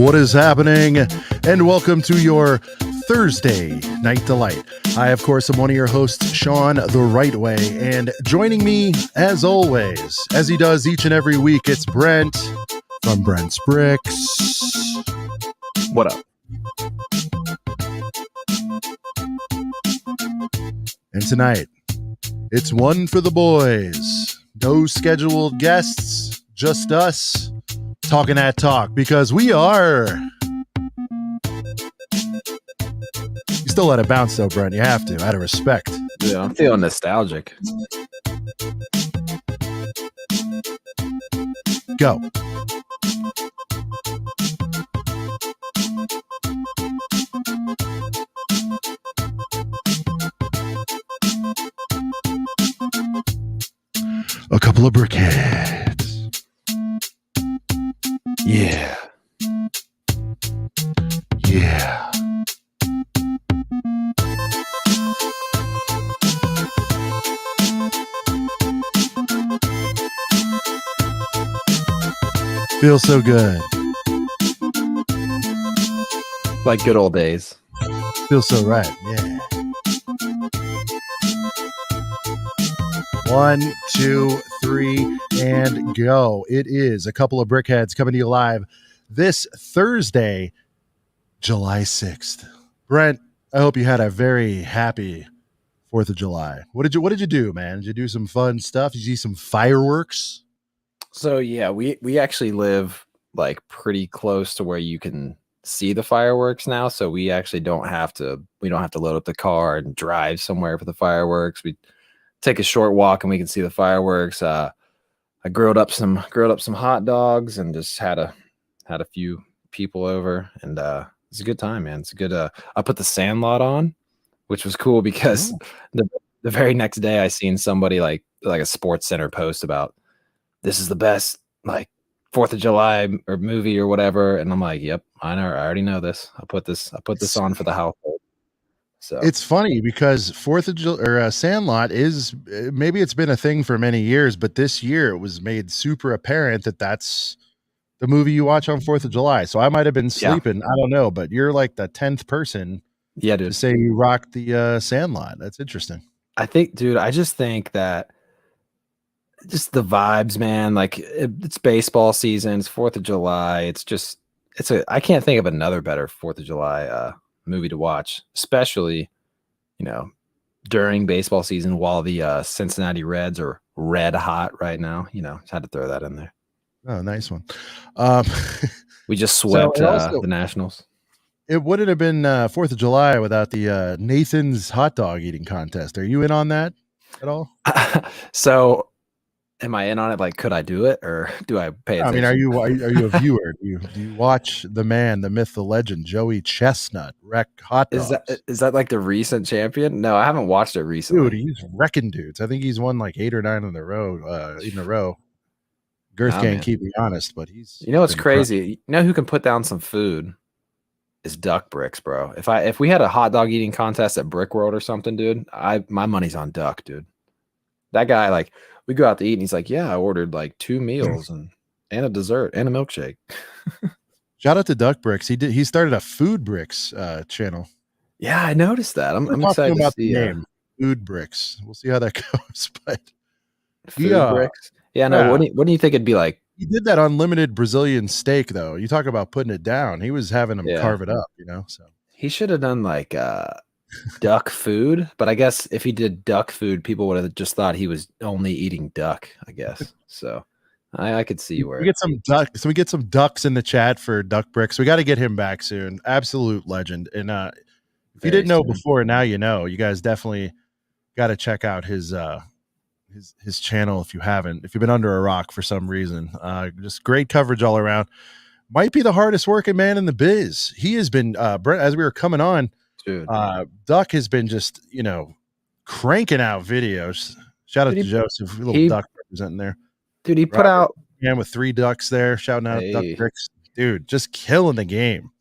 What is happening? And welcome to your Thursday Night Delight. I, of course, am one of your hosts, Sean the Right Way, and joining me, as always, as he does each and every week, it's Brent from Brent's Bricks. What up? And tonight, it's one for the boys. No scheduled guests, just us talking that talk, because we are... You still let it bounce, though, Brent. You have to, out of respect. Yeah, I'm feeling nostalgic. Go. A couple of brickheads. Yeah. Yeah. Feels so good. Like good old days. Feels so right. Yeah. 1, 2, 3, and go. It is a couple of brickheads coming to you live this Thursday, July 6th. Brent, I hope you had a very happy 4th of July. What did you do, man? Did you do some fun stuff? Did you see some fireworks? So yeah, we actually live like pretty close to where you can see the fireworks now. So we actually don't have to load up the car and drive somewhere for the fireworks. We take a short walk and we can see the fireworks. I grilled up some hot dogs and just had a few people over, and it's a good time, man. It's a good. I put the Sandlot on, which was cool because the very next day I seen somebody like a Sports Center post about this is the best like 4th of July or movie or whatever, and I'm like, yep, I know, I already know this. I put this on for the household. So it's funny because 4th of July or Sandlot is, maybe it's been a thing for many years, but this year it was made super apparent that that's the movie you watch on 4th of July. So I might have been sleeping. Yeah. I don't know, but you're like the 10th person to say you rocked the Sandlot. That's interesting. I just think that just the vibes, man, like it's baseball season, it's 4th of July. I can't think of another better 4th of July movie to watch, especially, during baseball season while the Cincinnati Reds are red hot right now. Just had to throw that in there. Oh, nice one. We just swept the Nationals. It wouldn't have been 4th of July without the Nathan's hot dog eating contest. Are you in on that at all? So am I in on it? Like, could I do it, or do I pay attention? I mean, are you a viewer? Do you watch the man, the myth, the legend, Joey Chestnut wreck hot dogs? Is that like the recent champion? No, I haven't watched it recently. Dude, he's wrecking dudes. I think he's won like 8 or 9 in a row. Girth can't keep me honest, but he's. You know what's crazy? You know who can put down some food? Is Duck Bricks, bro. If we had a hot dog eating contest at Brick World or something, dude, my money's on Duck, dude. That guy, like, we go out to eat and he's like, yeah, I ordered like 2 meals and a dessert and a milkshake. Shout out to Duck Bricks. He started a Food Bricks channel. Yeah, I noticed that. I'm excited about the name Food Bricks. We'll see how that goes. But Food Bricks. Yeah, no. What do you think it'd be like? He did that unlimited Brazilian steak, though. You talk about putting it down. He was having them carve it up, So he should have done like duck food, but I guess if he did duck food, people would have just thought he was only eating duck, I guess. So I could see where we get some ducks. So we get some ducks in the chat for Duck Bricks. We got to get him back soon. Absolute legend. And if you didn't know before, now you know. You guys definitely got to check out his channel if you haven't. If you've been under a rock for some reason, just great coverage all around. Might be the hardest working man in the biz. He has been Brent, as we were coming on. Dude. Duck has been just, cranking out videos. Shout out to Joseph, a little Duck representing there. Dude, he put out with 3 ducks there, shouting out Duck Bricks. Dude, just killing the game.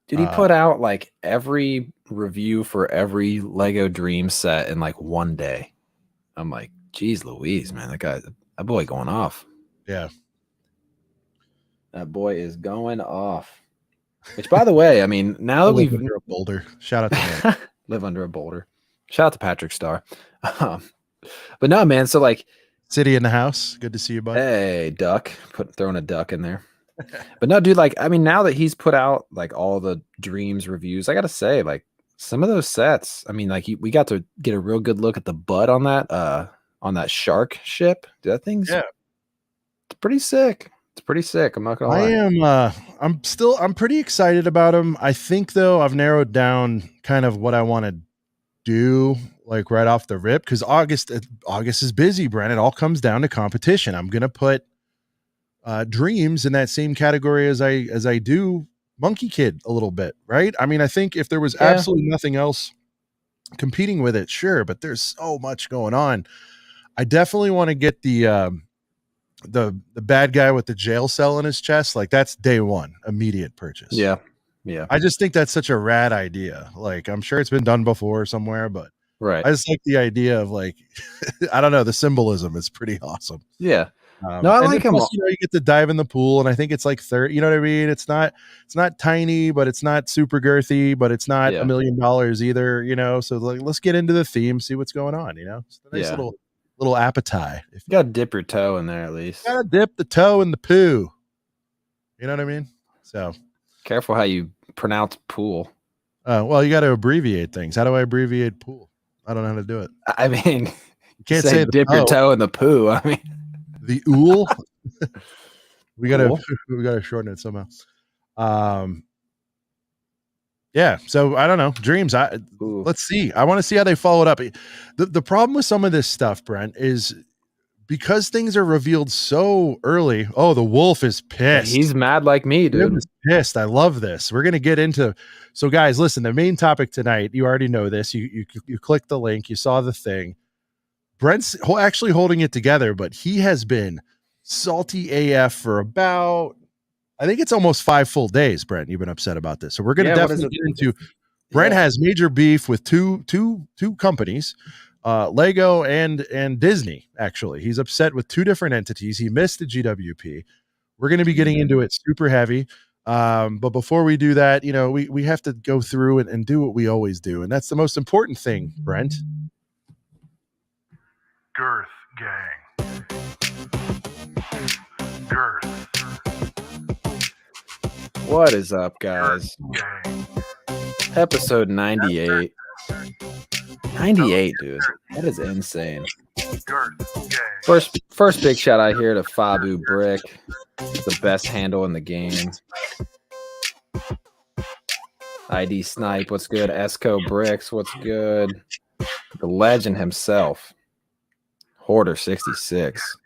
Dude, he put out like every review for every Lego Dream set in like one day. I'm like, geez Louise, man, that boy going off. Yeah. That boy is going off. Which, by the way, I mean, now that live we've under a boulder. Shout out to him. live under a boulder. Shout out to Patrick Starr. But no, man. So like, City in the house. Good to see you, bud. hey, duck. Throwing a duck in there. But no, dude. Like, I mean, now that he's put out like all the Dreams reviews, I gotta say, like, some of those sets. I mean, like, we got to get a real good look at the butt on that shark ship. Dude, that thing's it's pretty sick. It's pretty sick. I'm not gonna lie. I'm pretty excited about him. I think though I've narrowed down kind of what I want to do, like right off the rip, because August is busy, Brent. It all comes down to competition. I'm gonna put Dreams in that same category as I do Monkey Kid a little bit, right? I mean, I think if there was absolutely nothing else competing with it, sure, but there's so much going on. I definitely want to get the bad guy with the jail cell in his chest. Like, that's day one, immediate purchase. Yeah. I just think that's such a rad idea. Like, I'm sure it's been done before somewhere, but right. I just like the idea of, like, I don't know, the symbolism is pretty awesome. Yeah. No, I like him. Plus, you get to dive in the pool, and I think it's like 30. You know what I mean? It's not tiny, but it's not super girthy, but it's not $1 million either. So like, let's get into the theme, see what's going on. It's a nice little appetite. If you gotta dip your toe in there, at least gotta dip the toe in the poo. You know what I mean? So careful how you pronounce pool. Well, you got to abbreviate things. How do I abbreviate pool? I don't know how to do it. I mean, you can't say dip your toe in the poo. I mean, the ool. we gotta shorten it somehow. Yeah. So I don't know. Dreams. Let's see. I want to see how they follow it up. The problem with some of this stuff, Brent, is because things are revealed so early. Oh, the wolf is pissed. He's mad like me, dude. He's pissed. I love this. We're gonna get into. So, guys, listen. The main topic tonight. You already know this. You clicked the link. You saw the thing. Brent's actually holding it together, but he has been salty AF for about, I think it's almost 5 full days, Brent. You've been upset about this. So we're going to definitely get into, Brent has major beef with two companies, Lego and Disney, actually. He's upset with 2 different entities. He missed the GWP. We're going to be getting into it super heavy. But before we do that, we have to go through and do what we always do. And that's the most important thing, Brent. Girth gang. Girth. What is up, guys? Episode 98. 98, dude. That is insane. First big shout out here to Fabu Brick, the best handle in the game. ID Snipe, what's good? Esco Bricks, what's good? The legend himself, Hoarder 66.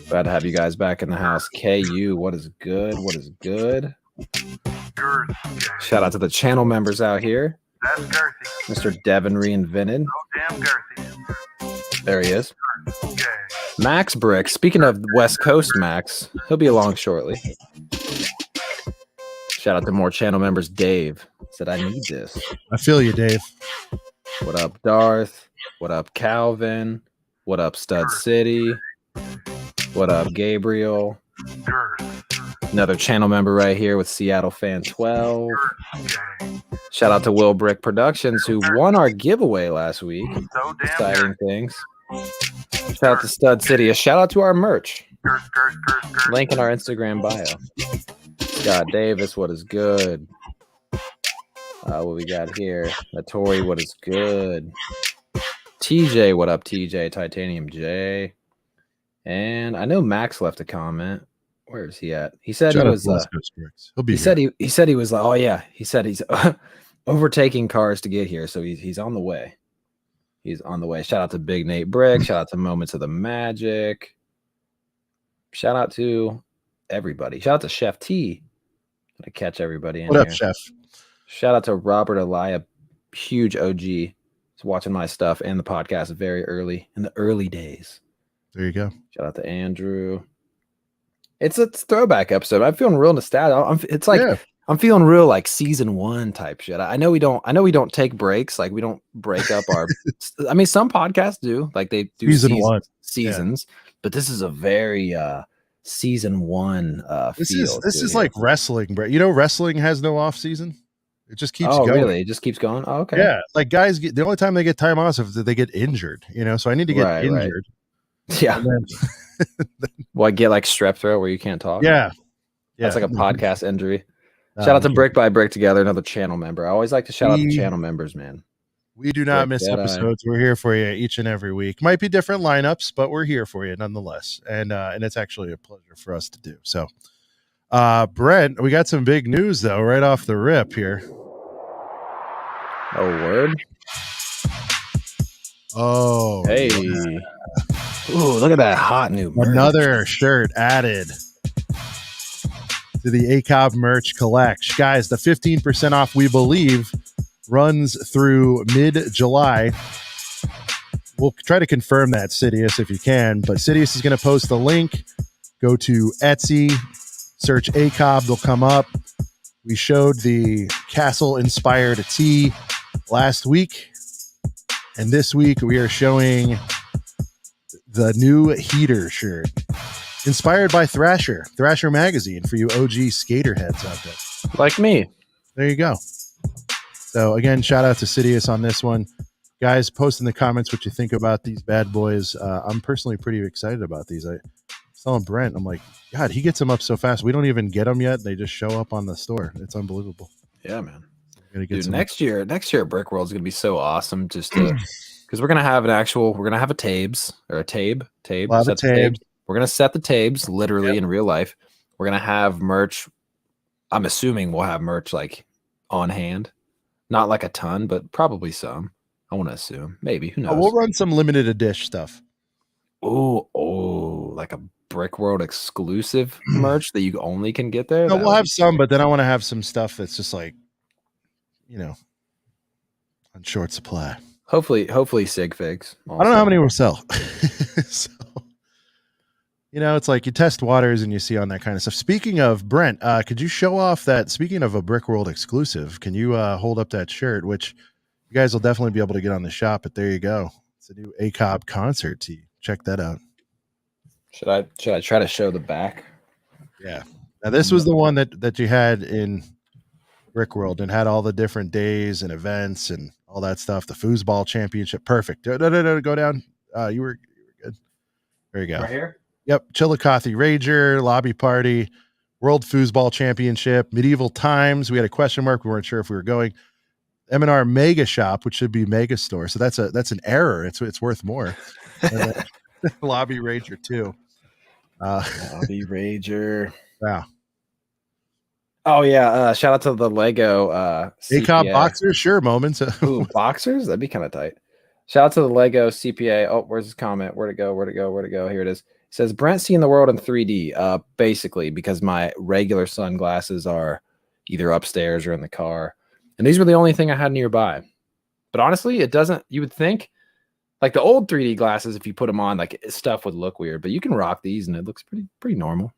Glad to have you guys back in the house. KU, what is good? What is good? Shout out to the channel members out here. Mr. Devin Reinvented. There he is. Max Brick. Speaking of West Coast Max, he'll be along shortly. Shout out to more channel members. Dave said, I need this. I feel you, Dave. What up, Darth? What up, Calvin? What up, Stud City? What up, Gabriel? Another channel member right here with Seattle Fan 12. Shout out to Will Brick Productions, who won our giveaway last week. Exciting things. Shout out to Stud City. A shout out to our merch. Link in our Instagram bio. Scott Davis, what is good? What we got here? Notori, what is good? TJ, what up, TJ? Titanium J. And I know Max left a comment. Where is he at? He said he was. He'll be. He said he was like, oh yeah. He said he's overtaking cars to get here, so he's on the way. He's on the way. Shout out to Big Nate Brick. Shout out to Moments of the Magic. Shout out to everybody. Shout out to Chef T. Gotta catch everybody in What up, here. Chef? Shout out to Robert Elia, huge OG. He's watching my stuff and the podcast very early in the early days. There you go. Shout out to Andrew. It's a throwback episode. I'm feeling real nostalgic. It's like I'm feeling real like season 1 type shit. I know we don't take breaks. Like we don't break up our. I mean, some podcasts do. Like they do season 1 seasons, but this is a very season 1 This feel. is like wrestling, bro. You know, wrestling has no off season. It just keeps going. Really? It just keeps going? Oh, okay. Yeah, like guys get the only time they get time off is if they get injured, you know. So I need to get injured. Yeah. Well, I get like strep throat where you can't talk. Yeah. That's like a podcast injury. Shout out to Brick by Brick Together, another channel member. I always like to shout out the channel members, man. We do not miss episodes. We're here for you each and every week. Might be different lineups, but we're here for you nonetheless. And it's actually a pleasure for us to do. So Brent, we got some big news though, right off the rip here. Oh, word. Oh, hey. Yeah. Ooh, look at that hot new merch. Another shirt added to the ACOB merch collect. Guys, the 15% off, we believe, runs through mid-July. We'll try to confirm that, Sidious, if you can. But Sidious is going to post the link. Go to Etsy, search ACOB, they'll come up. We showed the castle-inspired tee last week. And this week, we are showing the new heater shirt. Inspired by Thrasher magazine for you OG skater heads out there. Like me. There you go. So again, shout out to Sidious on this one. Guys, post in the comments what you think about these bad boys. I'm personally pretty excited about these. I was telling Brent, I'm like, God, he gets them up so fast. We don't even get them yet. They just show up on the store. It's unbelievable. Yeah, man. Dude, next year at Brick World is going to be so awesome just to because we're going to have a tabes or a tabe. We're going to set the tabes literally in real life. We're going to have merch. I'm assuming we'll have merch like on hand. Not like a ton, but probably some. I want to assume. Maybe. Who knows? We'll run some limited edition stuff. Oh, like a Brick World exclusive merch that you only can get there? No, we'll have some, but then I want to have some stuff that's just like, you know, on short supply. Hopefully sig figs. Also. I don't know how many we'll sell. So, you know, it's like you test waters and you see on that kind of stuff. Speaking of Brent, could you show off that? Speaking of a Brick World exclusive, can you hold up that shirt, which you guys will definitely be able to get on the shop? But there you go. It's a new ACOB concert tee. Check that out. Should I try to show the back? Yeah. Now this was the one that you had in Brick World and had all the different days and events and all that stuff. The foosball championship. Perfect. No, go down. You were good. There you go. Right here? Yep. Chillicothe Rager, Lobby Party, World Foosball Championship, Medieval Times. We had a question mark. We weren't sure if we were going. M&R Mega Shop, which should be Mega Store. So that's an error. It's worth more. Lobby Rager too. Lobby Rager. Wow. Oh yeah. Shout out to the Lego ACOB boxers, sure. Moments. Ooh, boxers? That'd be kind of tight. Shout out to the Lego CPA. Oh, where's his comment? Where'd it go? Here it is. It says Brent seeing the world in 3D. Basically, because my regular sunglasses are either upstairs or in the car. And these were the only thing I had nearby. But honestly, it doesn't, you would think like the old 3D glasses, if you put them on, like stuff would look weird, but you can rock these and it looks pretty normal.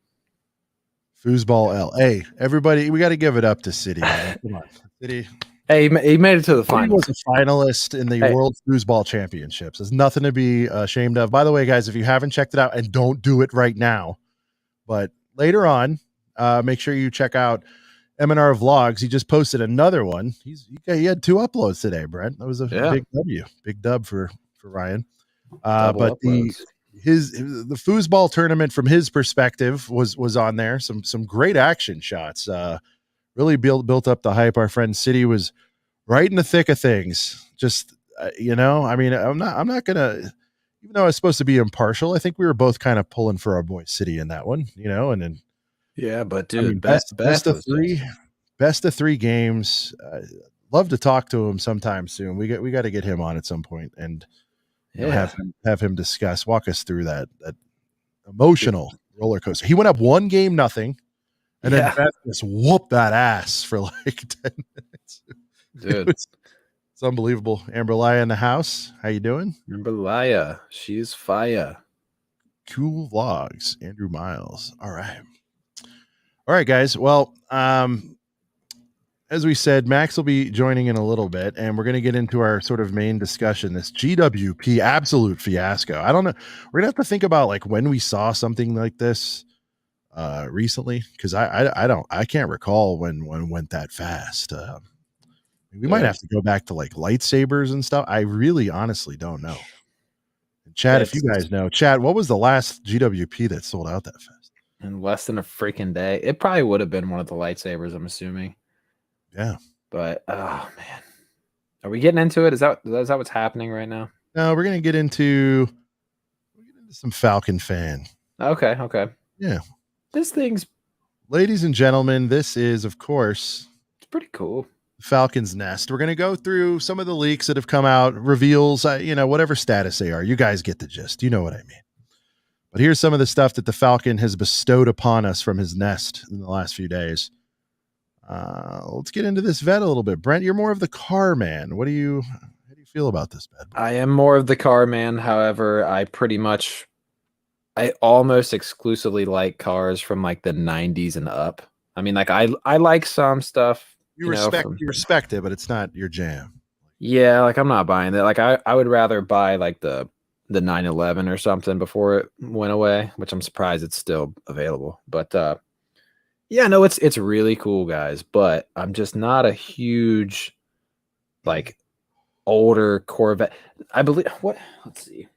Foosball L. Hey, everybody, we got to give it up to City. Man. Come on. City. Hey, he made it to the final. He was a finalist in the World Foosball Championships. There's nothing to be ashamed of. By the way, guys, if you haven't checked it out, and don't do it right now, but later on, make sure you check out M&R Vlogs. He just posted another one. He had 2 uploads today, Brent. That was a big dub for Ryan. But the foosball tournament from his perspective was on there. Some great action shots. Really built up the hype. Our friend City was right in the thick of things. Just you know, I mean, I'm not gonna, even though I was supposed to be impartial, I think we were both kind of pulling for our boy City in that one, you know, and then yeah, but dude, I mean, best of 3 games. Love to talk to him sometime soon. We got to get him on at some point and have him walk us through that emotional roller coaster. He went up 1 game, nothing. And then Beth just whooped that ass for like 10 minutes. Dude, it's unbelievable. Amberlaya in the house. How you doing? Amberlaya, she's fire. Cool vlogs. Andrew Miles. All right, guys. Well, as we said, Max will be joining in a little bit, and we're going to get into our sort of main discussion, this GWP absolute fiasco. I don't know. We're going to have to think about like when we saw something like this. recently? Because I can't recall when it went that fast. We might Yeah. have to go back to like lightsabers and stuff. I really honestly don't know. Chad, if you It's guys know, Chad, what was the last GWP that sold out that fast? in less than a freaking day. It probably would have been one of the lightsabers, I'm assuming. Yeah. But oh man. Are we getting into it? Is that what's happening right now? No, we're gonna get into some Falcon fan. Okay, okay. Yeah. This thing's Ladies and gentlemen, this is, of course, it's pretty cool. Falcon's Nest. We're going to go through some of the leaks that have come out, reveals, whatever status they are. You guys get the gist. You know what I mean. But here's some of the stuff that the Falcon has bestowed upon us from his nest in the last few days. Let's get into this vet a little bit. Brent, you're more of the car man. How do you feel about this bed? I am more of the car man. However, I almost exclusively like cars from like the 90s and up. I mean, like I like some stuff. You respect it, but it's not your jam. Yeah, like I'm not buying that. Like I would rather buy like the 911 or something before it went away, which I'm surprised it's still available. But yeah, no, it's really cool, guys. But I'm just not a huge like older Corvette. I believe what? Let's see.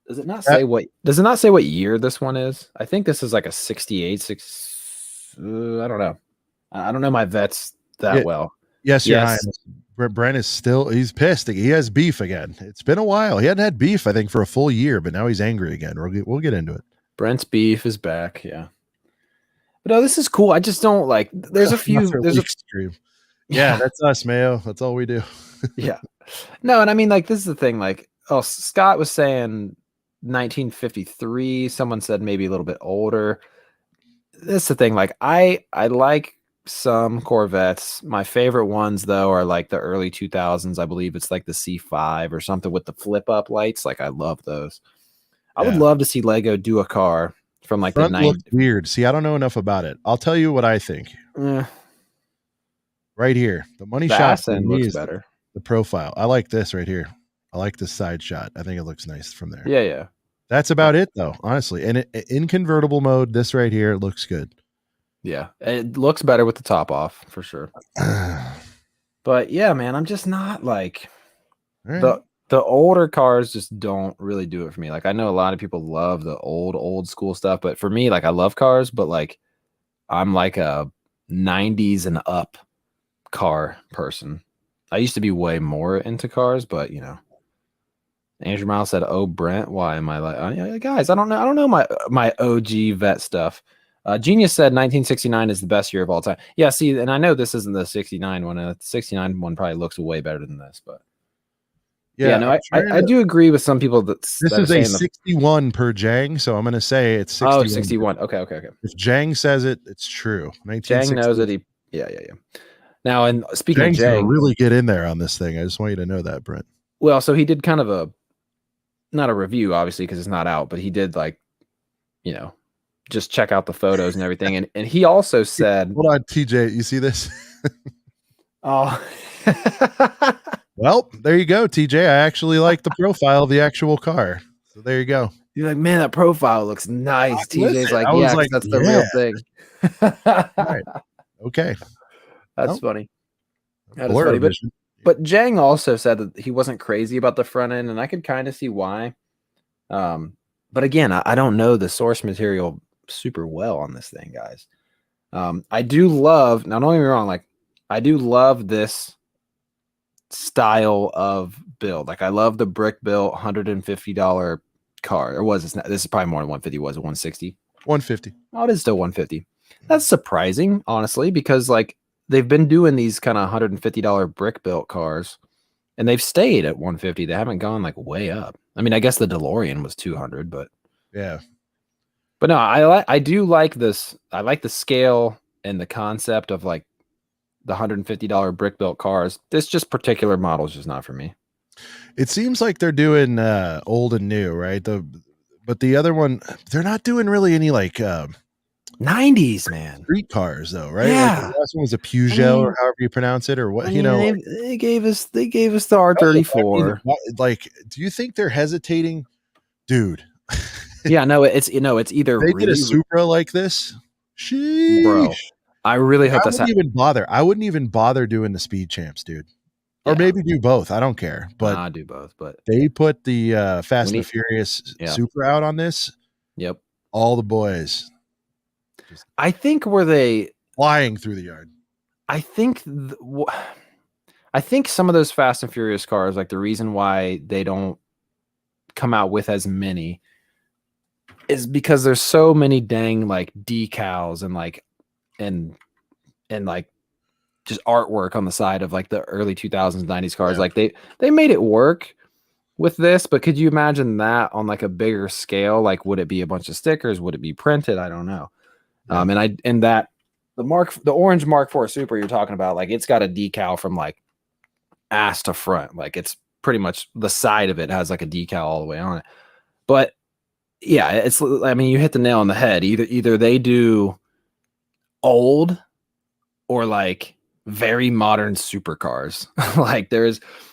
Does it not say what year this one is? I think this is like a 68, I don't know. I don't know my vets that well. Yes, Your Highness. Brent is he's pissed. He has beef again. It's been a while. He hadn't had beef, I think, for a full year, but now he's angry again. We'll get into it. Brent's beef is back, yeah. But no, this is cool. I just don't like, there's a few. Yeah, that's us, Mayo. That's all we do. Yeah. No, and I mean, like, this is the thing. Like, Scott was saying 1953. Someone said maybe a little bit older. That's the thing. Like, I like some Corvettes. My favorite ones, though, are like the early 2000s. I believe it's like the C5 or something with the flip up lights. Like, I love those. I would love to see Lego do a car from like the 90s. Weird. See, I don't know enough about it. I'll tell you what I think. Right here, the money shot looks better. The profile. I like this right here. I like this side shot. I think it looks nice from there. Yeah. That's about it, though, honestly. And in convertible mode, this right here looks good. Yeah, it looks better with the top off for sure. But yeah, man, I'm just not like the older cars just don't really do it for me. Like I know a lot of people love the old school stuff, but for me, like I love cars, but like I'm like a 90s and up car person. I used to be way more into cars, but you know. Andrew Miles said, "Oh, Brent, why am I like guys? I don't know my OG vet stuff." Genius said 1969 is the best year of all time. Yeah, see, and I know this isn't the 69 one. The 69 one probably looks way better than this, but yeah, no, I do agree with some people that this is a 61 per Jang, so I'm going to say it's 61. Oh, 61. Okay. If Jang says it, it's true. Jang knows that yeah. Now, and speaking of Jang, really get in there on this thing. I just want you to know that, Brent. Well, so he did kind of not a review, obviously, because it's not out, but he did like, you know, just check out the photos and everything. And he also said, hold on, TJ, you see this? Oh, well, there you go, TJ. I actually like the profile of the actual car. So there you go. You're like, man, that profile looks nice. TJ's like, yeah, that's the real thing. All right. Okay. That's funny. That is funny. But Jang also said that he wasn't crazy about the front end, and I could kind of see why. But again, I don't know the source material super well on this thing, guys. I do love, now don't get me wrong, like I do love this style of build. Like I love the brick built $150 car. Or was this is probably more than 150, was it 160? 150. Oh, it is still 150. That's surprising, honestly, because like they've been doing these kind of $150 brick built cars and they've stayed at 150. They haven't gone like way up. I mean, I guess the DeLorean was 200, but yeah. But no, I do like this. I like the scale and the concept of like the $150 brick built cars. This just particular model is just not for me. It seems like they're doing old and new, right? But the other one, they're not doing really any like 90s, man. Street cars though, right? Yeah. Like the last one was a Peugeot or however you pronounce it, or what, they gave us the R34. Like, do you think they're hesitating? Dude, Yeah, no, it's it's either They did a really, Supra like this. bro. Sheesh. I really hope I that's wouldn't even bother. I wouldn't even bother doing the speed champs, dude. Or yeah. maybe do both. I don't care. But I do both, but they put the we Fast and the need. Furious Yeah. Supra out on this. Yep. All the boys just I think where they. flying through the yard. I think. I think some of those Fast and Furious cars, like the reason why they don't come out with as many, is because there's so many dang like decals and like and like just artwork on the side of like the early 2000s 90s cars. Yeah. Like they made it work with this, but could you imagine that on like a bigger scale? Like would it be a bunch of stickers? Would it be printed? I don't know. Yeah. And that the orange Mark IV Super you're talking about, like it's got a decal from like ass to front. Like it's pretty much the side of it has like a decal all the way on it. But yeah, I mean you hit the nail on the head. Either they do old or like very modern supercars. Like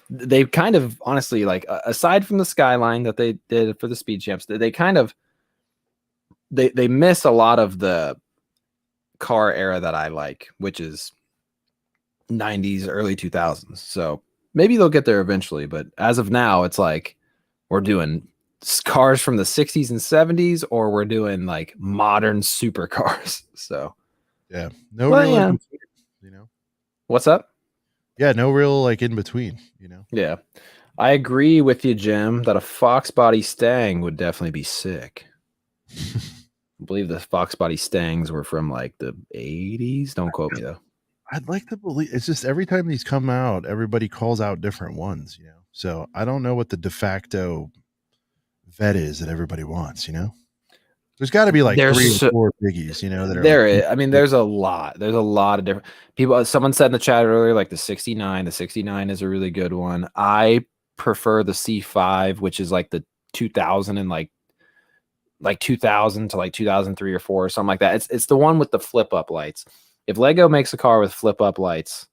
they kind of honestly, like aside from the Skyline that they did for the speed champs, they kind of they miss a lot of the car era that I like, which is 90s, early 2000s. So maybe they'll get there eventually, but as of now, it's like we're doing cars from the 60s and 70s, or we're doing like modern supercars. So Yeah. No real in between, you know. What's up? Yeah, no real like in between, you know. Yeah. I agree with you, Jim, that a Fox body Stang would definitely be sick. I believe the Fox body Stangs were from like the 80s. Don't quote me though. I'd like to believe it's just every time these come out, everybody calls out different ones, you know. So I don't know what the de facto vet is that everybody wants, you know. There's got to be like 3 or 4 biggies, you know. That are I mean, there's a lot. There's a lot of different people. Someone said in the chat earlier, like the 69. The 69 is a really good one. I prefer the C5, which is like the 2000 and like 2000 to like 2003 or 4 or something like that. It's the one with the flip up lights. If Lego makes a car with flip up lights,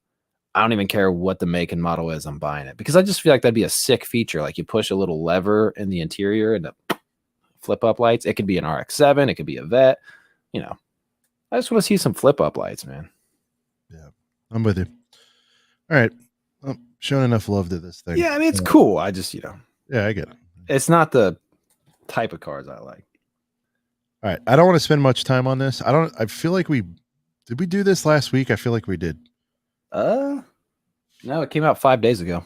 I don't even care what the make and model is. I'm buying it because I just feel like that'd be a sick feature. Like you push a little lever in the interior and the flip up lights. It could be an RX-7. It could be a Vet. You know, I just want to see some flip up lights, man. Yeah, I'm with you. All right, I'm showing enough love to this thing. Yeah, I mean it's cool. I just yeah, I get it. It's not the type of cars I like. All right, I don't want to spend much time on this. I feel like did we do this last week? I feel like we did. No, it came out 5 days ago.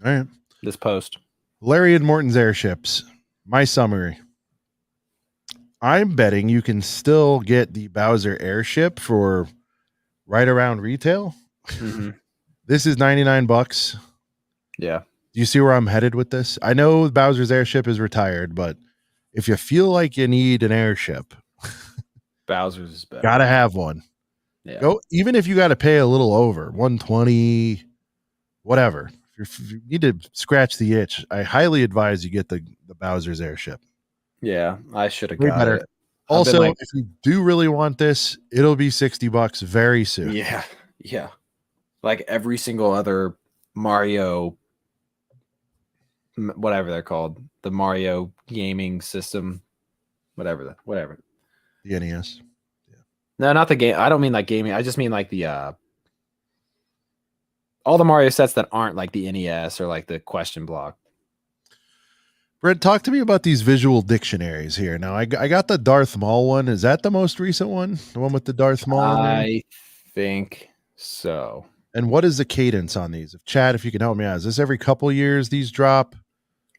All right, this post. Larry and Morton's airships. My summary. I'm betting you can still get the Bowser airship for right around retail. Mm-hmm. This is $99. Yeah. Do you see where I'm headed with this? I know Bowser's airship is retired, but if you feel like you need an airship, Bowser's is better. Gotta have one. Yeah. Go, even if you got to pay a little over 120, whatever. If you need to scratch the itch, I highly advise you get the Bowser's airship. Yeah, I should have Way got better. it. Also, if you do really want this, it'll be $60 very soon. Yeah, yeah. Like every single other Mario, whatever they're called, the Mario gaming system, whatever. The NES. Yeah. No, not the game. I don't mean like gaming. I just mean like the all the Mario sets that aren't like the NES or like the question block. Brent, talk to me about these visual dictionaries here. Now, I got the Darth Maul one. Is that the most recent one? The one with the Darth Maul? I think so. And what is the cadence on these? If you can help me out. Is this every couple years these drop?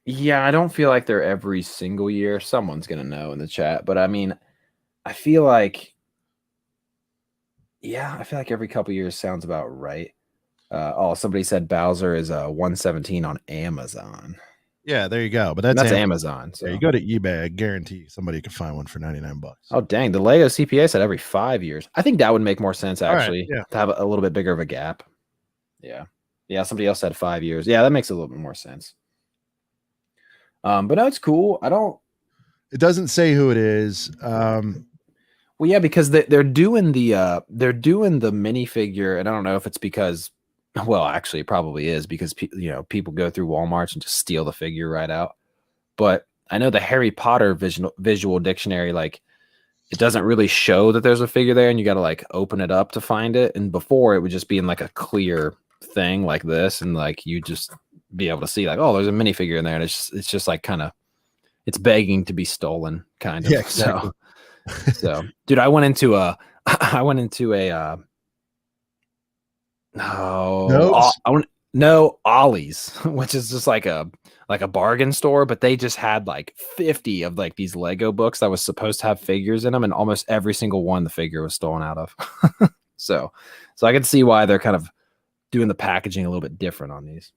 Yeah, I don't feel like they're every single year. Someone's going to know in the chat. But I mean, I feel like every couple years sounds about right. Somebody said Bowser is 117 on Amazon. Yeah, there you go. But that's Amazon. So yeah, you go to eBay, I guarantee somebody could find one for $99. Oh dang, the Lego CPA said every 5 years. I think that would make more sense actually, to have a little bit bigger of a gap. Yeah. Somebody else said 5 years. Yeah, that makes a little bit more sense. But no, it's cool. It doesn't say who it is. Well, yeah, because they're doing the minifigure, and I don't know if it's because. Well, actually, it probably is because people go through Walmarts and just steal the figure right out. But I know the Harry Potter visual dictionary, like it doesn't really show that there's a figure there, and you got to like open it up to find it. And before it would just be in like a clear thing like this, and like you just be able to see like, oh, there's a minifigure in there, and it's just like kind of it's begging to be stolen, kind of. Yeah, exactly. So dude, I went into a Nopes? no Ollie's, which is just like a bargain store, but they just had like 50 of like these Lego books that was supposed to have figures in them, and almost every single one the figure was stolen out of. so I can see why they're kind of doing the packaging a little bit different on these.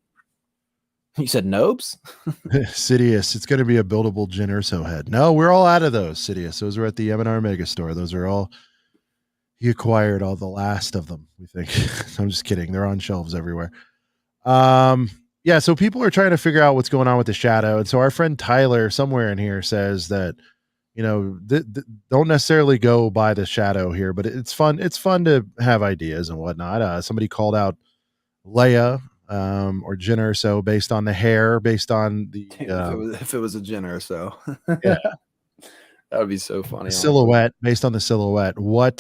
You said Nopes? Sidious. It's going to be a buildable Jyn Erso head. No, we're all out of those, Sidious. Those are at the M&R Mega Store. Those are all, he acquired all the last of them, we think. I'm just kidding. They're on shelves everywhere. Yeah, so people are trying to figure out what's going on with the shadow. And so our friend Tyler somewhere in here says that, you know, don't necessarily go by the shadow here, but it's fun. It's fun to have ideas and whatnot. Somebody called out Leia, or Jyn Erso based on the hair, based on the if it was a Jyn Erso. Yeah. That would be so funny. Silhouette, based on the silhouette. What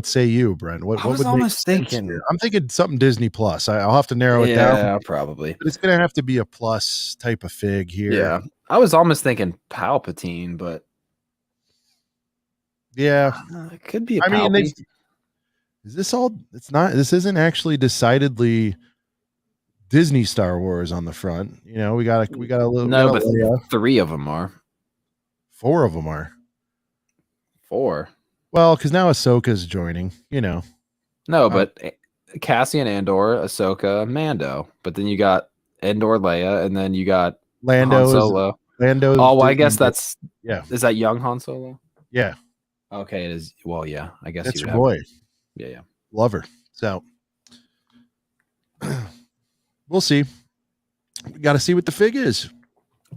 say you, Brent? What I was would almost make sense thinking. here? I'm thinking something Disney Plus. I'll have to narrow it down. Yeah, probably. But it's gonna have to be a plus type of fig here. Yeah, I was almost thinking Palpatine, but yeah, it could be. I mean, is this all? It's not. This isn't actually decidedly Disney Star Wars on the front. You know, we got a little. No, but 3 of them are. 4 of them are. 4. Well, because now Ahsoka's joining. You know. No, but Cassian Andor, Ahsoka, Mando. But then you got Andor, Leia, and then you got Lando. Han Solo. Lando. Oh, well, I guess that's yeah. Is that young Han Solo? Yeah. Okay, it is. Well, yeah, I guess that's your boy. Yeah. Love her. So we'll see. We got to see what the fig is.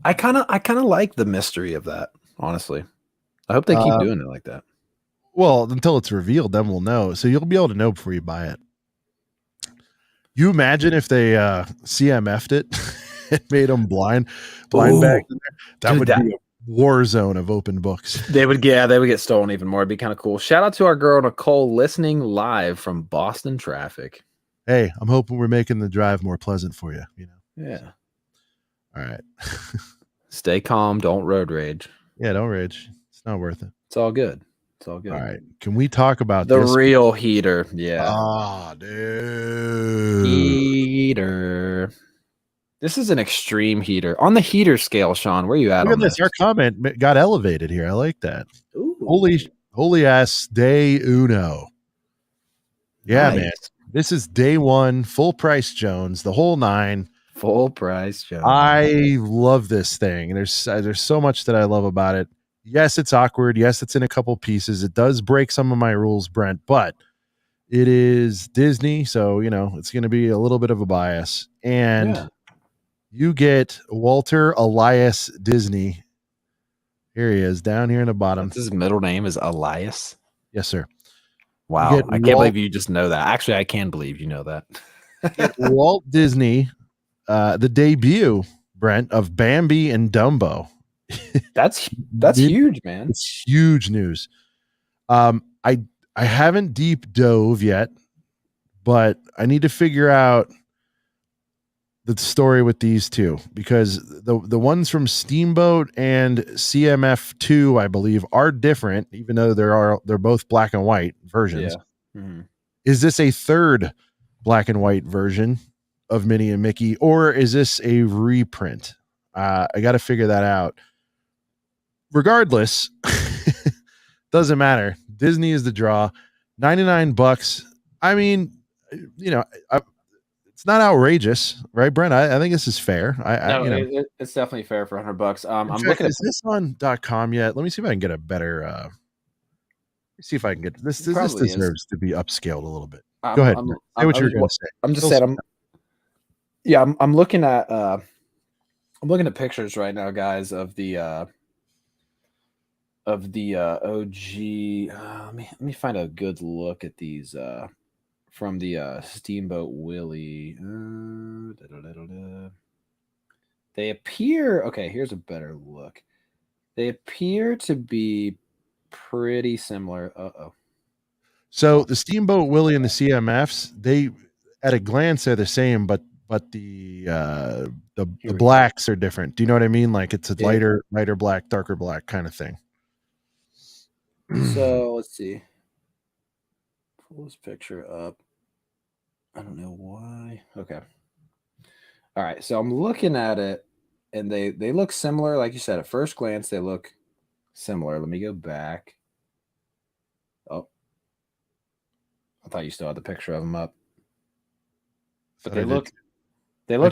I kind of like the mystery of that. Honestly, I hope they keep doing it like that. Well, until it's revealed, then we'll know. So you'll be able to know before you buy it. You imagine if they CMF'd it and made them blind back in there? That would be a war zone of open books. They would get stolen even more. It'd be kind of cool. Shout out to our girl Nicole listening live from Boston traffic. Hey, I'm hoping we're making the drive more pleasant for you. You know. Yeah. All right. Stay calm. Don't road rage. Yeah, don't rage. It's not worth it. It's all good. It's all good. All right. Can we talk about the this? real heater? Yeah. Ah, dude. Heater. This is an extreme heater. On the heater scale, Sean, where are you at? Look at this. Our comment got elevated here. I like that. Ooh. Holy ass day uno. Yeah, nice. Man. This is day one, full price Jones, the whole 9. Full price Jones. I love this thing. There's so much that I love about it. Yes, it's awkward. Yes, it's in a couple pieces. It does break some of my rules, Brent, but it is Disney, so you know it's going to be a little bit of a bias. And you get Walter Elias Disney. Here he is, down here in the bottom. His middle name is Elias. Yes, sir. Wow, I can't believe you just know that. Actually, I can believe you know that. Walt Disney, the debut, Brent, of Bambi and Dumbo. That's huge, man. It's huge news. I haven't deep dove yet, but I need to figure out the story with these two, because the ones from Steamboat and CMF2, I believe, are different, even though they're both black and white versions. Yeah. Mm-hmm. Is this a third black and white version of Minnie and Mickey, or is this a reprint? I got to figure that out. Regardless, doesn't matter. Disney is the draw. $99. I mean, you know, it's not outrageous, right, Brent? I think this is fair. It's definitely fair for $100. I'm looking. Is this on .com yet? Let me see if I can get a better. Let me see if I can get this. This deserves to be upscaled a little bit. Go ahead. Say what you're going to say. I'm just saying. I'm looking at. I'm looking at pictures right now, guys, of the OG. Let me find a good look at these from the Steamboat Willie. They appear okay. Here's a better look. They appear to be pretty similar. So the Steamboat Willie and the CMFs, they at a glance they're the same, but the blacks are different. Do you know what I mean? Like it's a lighter black, darker black kind of thing. So let's see. Pull this picture up. I don't know why. Okay. All right. So I'm looking at it, and they look similar. Like you said, at first glance, they look similar. Let me go back. Oh, I thought you still had the picture of them up. But they look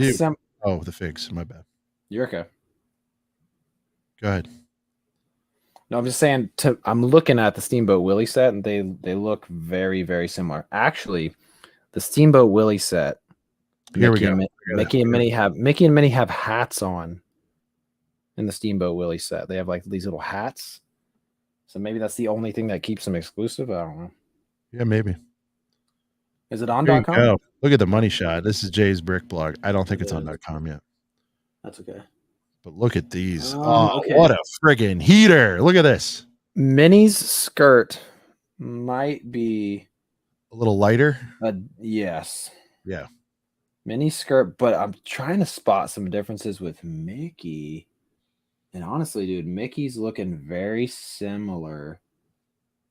similar. Oh, the figs. My bad. You're okay. Go ahead. No, I'm just saying. I'm looking at the Steamboat Willie set, and they look very, very similar. Actually, the Steamboat Willie set. Here we go. Mickey and Minnie have hats on. In the Steamboat Willie set, they have like these little hats. So maybe that's the only thing that keeps them exclusive. I don't know. Yeah, maybe. Is it on.com? Look at the money shot. This is Jay's Brick Blog. I don't think it's on.com yet. That's okay. But look at these. Okay. What a friggin' heater. Look at this. Minnie's skirt might be a little lighter. Yes. Yeah. Minnie's skirt, but I'm trying to spot some differences with Mickey. And honestly, dude, Mickey's looking very similar.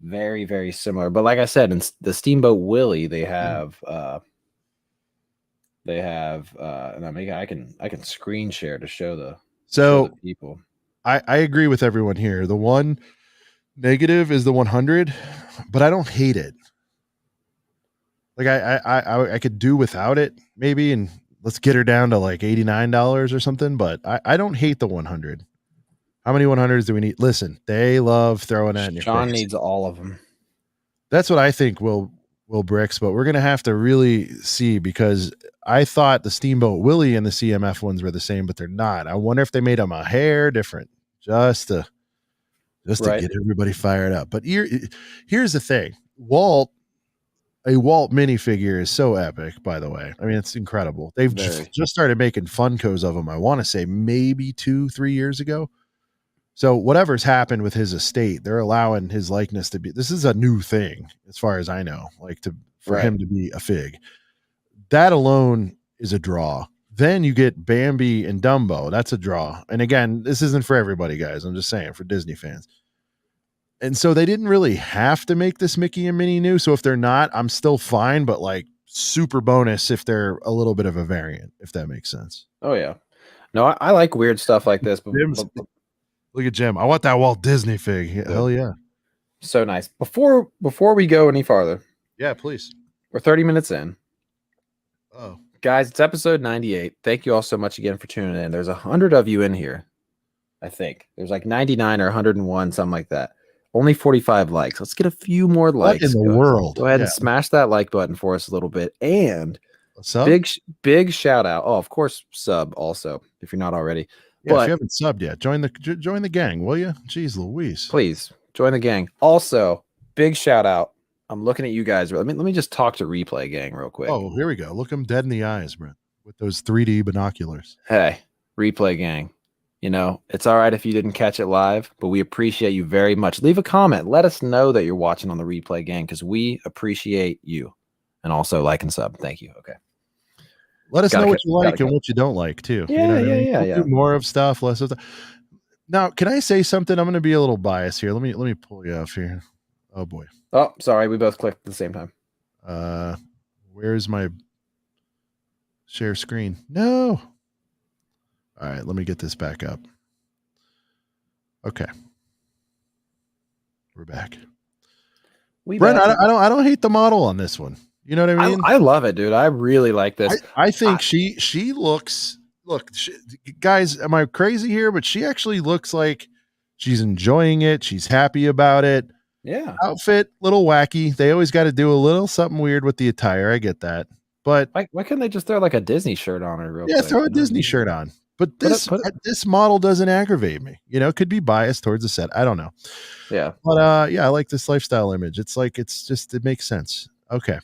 Very, very similar. But like I said, in the Steamboat Willie, they have and I can screen share to show the people. I agree with everyone here. The one negative is the 100, but I don't hate it. Like I could do without it maybe, and let's get her down to like $89 or something, but I don't hate the 100. How many 100s do we need? Listen, they love throwing that in your face. Sean needs all of them. That's what I think will Bricks, but we're going to have to really see, because I thought the Steamboat Willie and the CMF ones were the same, but they're not. I wonder if they made them a hair different just to get everybody fired up. But here's the thing. A Walt minifigure is so epic, by the way. I mean, it's incredible. They've just started making Funkos of them, I want to say maybe 2-3 years ago. So whatever's happened with his estate, they're allowing his likeness to be. This is a new thing, as far as I know, like for him to be a fig. That alone is a draw. Then you get Bambi and Dumbo. That's a draw. And again, this isn't for everybody, guys. I'm just saying, for Disney fans. And so they didn't really have to make this Mickey and Minnie new. So if they're not, I'm still fine, but like super bonus if they're a little bit of a variant, if that makes sense. Oh yeah. No, I like weird stuff like this. But look at Jim. I want that Walt Disney fig. Hell yeah. So nice. Before we go any farther. Yeah, please. We're 30 minutes in. Oh. Guys, it's episode 98. Thank you all so much again for tuning in. There's 100 of you in here. I think. There's like 99 or 101, something like that. Only 45 likes. Let's get a few more likes. What in the world? Go ahead and smash that like button for us a little bit. And sub? big shout out. Oh, of course, sub also, if you're not already. Yeah, if you haven't subbed yet, join the gang, will you? Jeez Louise. Please join the gang. Also, big shout out. I'm looking at you guys. Let me just talk to Replay Gang real quick. Oh, here we go. Look them dead in the eyes, Brent, with those 3D binoculars. Hey, Replay Gang. You know, it's all right if you didn't catch it live, but we appreciate you very much. Leave a comment. Let us know that you're watching on the Replay Gang, because we appreciate you. And also like and sub. Thank you. Okay. Let us know what you like and what you don't like too. Yeah, yeah. Do more of stuff, less of stuff. Now, can I say something? I'm going to be a little biased here. Let me pull you off here. Oh boy. Oh, sorry. We both clicked at the same time. Where's my share screen? No. All right, let me get this back up. Okay. We're back. Brent, I don't hate the model on this one. You know what I mean? I love it, dude. I really like this. I think she looks. Look, guys, am I crazy here? But she actually looks like she's enjoying it. She's happy about it. Yeah. Outfit, little wacky. They always got to do a little something weird with the attire. I get that. But why couldn't they just throw like a Disney shirt on her real quick? Yeah, throw a Disney shirt on. But this model doesn't aggravate me. You know, it could be biased towards the set. I don't know. Yeah. But yeah, I like this lifestyle image. It's like it makes sense. Okay.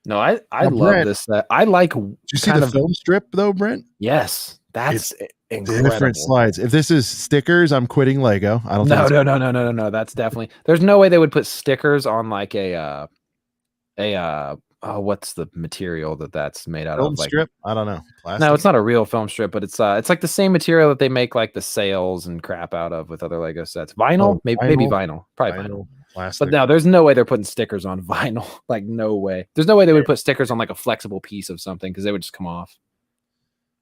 No, I love Brent, this set. I like. Did you see the film strip though, Brent? Yes. That's It's incredible. different slides. If this is stickers, I'm quitting Lego. I don't No, think no. That's definitely. There's no way they would put stickers on like oh, what's the material that's made out film of? Like, strip. I don't know. Plastic. no, it's not a real film strip, but it's like the same material that they make like the sails and crap out of with other Lego sets. Vinyl, Oh, maybe vinyl, probably vinyl. Plastic. But no, there's no way they're putting stickers on vinyl. Like, no way. There's no way they would put stickers on like a flexible piece of something because they would just come off.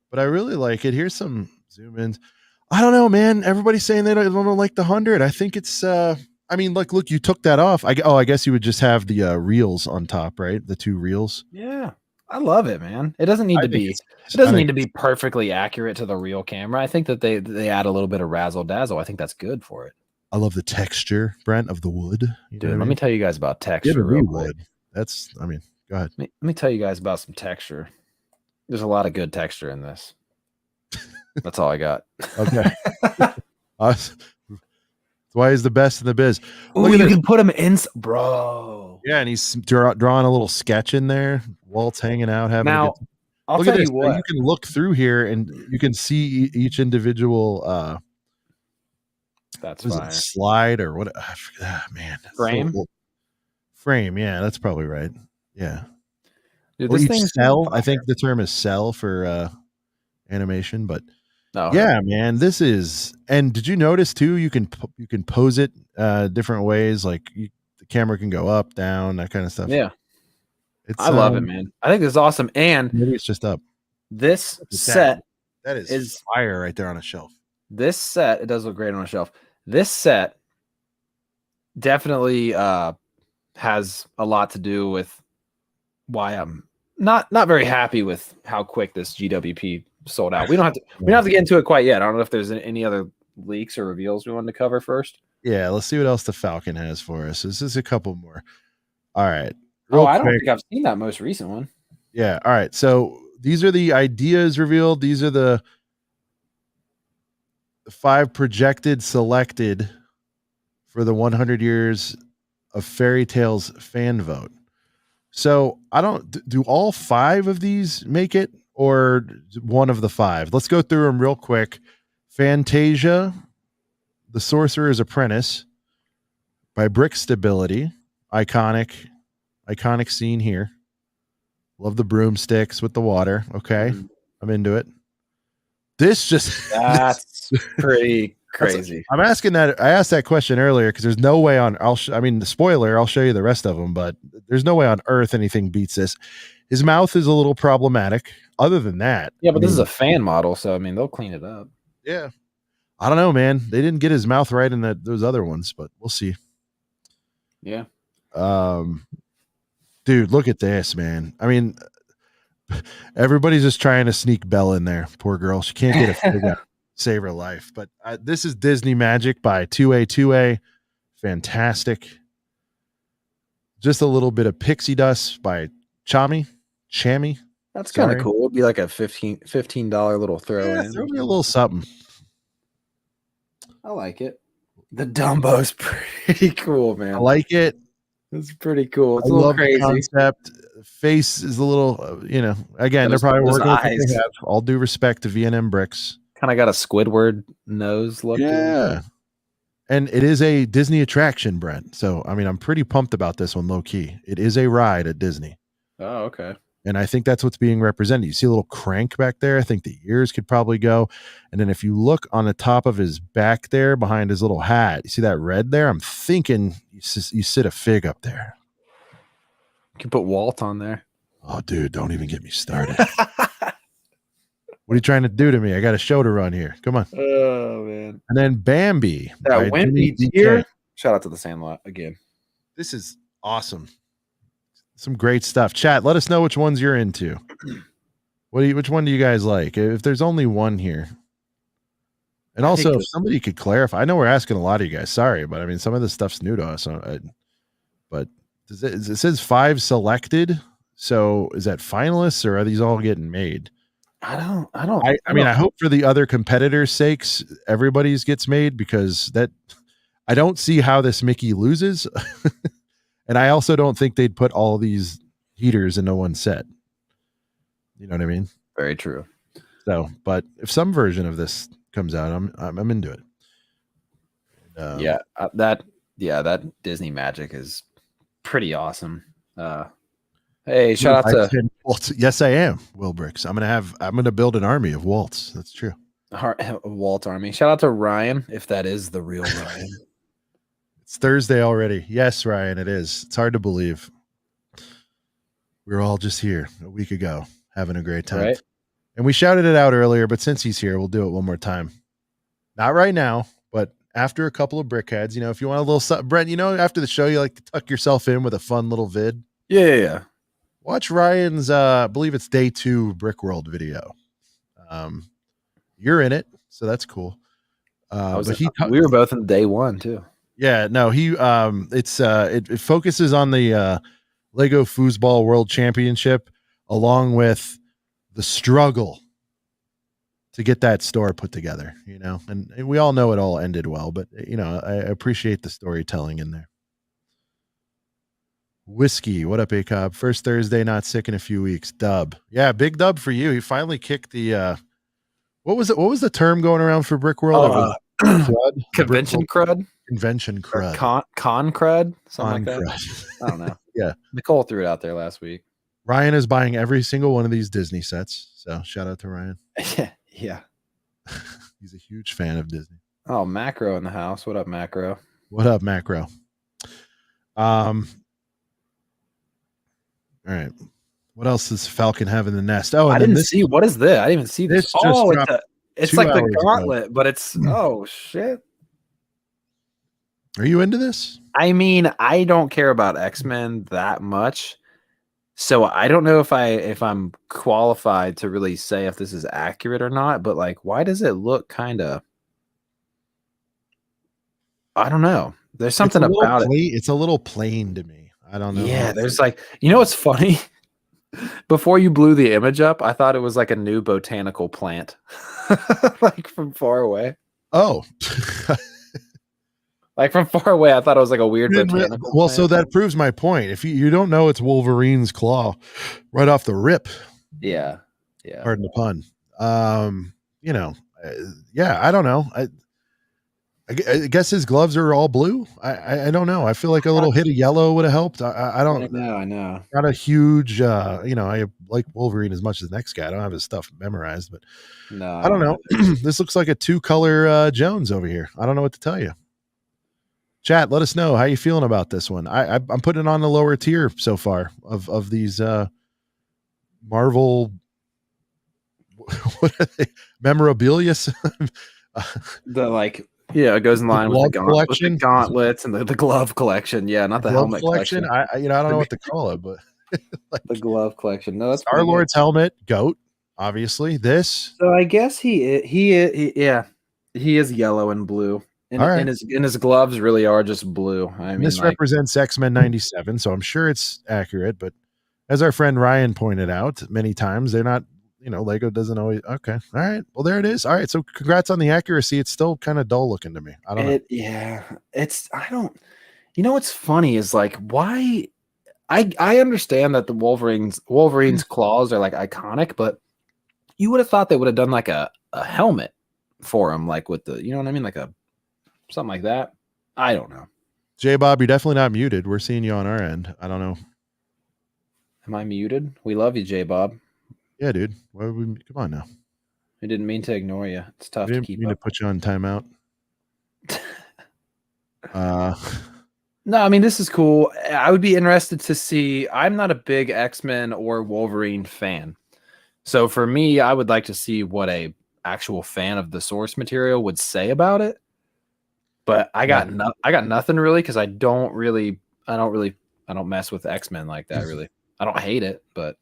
But I really like it. Here's some zoom ins. I don't know, man. Everybody's saying they don't like the 100. I think it's. I mean, look, you took that off. I guess you would just have the reels on top, right? The 2 reels. Yeah, I love it, man. It doesn't need to be. It doesn't need to be perfectly accurate to the real camera. I think that they add a little bit of razzle dazzle. I think that's good for it. I love the texture, Brent, of the wood. Dude, let me tell you guys about texture real quick. That's. I mean, go ahead. Let me tell you guys about some texture. There's a lot of good texture in this. That's all I got. Okay. Why he's the best in the biz. Oh, you can put him in, bro. Yeah, and he's drawing a little sketch in there. Walt's hanging out, having. Now, I'll look tell at this. you what. You can look through here, and you can see each individual. That's fire. Slide or what? I forget, man. Frame. So, frame. Yeah, that's probably right. Yeah. Dude, or this each thing's cell. I think the term is cell for animation, but. Oh, yeah, man, this is. And did you notice too? You can pose it different ways. Like the camera can go up, down, that kind of stuff. Yeah, I love it, man. I think this is awesome. And maybe it's just up. This set that is fire right there on a shelf. This set, it does look great on a shelf. This set definitely has a lot to do with why I'm not very happy with how quick this GWP sold out. We don't have to get into it quite yet. I don't know if there's any other leaks or reveals we wanted to cover first. Yeah, let's see what else the Falcon has for us. This is a couple more. All right. I don't think I've seen that most recent one. Yeah. All right. So these are the ideas revealed. These are the 5 projected selected for the 100 years of fairy tales fan vote. So I don't do all 5 of these make it, or one of the 5. Let's go through them real quick. Fantasia, The Sorcerer's Apprentice by Brick Stability. Iconic scene here. Love the broomsticks with the water. Okay. I'm into it. This just that's pretty crazy. I asked that question earlier because there's no way on the spoiler, I'll show you the rest of them, but there's no way on earth anything beats this. His mouth is a little problematic. Other than that, yeah, but this is a fan model, so I mean they'll clean it up. Yeah, I don't know, man. They didn't get his mouth right in those other ones, but we'll see. Yeah. Dude, look at this, man. I mean, everybody's just trying to sneak Belle in there. Poor girl, she can't get a figure. Save her life. But this is Disney Magic by 2A. Fantastic. Just a little bit of pixie dust by Chami. That's kind of cool. It'd be like a $15 little throw in. Throw me a little something. I like it. The Dumbo's pretty cool, man. I like it. It's pretty cool. It's a little crazy. The concept. Face is a little, again, they're probably working with what they have. All due respect to V&M Bricks. Kind of got a Squidward nose look. Yeah. And it is a Disney attraction, Brent. So, I mean, I'm pretty pumped about this one, low key. It is a ride at Disney. Oh, okay. And I think that's what's being represented. You see a little crank back there. I think the ears could probably go. And then if you look on the top of his back there behind his little hat, you see that red there? I'm thinking you sit a fig up there. You can put Walt on there. Oh, dude, don't even get me started. What are you trying to do to me? I got a show to run here. Come on. Oh, man. And then Bambi. That Wimpy Deer. Shout out to the Sandlot again. This is awesome. Some great stuff. Chat, let us know which ones you're into. Which one do you guys like? If there's only one here. And also, if somebody could clarify. I know we're asking a lot of you guys. Sorry, but I mean, some of this stuff's new to us. But it says 5 selected. So is that finalists or are these all getting made? I mean, I hope for the other competitors' sakes, everybody's gets made because I don't see how this Mickey loses. And I also don't think they'd put all these heaters into one set. You know what I mean? Very true. So, but if some version of this comes out, I'm into it. That Disney magic is pretty awesome. Hey, shout out to Waltz. Yes, I am. Will Bricks. I'm gonna build an army of Waltz. That's true. Walt Army. Shout out to Ryan, if that is the real Ryan. It's Thursday already. Yes, Ryan, it is. It's hard to believe. We were all just here a week ago having a great time. Right. And we shouted it out earlier, but since he's here, we'll do it one more time. Not right now, but after a couple of brickheads, if you want a little Brent, after the show, you like to tuck yourself in with a fun little vid. Yeah. Watch Ryan's, I believe it's day 2 Brick World video. You're in it, so that's cool. We were both in day 1 too. Yeah, no, it focuses on the Lego Foosball World Championship, along with the struggle to get that store put together, and we all know it all ended well, but I appreciate the storytelling in there. Whiskey, what up, ACOB? First Thursday, not sick in a few weeks. Dub. Yeah, big dub for you. He finally kicked the what was it? What was the term going around for Brick World? Crud? Convention crud? Convention crud. Con crud? Something like that. Crud. I don't know. Yeah. Nicole threw it out there last week. Ryan is buying every single one of these Disney sets. So shout out to Ryan. Yeah. He's a huge fan of Disney. Oh, Macro in the house. What up, Macro? What up, Macro? All right. What else does Falcon have in the nest? Oh, and I didn't see. What is this? I didn't even see this. It's like the gauntlet, but it's oh shit. Are you into this? I mean, I don't care about X-Men that much, so I don't know if I'm qualified to really say if this is accurate or not. But like, why does it look kind of? I don't know. There's something about it. It's a little plain to me. I don't know. Yeah, there's like, what's funny? Before you blew the image up, I thought it was like a new botanical plant, like from far away. Oh, like from far away, I thought it was like a weird botanical plant. So that proves my point. If you don't know it's Wolverine's claw right off the rip. Yeah. Pardon the pun. Yeah, I don't know. I guess his gloves are all blue. I don't know. I feel like a little hit of yellow would have helped. I don't know. I know. Not a huge, I like Wolverine as much as the next guy. I don't have his stuff memorized, but no, I don't know. This looks like a 2-color Jones over here. I don't know what to tell you. Chat, let us know how you feeling about this one. I'm putting it on the lower tier so far of these Marvel. What are they? Memorabilia. It goes in line with the gauntlets and the glove collection. Yeah, not the helmet collection. I don't know what to call it, but the glove collection. No, that's Star-Lord's helmet, GOAT, obviously. This. So I guess he is yellow and blue, and his gloves really are just blue. I mean, this represents X-Men 97, so I'm sure it's accurate. But as our friend Ryan pointed out many times, they're not. Lego doesn't always. Okay. All right. Well, there it is. All right. So congrats on the accuracy. It's still kind of dull looking to me. I don't know. Yeah. What's funny is like, why I understand that the Wolverine's claws are like iconic, but you would have thought they would have done like a helmet for him, like with the, you know what I mean? Like something like that. I don't know. J Bob, you're definitely not muted. We're seeing you on our end. I don't know. Am I muted? We love you, J Bob. Yeah, dude. Come on now. I didn't mean to ignore you. It's tough to keep up. To put you on timeout. No, I mean, this is cool. I would be interested to see. I'm not a big X-Men or Wolverine fan. So for me, I would like to see what a actual fan of the source material would say about it. But I got nothing really, because I don't mess with X-Men like that really. I don't hate it, but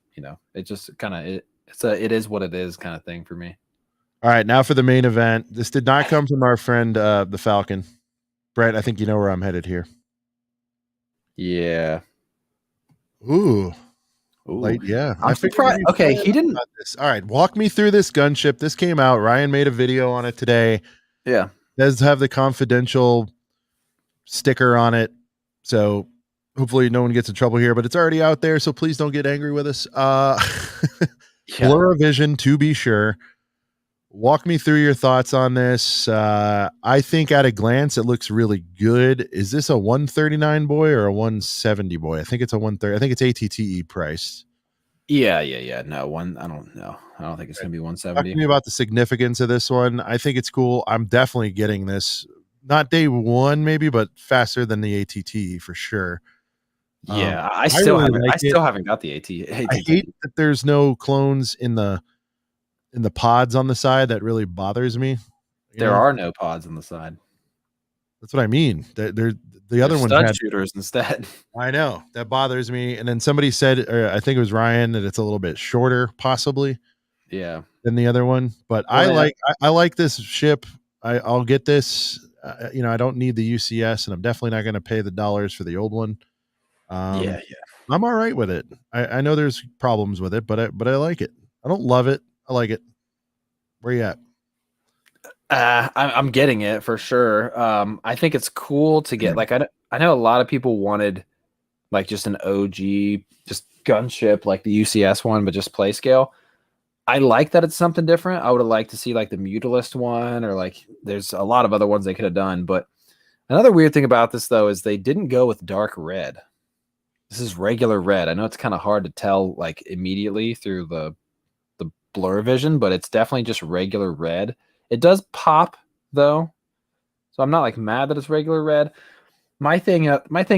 it just kind of it is what it is kind of thing for me. All right, now for the main event. This did not come from our friend the Falcon. Brent, I think you know where I'm headed here. Yeah. Ooh. Like, yeah. I'm surprised. Okay, he didn't. This. All right, walk me through this gunship. This came out. Ryan made a video on it today. Yeah. It does have the confidential sticker on it. So hopefully no one gets in trouble here, but it's already out there, so please don't get angry with us. Blur Vision, to be sure. Walk me through your thoughts on this. I think at a glance, it looks really good. Is this a 139 boy or a 170 boy? I think it's a 130. I think it's ATTE priced. Yeah. No, I don't know. I don't think it's going to be Talk to 170. me about the significance of this one. I think it's cool. I'm definitely getting this. Not day one, maybe, but faster than the ATTE for sure. Yeah, I still really haven't. like I still haven't got the ATTE. I hate that there's no clones in the pods on the side. That really bothers me. There are no pods on the side. That's what I mean. The other ones had shooters instead. I know that bothers me. And then somebody said, or I think it was Ryan, that it's a little bit shorter, possibly. Yeah, than the other one. But I like this ship. I'll get this. I don't need the UCS, and I'm definitely not going to pay the dollars for the old one. Yeah. I'm all right with it. I know there's problems with it, but I like it. I don't love it. I like it. Where you at? I'm getting it for sure. I think it's cool to get like I know a lot of people wanted like just an OG just gunship like the UCS one, but just play scale. I like that it's something different. I would have liked to see like the Mutilist one, or like there's a lot of other ones they could have done. But another weird thing about this though is they didn't go with dark red. This is regular red. I know it's kind of hard to tell like immediately through the blur vision, but it's definitely just regular red. It does pop though, so I'm not like mad that it's regular red. My thing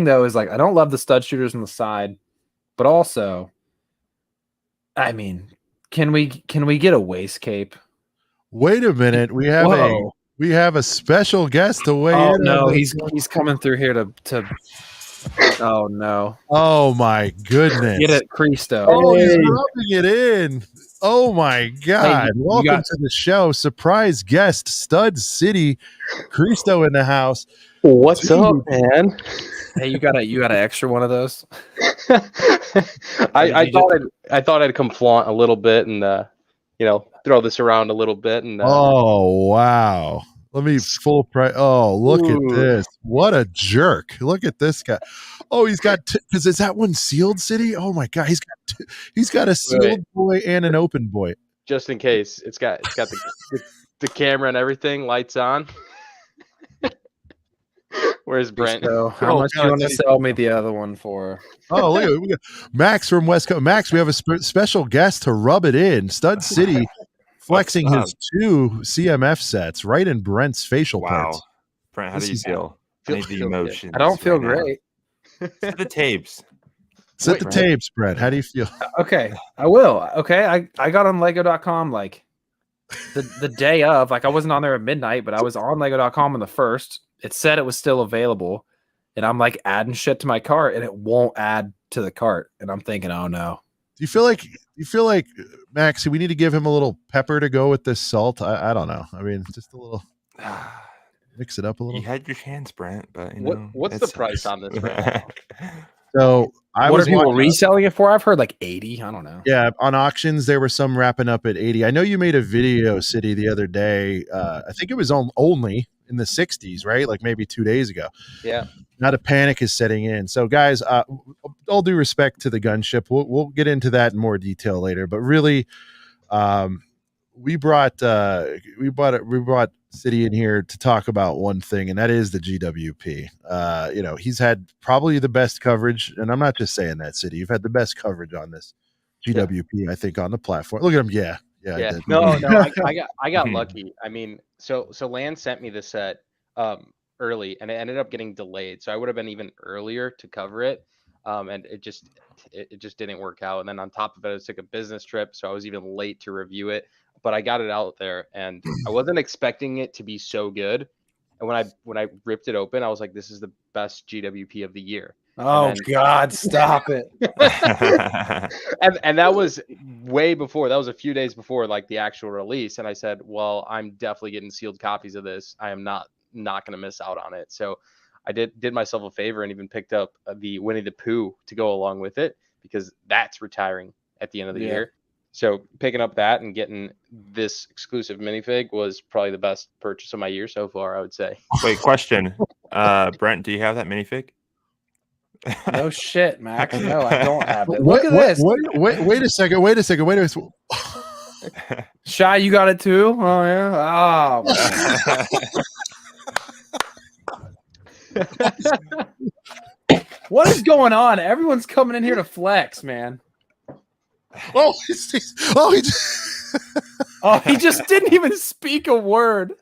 though is like I don't love the stud shooters on the side, but also, I mean, can we get a wastecape? Wait a minute, we have a special guest to weigh in. No, he's coming through here to. Oh no! Oh my goodness! Get it, Cristo. Oh, he's rubbing it in. Oh my God! Hey, welcome to the show. Surprise guest, Stud City, Cristo in the house. What's up, man? Hey, you got an extra one of those? I thought I'd come flaunt a little bit and throw this around a little bit and oh wow. Let me full price. Oh, look at this. What a jerk. Look at this guy. Oh, he's got because is that one sealed city? Oh my God. He's got a sealed boy and an open boy. Just in case. It's got the camera and everything, lights on. Where's Brent? How much do you want to sell me the other one for? Oh, look at it. We got Max from West Coast. Max, we have a special guest to rub it in. Stud City flexing his 2 CMF sets right in Brent's facial parts. Brent, how do you feel? I need the emotions. I don't feel great. Set the tapes. Set the tapes, Brent. How do you feel? Okay, I will. Okay, I got on Lego.com like the day of. Like I wasn't on there at midnight, but I was on Lego.com on the 1st. It said it was still available, and I'm like adding shit to my cart, and it won't add to the cart. And I'm thinking, oh no. Do you feel like Max, we need to give him a little pepper to go with this salt? I don't know. I mean, just a little mix it up a little. You had your chance, Brent, but what's the price on this right now? So what are people reselling it for? I've heard like 80. I don't know. Yeah, on auctions there were some wrapping up at 80. I know you made a video, City, the other day. I think it was only in the 60s, right? Like maybe 2 days ago. Yeah. Not a panic is setting in. So guys, all due respect to the gunship, we'll get into that in more detail later. But really, we brought City in here to talk about one thing, and that is the GWP. He's had probably the best coverage, and I'm not just saying that, City. You've had the best coverage on this GWP, I think, on the platform. Look at him. Yeah. No, I got lucky. I mean, so Land sent me the set early, and it ended up getting delayed. So I would have been even earlier to cover it, and it just didn't work out. And then on top of it, I took a business trip, so I was even late to review it. But I got it out there, and I wasn't expecting it to be so good. And when I ripped it open, I was like, "This is the best GWP of the year." Oh God, stop it! and that was way before. That was a few days before like the actual release. And I said, "Well, I'm definitely getting sealed copies of this. I am not going to miss out on it." So I did myself a favor and even picked up the Winnie the Pooh to go along with it, because that's retiring at the end of the year. So picking up that and getting this exclusive minifig was probably the best purchase of my year so far, I would say. Wait, question. Brent, do you have that minifig? No shit, Max. No, I don't have it. Look at this. Wait a second. Shy, you got it too? Oh yeah. Oh. What is going on? Everyone's coming in here to flex, man. Oh, he just, Oh, he just didn't even speak a word.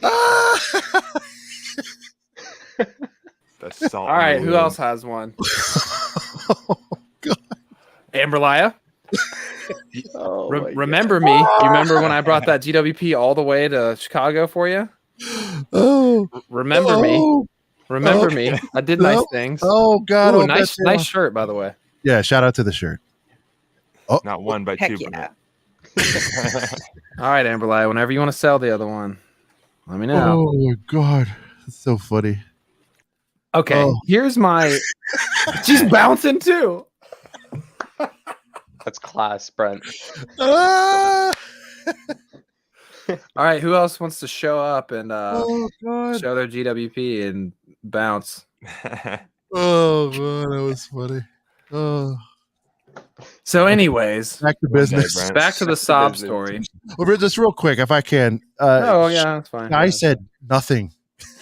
Ah! The salt. All right, who else has one? Oh, God. Amberlia. Oh, Remember me? You remember when I brought that GWP all the way to Chicago for you? Oh, Remember me? Remember me? I did nice things. Oh, God. Ooh, I'll nice bet they- shirt, by the way. Yeah, shout out to the shirt. Not one, but Heck two. yeah. All right, Amberlia, whenever you want to sell the other one, let me know. Oh, my God. That's so funny. Okay, Oh. here's my... She's bouncing, too. That's class, Brent. Ah! All right, who else wants to show up and Oh, God. show their GWP and bounce? Oh, man, that was funny. Oh. So, anyways, Back to One day, business. Brent. back to the sob story. Over just real quick, if I can. Oh, yeah, that's fine. I said nothing,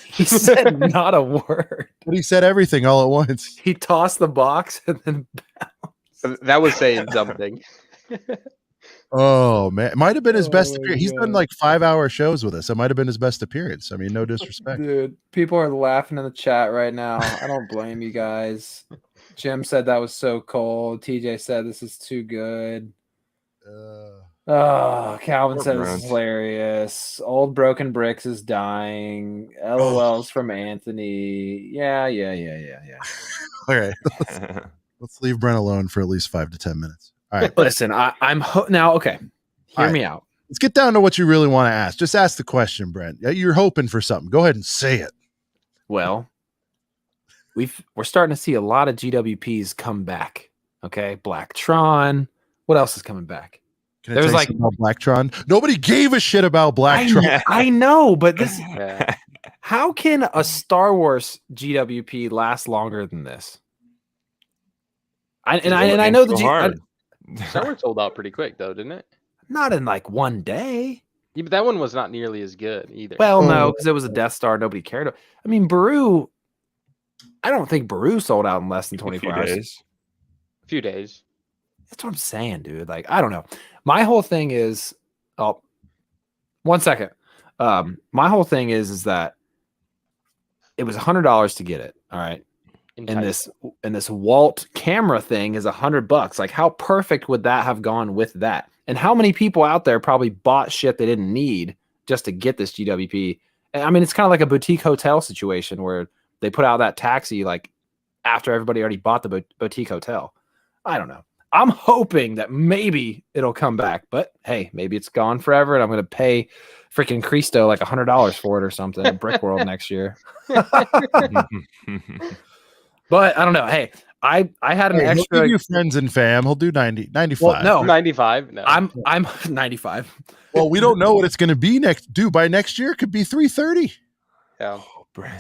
He said not a word. but he said everything all at once. He tossed the box and then That was saying something. Oh man, it might have been his best Oh, my appearance. He's done God. like 5-hour shows with us. It might have been his best appearance. I mean, no disrespect. Dude, people are laughing in the chat right now. I don't blame you guys. Jim said that was so cold. TJ said this is too good. Oh, Calvin Poor said this Brent. is hilarious. Old Broken Bricks is dying. LOLs from Anthony. Yeah. All right, let's leave Brent alone for at least 5 to 10 minutes. All right, Listen, I'm now. Okay, hear All right. me out. let's get down to what you really want to ask. Just ask the question, Brent. You're hoping for something. Go ahead and say it. Well, we're starting to see a lot of GWPs come back. Okay, Blacktron. What else is coming back? Can I There was tell you like- something about Blacktron? Nobody gave a shit about Blacktron. I know, but this. Yeah. How can a Star Wars GWP last longer than this? I know the so hard. Star Wars sold out pretty quick though, didn't it? not in like one day. Yeah, but that one was not nearly as good either. Well, no, because it was a Death Star. Nobody cared. I mean, Baru. I don't think Baru sold out in less than A 24 few hours. days. a few days. That's what I'm saying, dude. Like, I don't know. My whole thing is, oh, 1 second. My whole thing is that it was $100 to get it. All right. And this Walt camera thing is $100. Like, how perfect would that have gone with that? And how many people out there probably bought shit they didn't need just to get this GWP? And, I mean, it's kind of like a boutique hotel situation where they put out that taxi like after everybody already bought the boutique hotel. I don't know. I'm hoping that maybe it'll come back, but hey, maybe it's gone forever, and I'm going to pay freaking Cristo like $100 for it or something at Brick World next year. But I don't know. Hey, I had an Hey, extra. he'll give you friends and fam. He'll do 90, 95. Well, no, 95. No, I'm 95. Well, we don't know what it's going to be next. Dude, by next year, it could be 330. Yeah.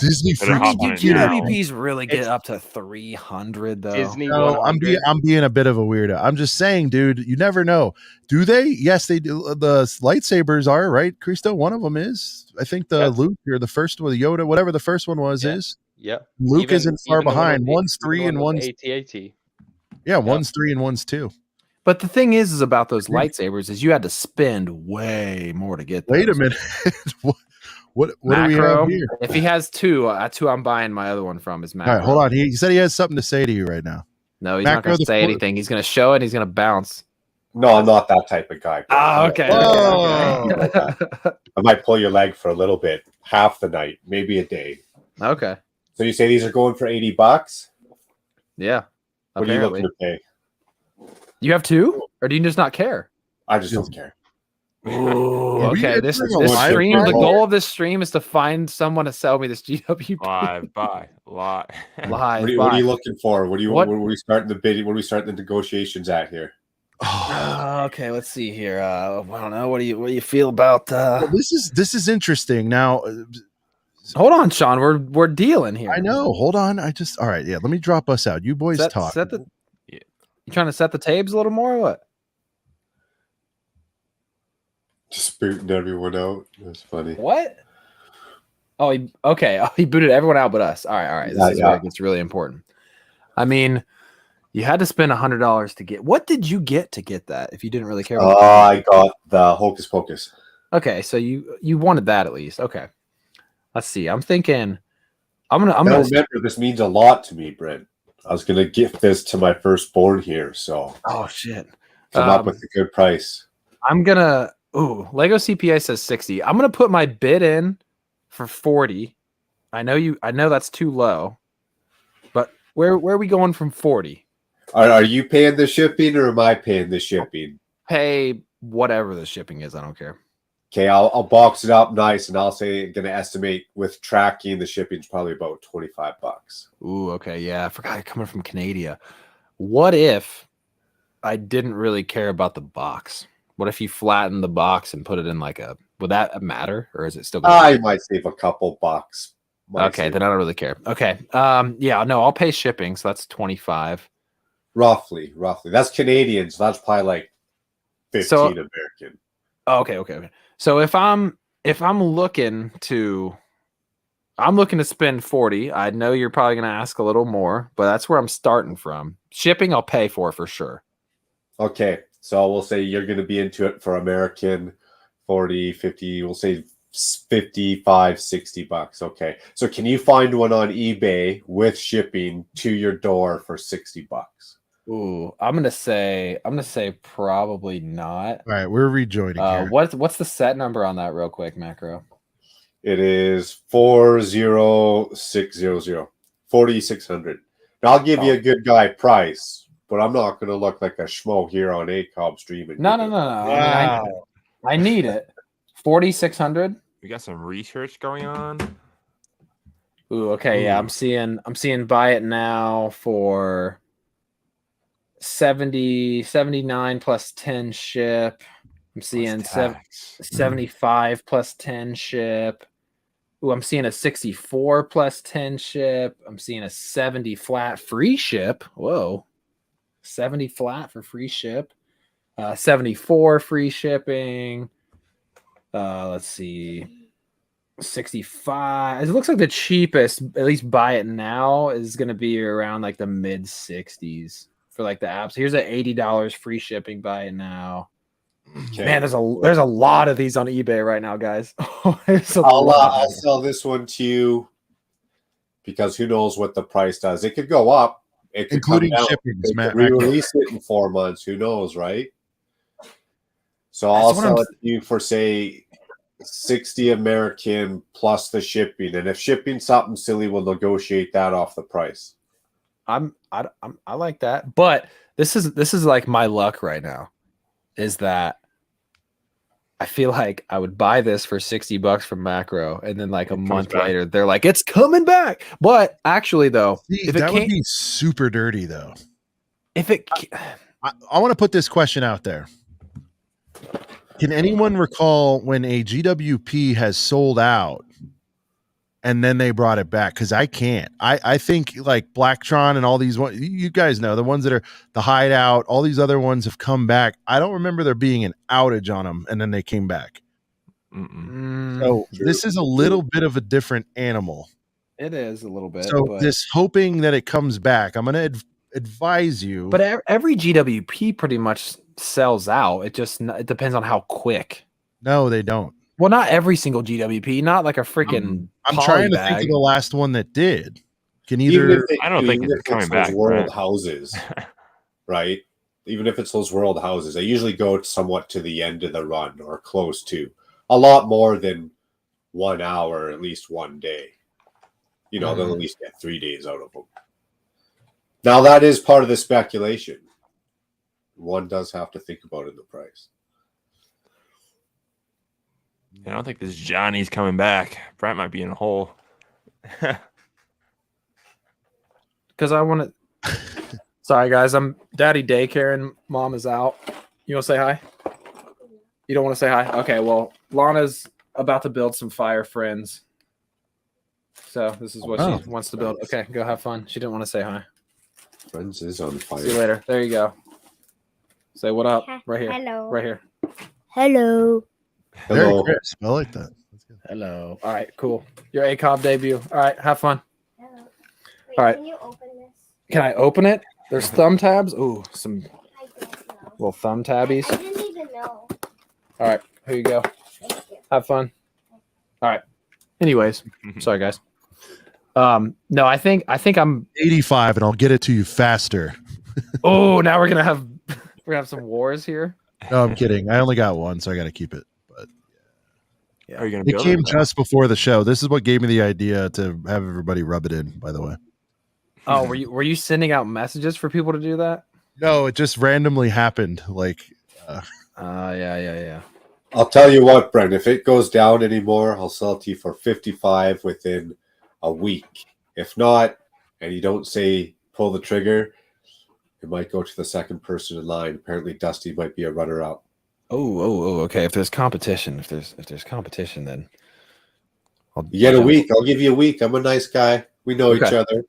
Disney Better freaks. hop on it You know, now. GWPs really get It's- up to 300 though. Disney. No, I'm 100. being a bit of a weirdo. I'm just saying, dude, you never know. Do they? Yes, they do. The lightsabers are, right? Cristo, one of them is. I think the That's- Luke or the first one, the Yoda, whatever the first one was, Yeah. is. Yep. Luke Even- isn't far even the one behind. with the- One's even the 3 one and with one's the AT-AT. yeah, one's 3 and one's 2. But the thing is about those lightsabers is you had to spend way more to get those. Wait a minute. what do we have Macro. here? If he has two, that's who I'm buying my other one from is Macro. All right, hold on. He said he has something to say to you right now. No, he's not Macro going the to say four- anything. He's going to show it. And he's going to bounce. No, I'm not that type of guy. bro. Oh, okay. Oh. I might pull your leg for a little bit, half the night, maybe a day. Okay. So you say these are going for $80? Yeah. What are you Apparently. looking to pay? You have two? Or do you just not care? I just don't care. Ooh, Are we okay. This entering a live stream, the stream? goal of this stream is to find someone to sell me this GWP. Live, buy, live. Live. What are you buy. looking for? What What- are we starting the bid? What are we starting the negotiations at here? Okay, let's see here. I don't know. What do you feel about Well, this is interesting. Now, Hold on, Sean. We're dealing here. I know. Hold on. All right. Yeah. Let me drop us out. You boys talk. Set the. You trying to set the tabs a little more or what? Just booting everyone out. That's funny. What? Oh, okay. Oh, he booted everyone out but us. All right. This is where it gets really important. I mean, you had to spend $100 to get. What did you get to get that? If you didn't really care about I got the Hocus Pocus. Okay, so you wanted that at least. Okay. Let's see. I'm thinking I'm Now gonna remember, this means a lot to me, Brent. I was gonna gift this to my firstborn here, so oh shit. come up with a good price. I'm gonna Lego CPA says 60. I'm gonna put my bid in for 40. I know that's too low, but where are we going from 40? Are you paying the shipping or am I paying the shipping? Pay whatever the shipping is, I don't care. Okay, I'll box it up nice, and I'll say gonna estimate with tracking the shipping's probably about $25. Ooh, okay, yeah. I forgot coming from Canada. What if I didn't really care about the box? What if you flatten the box and put it in like a? Would that matter, or is it still? I might save a couple bucks. Okay, then I don't really care. Okay, yeah, no, I'll pay shipping, so that's 25. Roughly. That's Canadian, so that's probably like 15 American. Okay. So if I'm looking to spend 40, I know you're probably going to ask a little more, but that's where I'm starting from. Shipping I'll pay for sure. Okay, so we'll say you're going to be into it for American 40, 50, we'll say 55, $60. Okay, so can you find one on eBay with shipping to your door for $60? Ooh, I'm gonna say probably not. All right, we're rejoining here. What's the set number on that real quick, Macro? It is 40600, 4,600. Now I'll give you a good guy price, but I'm not gonna look like a schmo here on ACOB streaming. No. Wow. I need it. 4,600. We got some research going on. Ooh, okay, yeah. I'm seeing buy it now for 79 plus 10 ship. I'm seeing 75 plus 10 ship. Ooh, I'm seeing a 64 plus 10 ship. I'm seeing a 70 flat free ship. Whoa. 70 flat for free ship. 74 free shipping. Let's see. 65. It looks like the cheapest, at least buy it now, is going to be around like the mid 60s. For like the apps. Here's an $80 free shipping, buy it now. Okay. Man, there's a lot of these on eBay right now, guys. I'll sell this one to you because who knows what the price does. It could go up. It could including come down. shipping. Re-release it in 4 months. Who knows, right? So I'll sell it to you for say 60 American plus the shipping. And if shipping's something silly, we'll negotiate that off the price. I like that, but this is like my luck right now, is that I feel like I would buy this for $60 from Macro, and then like a month later they're like it's coming back. But actually, though, that would be super dirty, though. If it, I want to put this question out there. Can anyone recall when a GWP has sold out? And then they brought it back? Because I can't. I think like Blacktron and all these ones, you guys know, the ones that are the Hideout, all these other ones have come back. I don't remember there being an outage on them, and then they came back. So this is a little bit of a different animal. It is a little bit. So this hoping that it comes back, I'm going to advise you. But every GWP pretty much sells out. It depends on how quick. No, they don't. Well, not every single GWP, not like a freaking. I'm trying to think of the last one that did. Can I don't think it's coming back. World houses, right? Even if it's those world houses, they usually go somewhat to the end of the run or close to. A lot more than 1 hour, at least one day. You know, they'll at least get 3 days out of them. Now that is part of the speculation. One does have to think about it in the price. I don't think this Johnny's coming back. Brent might be in a hole. Because I want to. Sorry, guys. I'm daddy daycare and mom is out. You want to say hi? You don't want to say hi? Okay. Well, Lana's about to build some fire friends. So this is what she wants to build. Okay, go have fun. She didn't want to say hi. Friends is on fire. See you later. There you go. Say what up. Right here. Hello. Right here. Hello. Very Hello. crisp. I like that. That's good. Hello. All right, cool. Your ACOB debut. All right, have fun. Hello. Wait, All right. Can you open this? Can I open it? There's thumb tabs. Ooh, some I don't know. little thumb tabbies. I didn't even know. All right, here you go. Thank you. Have fun. All right. Anyways, sorry guys. No, I think I'm 85, and I'll get it to you faster. oh, now we're gonna have some wars here. No, I'm kidding. I only got one, so I got to keep it. But Are you gonna it build came it? just before the show. This is what gave me the idea to have everybody rub it in. By the way, Oh, were you sending out messages for people to do that? no, it just randomly happened. Like, Yeah. I'll tell you what, Brent, if it goes down anymore, I'll sell it to you for 55 within a week. If not, and you don't say pull the trigger, it might go to the second person in line. Apparently Dusty might be a runner-up. Oh, okay. If there's competition, if there's competition, then You get a week. I'll give you a week. I'm a nice guy. We know each Okay. other.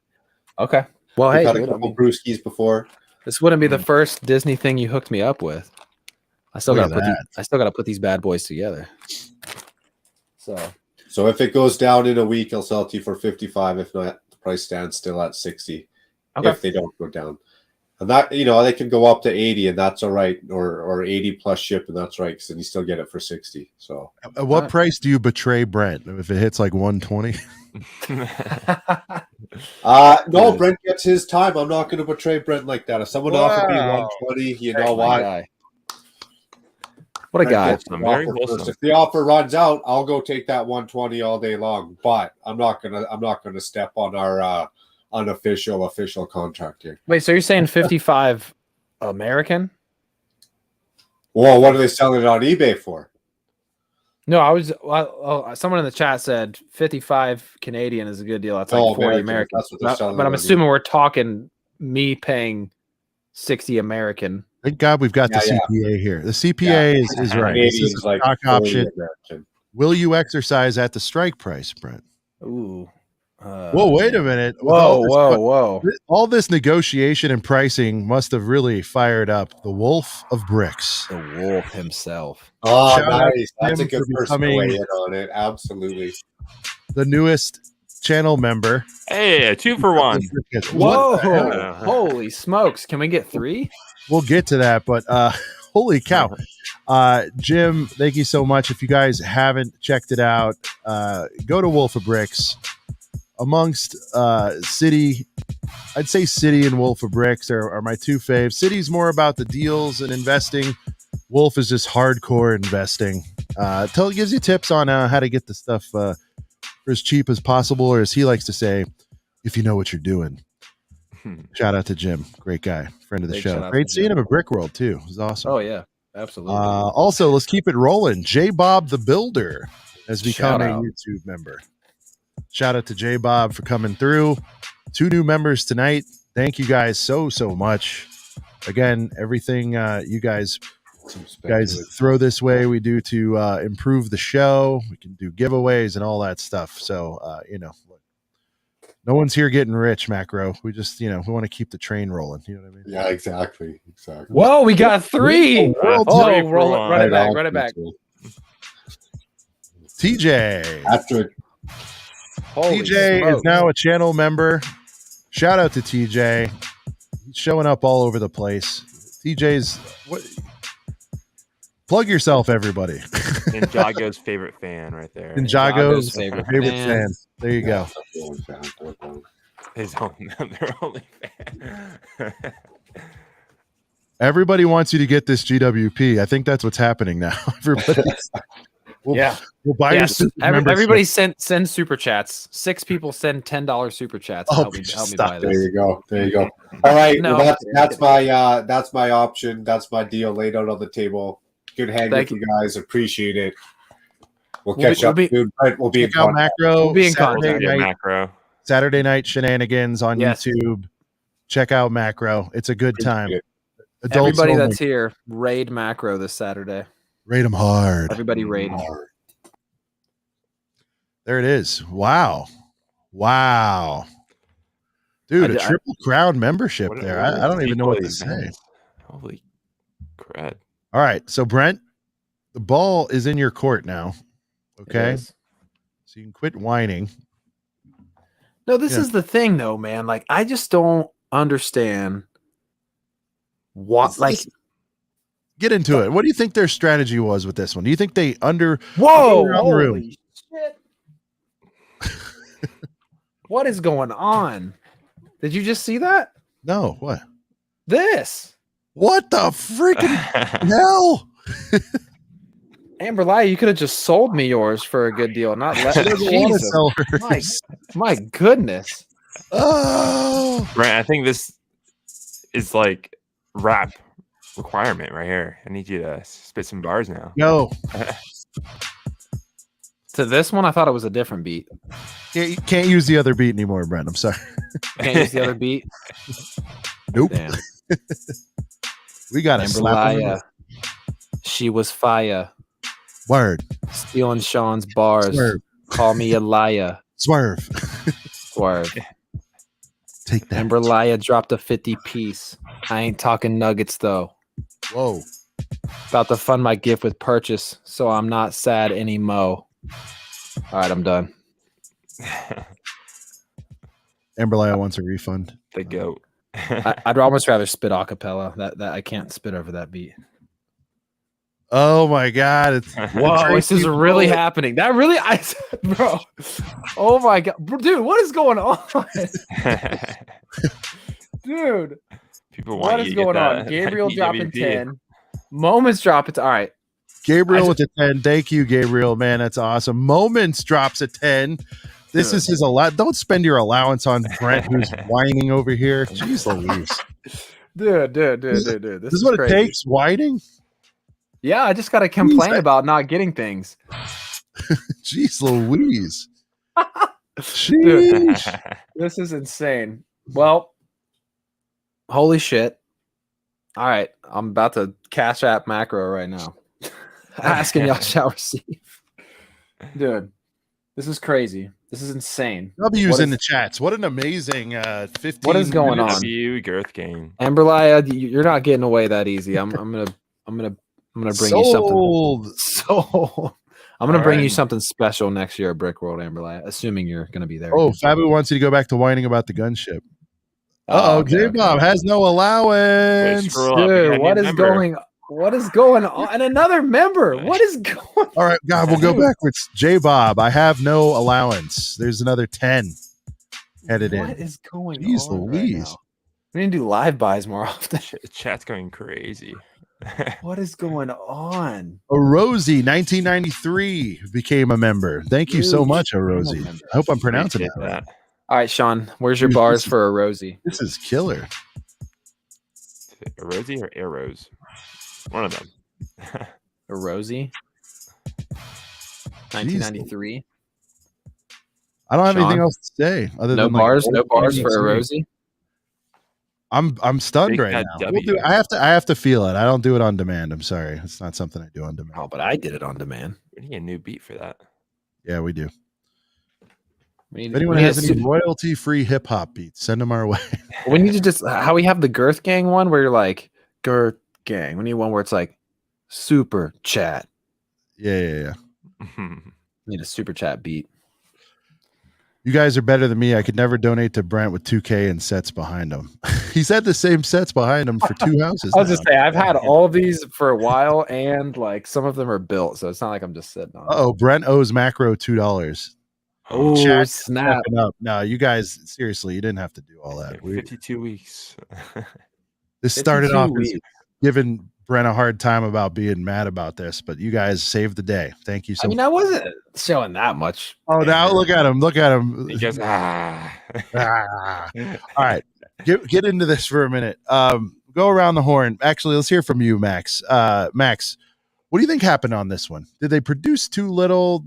Okay. Well, We've hey, had a dude, I couple mean, brewskis before. this wouldn't be the first Disney thing you hooked me up with. I still Look gotta at put these bad boys together. So if it goes down in a week, I'll sell it to you for 55. If not, the price stands still at 60. Okay. If they don't go down. And that, they can go up to 80 and that's all right. Or 80 plus ship and that's right. Because then you still get it for 60. So at what Right. price do you betray Brent if it hits like 120? no, Brent gets his time. I'm not going to betray Brent like that. If someone offered me Wow. 120, you Great, know my what? guy. What a Brent guy. gets the Very offer wholesome. first. If the offer runs out, I'll go take that 120 all day long. But I'm not gonna step on our official contract here. Wait, so you're saying 55 American? Well, what are they selling it on eBay for? No, someone in the chat said 55 Canadian is a good deal. That's like Oh, 40 American, American. that's what they're selling But I'm on assuming we're talking me paying 60 American. Thank God we've got the Yeah, CPA here. The CPA is right. This Canadian's is a like stock 40 option. American. Will you exercise at the strike price, Brent? Ooh. Whoa, wait a minute. With Whoa. all this negotiation and pricing must have really fired up the Wolf of Bricks. The wolf himself. Oh, Shout out nice. That's a Tim good for person to becoming- weigh in on it. Absolutely. The newest channel member. Hey, a 2 for 1. Whoa. What the hell? Yeah. Holy smokes. Can we get 3? We'll get to that, but holy cow. Jim, thank you so much. If you guys haven't checked it out, go to Wolf of Bricks. Amongst City, I'd say City and Wolf of Bricks are my two faves. City's more about the deals and investing. Wolf is just hardcore investing. Gives you tips on how to get the stuff for as cheap as possible, or as he likes to say, if you know what you're doing. Shout out to Jim. Great guy. Friend of the Big shout show. out Great to seeing Jim. him at Brick World, too. It was awesome. Oh, yeah. Absolutely. Also, let's keep it rolling. J Bob the Builder has become Shout a out. YouTube member. Shout out to J Bob for coming through. 2 new members tonight. Thank you guys so much. Again, everything you guys throw this way, we do to improve the show. We can do giveaways and all that stuff. So, no one's here getting rich, Macro. We just, we want to keep the train rolling. You know what I mean? Yeah, exactly. Whoa, we got 3. World Oh, Three for roll it, one. run it back. TJ. After Holy TJ is smokes. now a channel member. Shout out to TJ. He's showing up all over the place. TJ's plug yourself, everybody. Ninjago's favorite fan right there. Ninjago's favorite favorite fan. fan. There you go. His own, their only fan. Everybody wants you to get this GWP. I think that's what's happening now. Everybody, we'll buy your Yes. super membership. Everybody send super chats. 6 people send $10 super chats. Oh, Help me stop. buy There this. you go. All right, No. well, that's my option. That's my deal laid out on the table. Good hang Thank with you guys. Appreciate it. We'll We'll catch be- up we'll be- soon. Right, we'll be in Check out contact. Macro. We'll be in Saturday contact. Yeah, night, macro. Saturday night shenanigans on Yes. YouTube. Check out Macro. It's a good time. Appreciate it. Adults Everybody only. that's here, raid macro this Saturday. Rate them hard. Everybody raid. There it is. Wow. Dude, a Triple Crown membership What there. are I don't even know what to these say. events? Holy crap. All right. So, Brent, the ball is in your court now. Okay. So you can quit whining. No, this is the thing, though, man. Like, I just don't understand what. Get into it. What do you think their strategy was with this one? Do you think they Whoa! Holy shit! What is going on? Did you just see that? No. What? This. What the freaking hell? Amber Lie, you could have just sold me yours for a good deal. Not let Jesus. My goodness. Oh, Brent, I think this is like rap requirement right here. I need you to spit some bars now. Yo. To this one, I thought it was a different beat. Yeah, you can't use the other beat anymore, Brent. I'm sorry. Can't use the other beat? Nope. Damn. We got to slap him. She was fire. Word. Stealing Sean's bars. Swerve. Call me a liar. Swerve. Swerve. Take that. Amber Lia dropped a 50 piece. I ain't talking nuggets, though. Whoa. About to fund my gift with purchase, so I'm not sad anymore. All right, I'm done. Amber Lia wants a refund. The goat. I'd almost rather spit a cappella. That I can't spit over that beat. Oh my God! It's whoa! This is really happening. That really, bro. Oh my God, dude! What is going on, dude? People want what is going on? Gabriel dropping 10. Moments dropping. All right. Gabriel with a 10. Thank you, Gabriel. Man, that's awesome. Moments drops a 10. This is his Don't spend your allowance on Brent, who's whining over here. Jeez Louise. Dude. This is what crazy. It takes, whining? Yeah, I just got to complain about not getting things. Jeez Louise. Dude, this is insane. Well, holy shit. All right, I'm about to Cash App macro right now. Asking y'all shall receive. Dude, this is crazy. This is insane. W's in the chats. What an amazing 15. What is going on? W Girth Gang. Amber Lia, you're not getting away that easy. I'm gonna bring you something. Sold. I'm gonna bring you something special next year at Brick World, Amber Lia, assuming you're gonna be there. Oh, Fabu wants you to go back to whining about the gunship. J-Bob has no allowance. Dude, what is going on? And another member. What is going on? All right, God, we'll go backwards. J-Bob, I have no allowance. There's another 10 headed in. What is going Jeez on? Louise. Right now? We need to do live buys more often. Chat's going crazy. What is going on? Rosie, 1993, became a member. Thank you so much, Rosie. I hope I'm pronouncing that right. All right, Sean, where's your bars for a Rosie? This is killer. A Rosie or Arrows? One of them. A Rosie? 1993. I don't have anything else to say other no than bars. No bars for a Rosie. I'm stunned right now. I have to feel it. I don't do it on demand. I'm sorry. It's not something I do on demand. Oh, but I did it on demand. We need a new beat for that. Yeah, we do. If anyone has any royalty-free hip-hop beats, send them our way. We need to just how we have the Girth Gang one where you're like Girth Gang. We need one where it's like super chat. Yeah. Need a super chat beat. You guys are better than me. I could never donate to Brent with 2K and sets behind him. He's had the same sets behind him for 2 houses. I was just say I've had all of these for a while, and like some of them are built, so it's not like I'm just sitting on. Oh, Brent owes Macro $2. Oh, snap! No, you guys seriously, you didn't have to do all that. 52 weeks. This started off as giving Brent a hard time about being mad about this, but you guys saved the day. Thank you so much. I wasn't showing that much. Oh, now look at him. Look at him. He goes, All right. Get into this for a minute. Go around the horn. Actually, let's hear from you, Max. Max, what do you think happened on this one? Did they produce too little?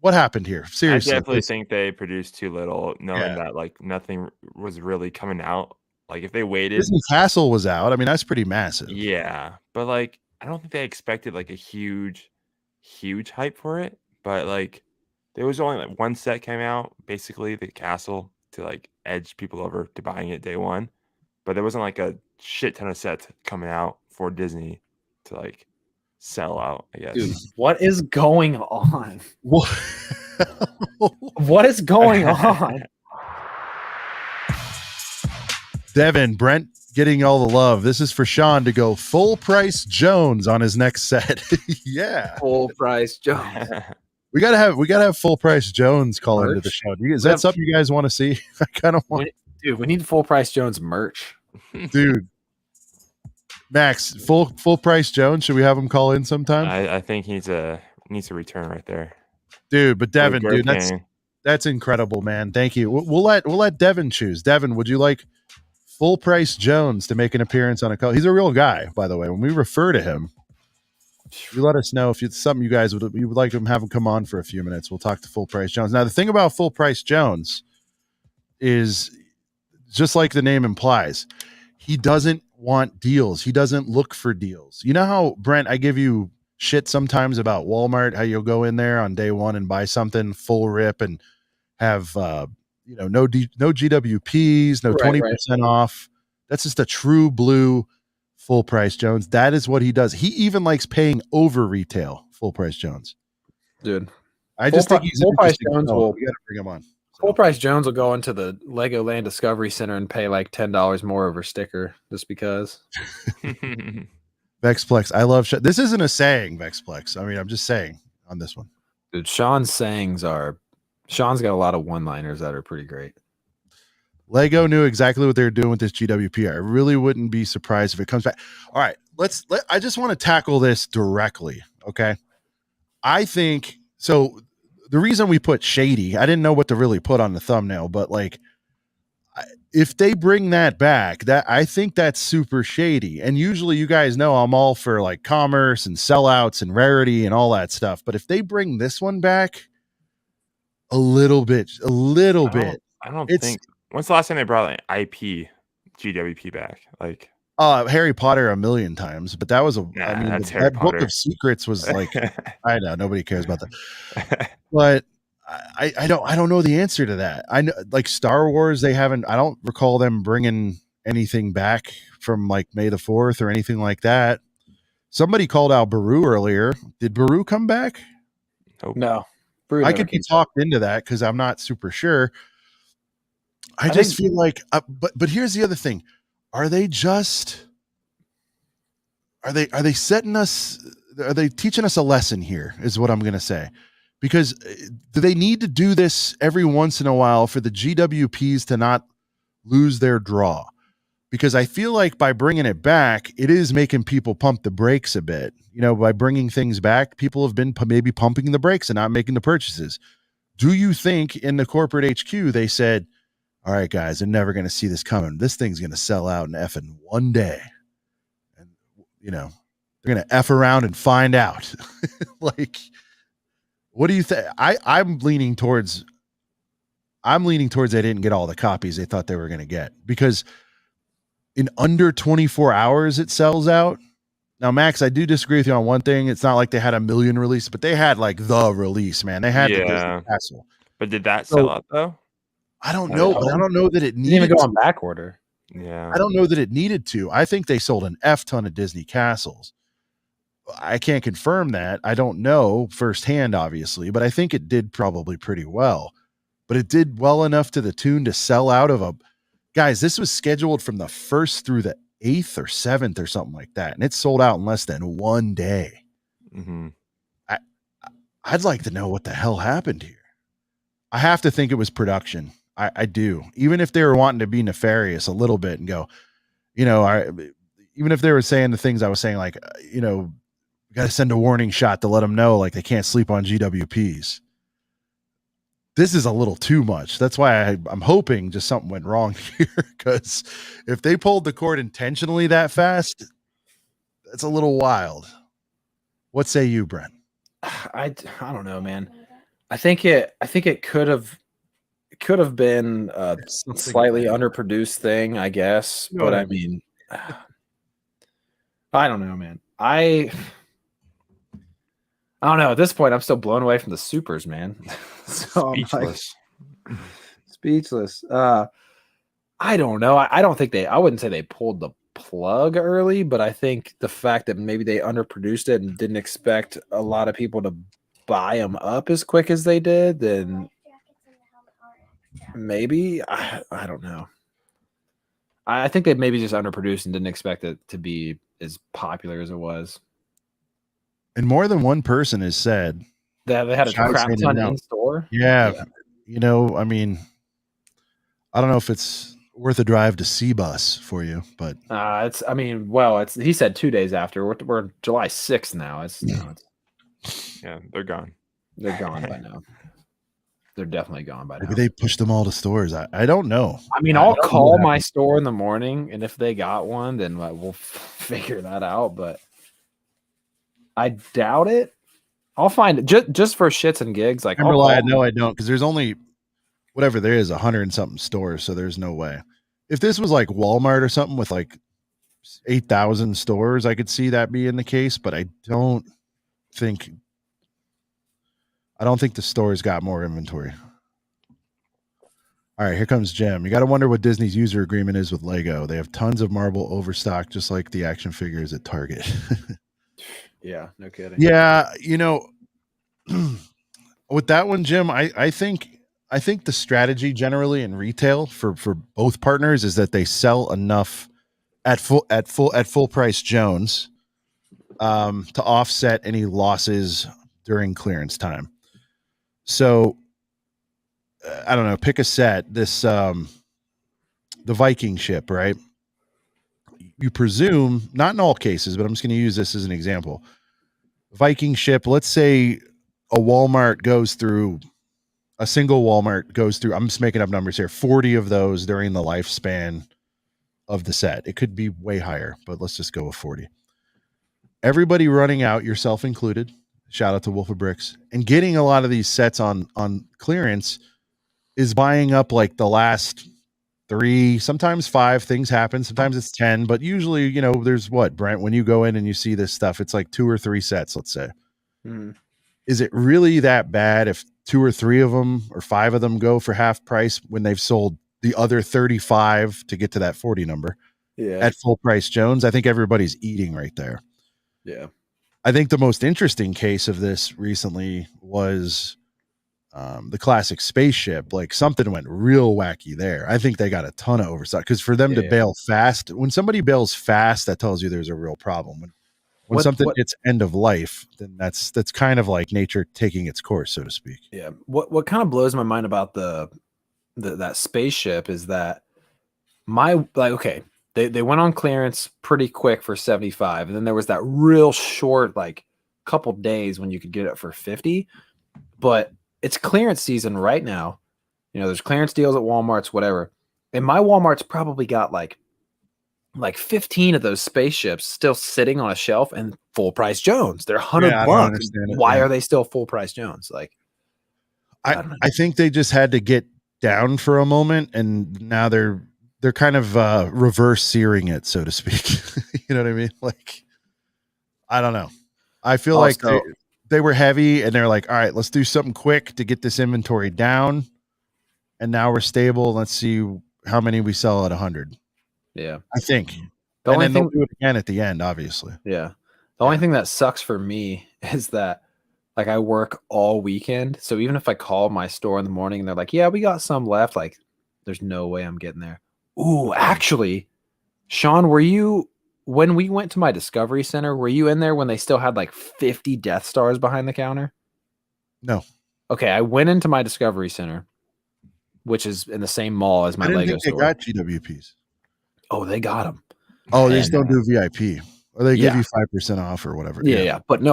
What happened here? Seriously. I definitely think they produced too little, knowing that like nothing was really coming out. Like if they waited, Disney Castle was out. I mean, that's pretty massive. Yeah, but like I don't think they expected like a huge hype for it. But like there was only like one set came out, basically the castle to like edge people over to buying it day one, but there wasn't like a shit ton of sets coming out for Disney to like sell out, I guess. Dude, what is going on? What? What is going on? Devin, Brent getting all the love. This is for Sean to go full price Jones on his next set. Yeah. Full price Jones. We gotta have full price Jones call into the Merch? show. Is that something you guys want to see? I kind of want, Dude, we need full price Jones merch. dude. Max, full price Jones. Should we have him call in sometime? I think he needs a return right there. Dude, but Devin, Bird dude, Gang. that's incredible, man. Thank you. We'll let Devin choose. Devin, would you like full price Jones to make an appearance on a call? He's a real guy, by the way. When we refer to him, you let us know if it's something you guys would like to have him come on for a few minutes. We'll talk to full price Jones. Now, the thing about full price Jones is just like the name implies, he doesn't want deals. He doesn't look for deals. You know how, Brent, I give you shit sometimes about Walmart, how you'll go in there on day one and buy something full rip and have no GWPs, no 20% off. That's just a true blue full price Jones. That is what he does. He even likes paying over retail full price Jones. Dude, I just think he's full price interesting. Jones will. We got to bring him on. Full price Jones will go into the Legoland Discovery Center and pay like $10 more over sticker just because. Vexplex, I love this. Isn't a saying, Vexplex. I mean, I'm just saying on this one. Dude, Sean's got a lot of one-liners that are pretty great. Lego knew exactly what they were doing with this GWP. I really wouldn't be surprised if it comes back. All right, I just want to tackle this directly. Okay. I think so. The reason we put shady, I didn't know what to really put on the thumbnail, but like, if they bring that back, that I think that's super shady. And usually you guys know I'm all for like commerce and sellouts and rarity and all that stuff. But if they bring this one back a little bit, I don't think. When's the last time they brought like IP GWP back? Like Harry Potter a million times, but that was that Book of Secrets was like, I know nobody cares about that. But I don't know the answer to that. I know like Star Wars, I don't recall them bringing anything back from like May the 4th or anything like that. Somebody called out Baru earlier. Did Baru come back? Nope. No. I could be talked into that because I'm not super sure. I just feel like, but here's the other thing. Are they setting us? Are they teaching us a lesson here? Is what I'm going to say. Because do they need to do this every once in a while for the GWPs to not lose their draw? Because I feel like by bringing it back, it is making people pump the brakes a bit. You know, by bringing things back, people have been maybe pumping the brakes and not making the purchases. Do you think in the corporate HQ they said, all right, guys, they're never going to see this coming. This thing's going to sell out in effing one day. And, you know, they're going to F around and find out. Like, what do you think? I'm leaning towards they didn't get all the copies they thought they were going to get, because in under 24 hours it sells out. Now, Max, I do disagree with you on one thing. It's not like they had a million releases, but they had like the release, man. They had the Disney Castle. But did that sell out though? I don't know, but I don't know that it needed to go on back order. Yeah. I don't know that it needed to. I think they sold an F ton of Disney Castles. I can't confirm that. I don't know firsthand, obviously, but I think it did probably pretty well. But it did well enough to the tune to sell out of guys, this was scheduled from the 1st through the 8th or 7th or something like that. And it sold out in less than one day. Mm-hmm. I'd like to know what the hell happened here. I have to think it was production. I do. Even if they were wanting to be nefarious a little bit and go, even if they were saying the things I was saying, like, we got to send a warning shot to let them know, like, they can't sleep on GWPs. This is a little too much. That's why I'm hoping just something went wrong here, because if they pulled the cord intentionally that fast, that's a little wild. What say you, Brent? I don't know, man. I think it could have been a slightly underproduced thing, I guess. But I mean, I don't know, man. I don't know. At this point, I'm still blown away from the supers, man. So Speechless. Speechless. I don't know. I don't think I wouldn't say they pulled the plug early, but I think the fact that maybe they underproduced it and didn't expect a lot of people to buy them up as quick as they did, then maybe I don't know. I think they maybe just underproduced and didn't expect it to be as popular as it was. And more than one person has said They had a crap ton in store. Yeah. You know, I mean, I don't know if it's worth a drive to C-Bus for you, but he said 2 days after. We're July 6th now. Yeah, they're gone. They're gone by now. They're definitely gone by now. Maybe they pushed them all to stores. I don't know. I mean, I'll call my store in the morning, and if they got one, then we'll figure that out. But I doubt it. I'll find it just for shits and gigs. Like, no, I don't, because there's only whatever there is 100 and something stores, so there's no way. If this was like Walmart or something with like 8,000 stores, I could see that being the case, but I don't think the stores got more inventory. All right, here comes Jim. You got to wonder what Disney's user agreement is with Lego. They have tons of Marvel overstock, just like the action figures at Target. Yeah, no kidding. Yeah, you know, with that one, Jim, I think the strategy generally in retail for both partners is that they sell enough at full price Jones to offset any losses during clearance time. So I don't know, pick a set, this the Viking ship, right? You presume, not in all cases, but I'm just going to use this as an example. Viking ship, let's say a single Walmart goes through, I'm just making up numbers here, 40 of those during the lifespan of the set. It could be way higher, but let's just go with 40. Everybody running out, yourself included, shout out to Wolf of Bricks, and getting a lot of these sets on clearance is buying up like the last 3, sometimes 5 things happen. Sometimes it's 10, but usually, you know, there's what, Brent, when you go in and you see this stuff, it's like 2 or 3 sets, let's say. Is it really that bad if 2 or 3 of them or 5 of them go for half price when they've sold the other 35 to get to that 40 number at full price Jones? I think everybody's eating right there. Yeah. I think the most interesting case of this recently was the classic spaceship. Like, something went real wacky there. I think they got a ton of overstock, because for them to bail fast, when somebody bails fast, that tells you there's a real problem. When something gets end of life, then that's kind of like nature taking its course, so to speak. Yeah. What kind of blows my mind about that spaceship is that they went on clearance pretty quick for 75, and then there was that real short like couple days when you could get it for 50. But it's clearance season right now. You know, there's clearance deals at Walmart's, whatever. And my Walmart's probably got like 15 of those spaceships still sitting on a shelf and full price Jones. They're $100. Why are they still full price Jones? Like, I think they just had to get down for a moment, and now they're kind of reverse searing it, so to speak. You know what I mean? Like, I don't know. I feel like they were heavy, and they're like, all right, let's do something quick to get this inventory down. And now we're stable. Let's see how many we sell at 100. Yeah. I think. And then they'll do it again at the end, obviously. Yeah. The only thing that sucks for me is that, like, I work all weekend. So even if I call my store in the morning and they're like, yeah, we got some left, like, there's no way I'm getting there. Ooh, actually, Sean, when we went to my Discovery Center, were you in there when they still had like 50 Death Stars behind the counter? No. Okay, I went into my Discovery Center, which is in the same mall as my Lego store. They got GWPs. Oh, they got them. Oh, they still do VIP, or they give you 5% off or whatever. Yeah. But no,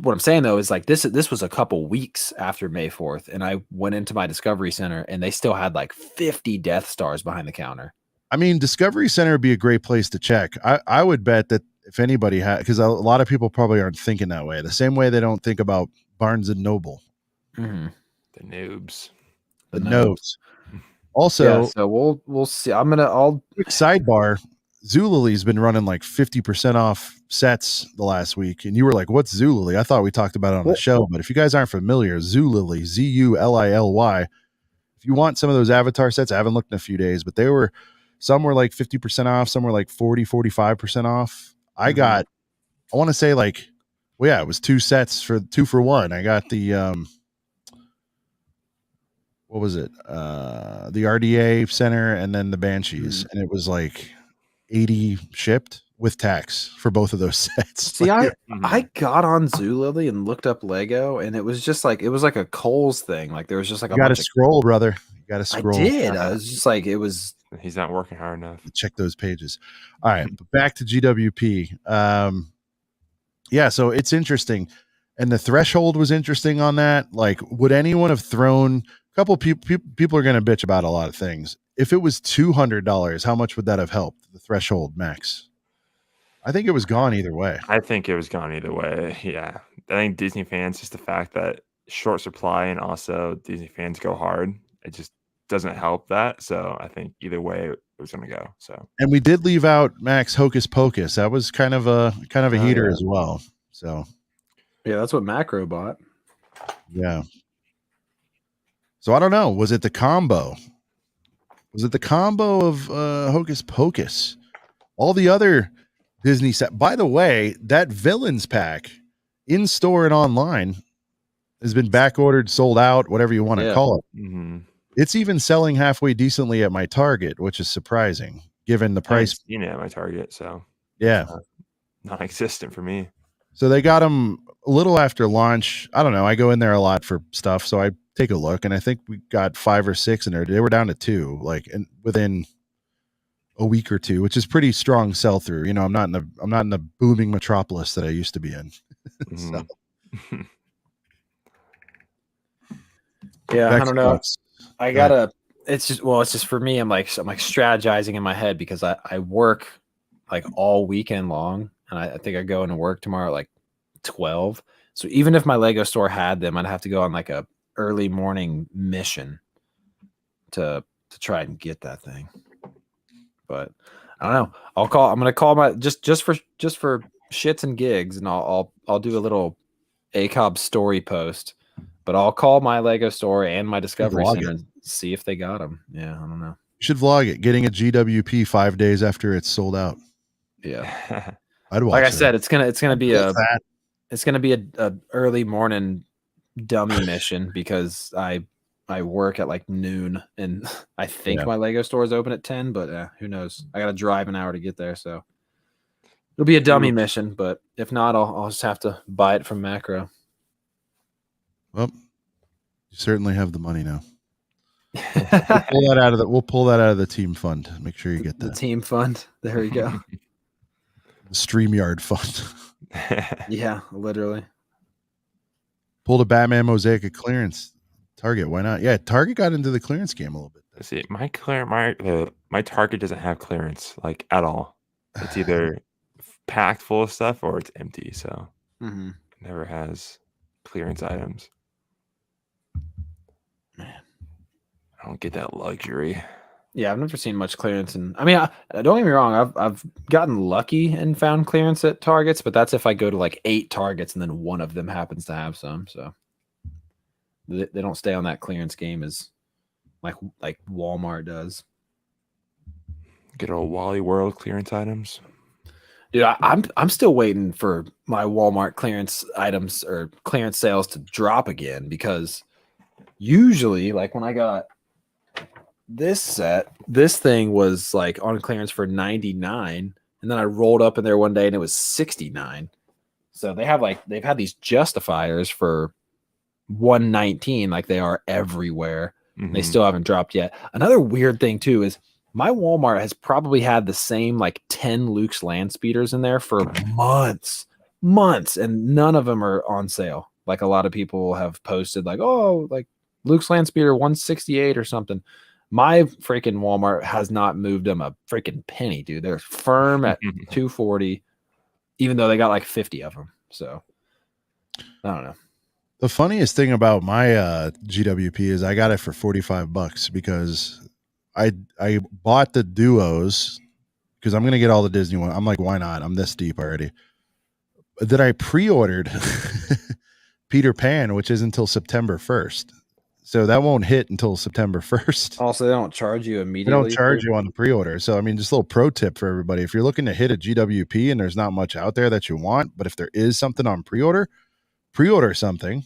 what I'm saying though is, like, this was a couple weeks after May 4th, and I went into my Discovery Center and they still had like 50 Death Stars behind the counter. I mean, Discovery Center would be a great place to check. I would bet that if anybody had, because a lot of people probably aren't thinking that way. The same way they don't think about Barnes and Noble. Mm-hmm. The noobs. The noobs. Also, so we'll see. Quick sidebar. Zulili's been running like 50% off sets the last week, and you were like, "What's Zulily?" I thought we talked about it on the show, but if you guys aren't familiar, Zulily, Zulily. If if you want some of those Avatar sets, I haven't looked in a few days, but some were like 50% off, some were like 45% off. I want to say like, well, yeah, it was 2 sets for 2 for 1. I got the what was it? The RDA Center and then the Banshees, and it was like 80 shipped with tax for both of those sets. See, I got on Zulily and looked up Lego, and it was just like a Kohl's thing. Like there was just like you got to scroll, brother. You got to scroll. I did. I was just like, it was. He's not working hard enough. Check those pages. All right, but back to GWP. Yeah, so it's interesting, and the threshold was interesting on that. Like, would anyone have thrown? A couple people are going to bitch about a lot of things. If it was $200, how much would that have helped the threshold max? I think it was gone either way. I think it was gone either way. Yeah, I think Disney fans, just the fact that short supply and also Disney fans go hard, it just doesn't help that. So I think either way it was going to go. So, and we did leave out Max Hocus Pocus. That was kind of a heater as well. So yeah, that's what Macro bought. Yeah. So I don't know. Was it the combo? Was it the combo of Hocus Pocus? All the other Disney set. By the way, that Villains pack in store and online has been back ordered, sold out, whatever you want to call it. Mm-hmm. It's even selling halfway decently at my Target, which is surprising given the price. You know, at my Target, so yeah, non-existent for me. So they got them a little after launch. I don't know. I go in there a lot for stuff, so I take a look, and I think we got 5 or 6 in there. They were down to 2, like within a week or 2, which is pretty strong sell through. You know, I'm not in the booming metropolis that I used to be in. So. Yeah, I don't know. I gotta. It's just for me. I'm like strategizing in my head because I work like all weekend long, and I think I go into work tomorrow at like 12. So even if my Lego store had them, I'd have to go on like a early morning mission to try and get that thing. But I don't know. I'm gonna call my just for shits and gigs, and I'll do a little ACOB story post. But I'll call my Lego store and my Discovery Center and see if they got them. Yeah, I don't know. You should vlog it. Getting a GWP 5 days after it's sold out. Yeah, I'd watch. Like I said, it's gonna be a early morning dummy mission because I work at like noon, and I think my Lego store is open at 10. But who knows? I got to drive an hour to get there, so it'll be a dummy mission. But if not, I'll just have to buy it from Macro. Well, you certainly have the money now. We'll pull that out of the team fund. Make sure you get that. The team fund. There we go. The StreamYard fund. Yeah, literally. Pulled a Batman Mosaic at clearance. Target, why not? Yeah, Target got into the clearance game a little bit. See, my Target doesn't have clearance like at all. It's either packed full of stuff or it's empty. So it never has clearance items. Man, I don't get that luxury. Yeah, I've never seen much clearance, and I mean, don't get me wrong, I've gotten lucky and found clearance at Targets, but that's if I go to like 8 Targets and then one of them happens to have some. So they don't stay on that clearance game as like Walmart does. Get old Wally World clearance items. Dude, I'm still waiting for my Walmart clearance items or clearance sales to drop again, because usually, like when I got this set, this thing was like on clearance for $99, and then I rolled up in there one day and it was $69. So they've had these justifiers for $119, like they are everywhere. They still haven't dropped yet. Another weird thing too is my Walmart has probably had the same like 10 Luke's land speeders in there for months, and none of them are on sale. Like a lot of people have posted like, oh, like Luke's land speeder 168 or something. My freaking Walmart has not moved them a freaking penny, dude. They're firm at 240, even though they got like 50 of them. So I don't know. The funniest thing about my GWP is I got it for $45 because I bought the duos because I'm gonna get all the Disney one. I'm like, why not? I'm this deep already. Then I pre-ordered Peter Pan, which is until September 1st. so that won't hit until September 1st. Also, they don't charge you They immediately. don't charge you on the pre-order. So I mean, just a little pro tip for everybody: if you're looking to hit a GWP and there's not much out there that you want, but if there is something on pre-order something.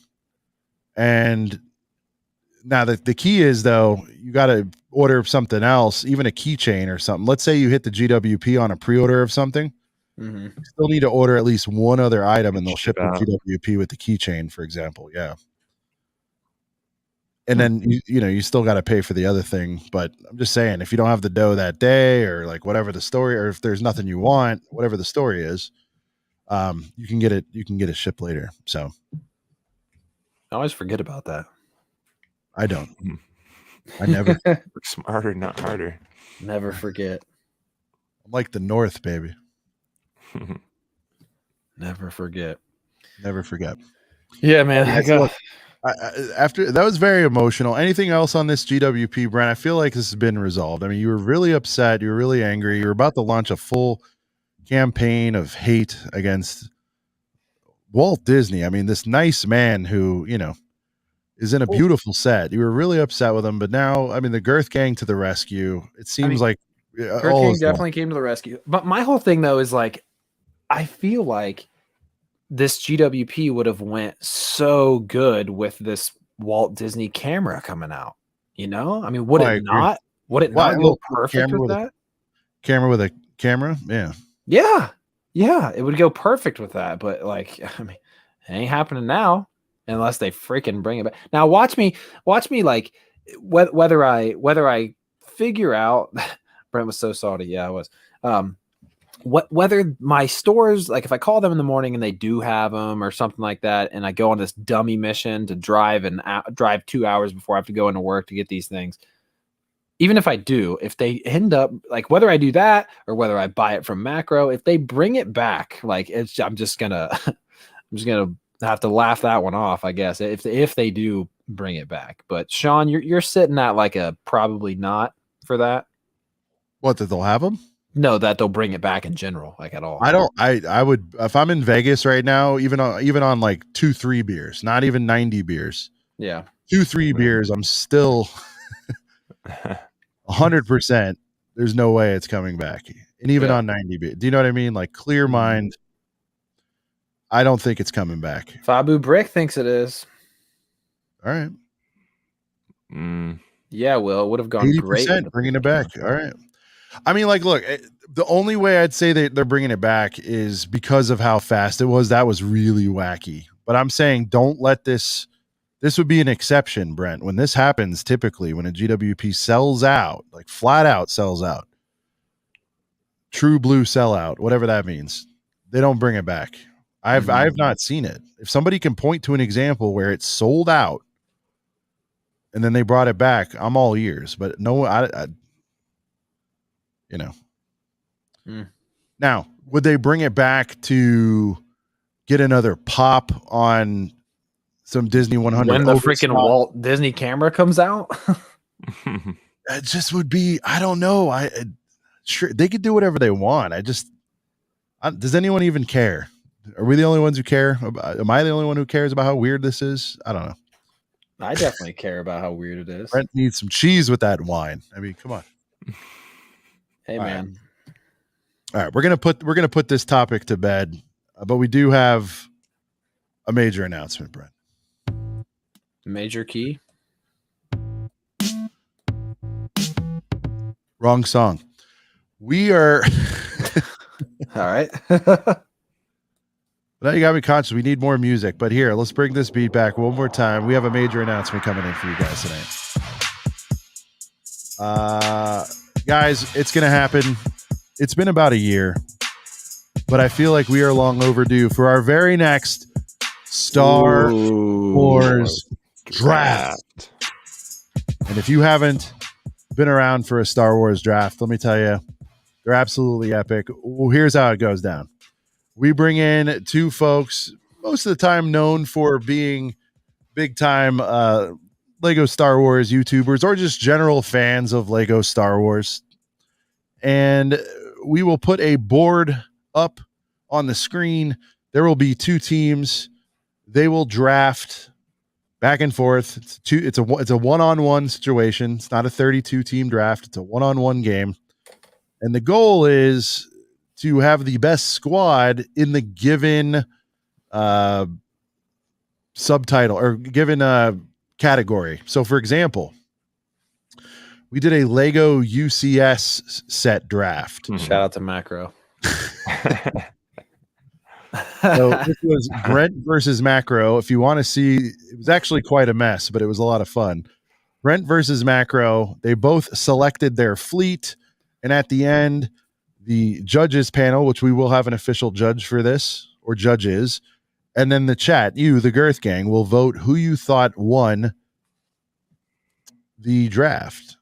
And now the key is, though, you got to order something else, even a keychain or something. Let's say you hit the GWP on a pre-order of something. Mm-hmm. You still need to order at least one other item, and they'll ship Ship out. the GWP with the keychain, for example. Yeah. And then you still got to pay for the other thing. But I'm just saying, if you don't have the dough that day, or like whatever the story, or if there's nothing you want, whatever the story is, you can get it. You can get it shipped later. So I always forget about that. I don't. I never. Work smarter, not harder. Never forget. I'm like the North, baby. Never forget. Never forget. Yeah, man. After that was very emotional. Anything else on this GWP, Brent? I feel like this has been resolved. I mean, you were really upset. You were really angry. You were about to launch a full campaign of hate against Walt Disney. I mean, this nice man who, is in a beautiful set. You were really upset with him, but now, I mean, the Girth Gang to the rescue. It seems like Girth Gang definitely came to the rescue. But my whole thing, though, is like, I feel like this GWP would have went so good with this Walt Disney camera coming out. I mean, would it not? Would it not go perfect with that? Camera with a camera? Yeah. Yeah, it would go perfect with that. But like, I mean, it ain't happening now unless they freaking bring it back. Now watch me like whether I figure out Brent was so salty. Yeah, I was. Whether my stores, like if I call them in the morning and they do have them or something like that, and I go on this dummy mission to drive 2 hours before I have to go into work to get these things. Even if I do, if they end up like whether I do that or whether I buy it from Macro, if they bring it back, like I'm just gonna have to laugh that one off, I guess, if they do bring it back. But Sean, you're sitting at like a probably not for that. What, that they'll have them? No, that they'll bring it back in general, like at all. I would, if I'm in Vegas right now, even on like 2-3 beers, not even 90 beers. Yeah. 2-3 beers, I'm still 100%. There's no way it's coming back. And even on 90 beers. Do you know what I mean? Like clear mind. I don't think it's coming back. Fabu Brick thinks it is. All right. Yeah, well, it would have gone 80% great. Bringing it back. All right. I mean, like, look, the only way I'd say they're bringing it back is because of how fast it was. That was really wacky. But I'm saying don't let this would be an exception, Brent. When this happens, typically when a GWP sells out, like flat out sells out, true blue sellout, whatever that means, they don't bring it back. I've not seen it. If somebody can point to an example where it's sold out and then they brought it back, I'm all ears. But no, Now, would they bring it back to get another pop on some Disney 100 when the freaking Walt Disney camera comes out? It just would be, I don't know. Sure, they could do whatever they want. Does anyone even care? Are we the only ones who care? Am I the only one who cares about how weird this is? I don't know. I definitely care about how weird it is. Brent needs some cheese with that wine. I mean, come on. Hey, man. All right, we're gonna put this topic to bed, but we do have a major announcement, Brent. Major key. Wrong song. We are all right. Now you got me conscious. We need more music, but here, let's bring this beat back one more time. We have a major announcement coming in for you guys tonight. Guys, it's gonna happen. It's been about a year, but I feel like we are long overdue for our very next Star Wars draft. And if you haven't been around for a Star Wars draft, let me tell you, they're absolutely epic. Well, here's how it goes down. We bring in two folks, most of the time known for being big time Lego Star Wars YouTubers or just general fans of Lego Star Wars. And we will put a board up on the screen. There will be two teams. They will draft back and forth. It's a 1-on-1 situation. It's not a 32 team draft. It's a 1-on-1 game. And the goal is to have the best squad in the given subtitle or given category. So for example, we did a Lego UCS set draft. Shout out to Macro. So this was Brent versus Macro. If you want to see, it was actually quite a mess, but it was a lot of fun. Brent versus Macro. They both selected their fleet, and at the end, the judges panel, which we will have an official judge for this, or judges, and then the chat, you, the Girth Gang, will vote who you thought won the draft.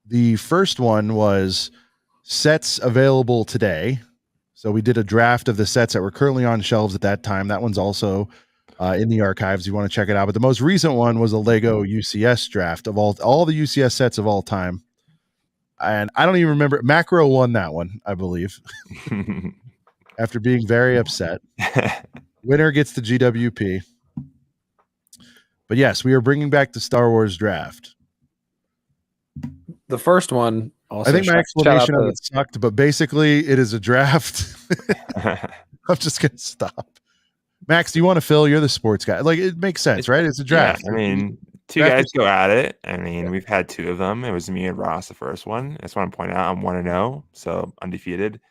The first one was sets available today. So we did a draft of the sets that were currently on shelves at that time. That one's also in the archives. You want to check it out. But the most recent one was a Lego UCS draft of all the UCS sets of all time. And I don't even remember. Macro won that one, I believe, after being very upset. Winner gets the GWP. But yes, we are bringing back the Star Wars draft. The first one, also I think my explanation of it sucked, but basically it is a draft. I'm just going to stop. Max, do you want to fill? You're the sports guy. Like, it makes sense, right? It's a draft. Yeah, I mean, two guys go at it. I mean, we've had two of them. It was me and Ross the first one. I just want to point out I'm 1-0, so undefeated.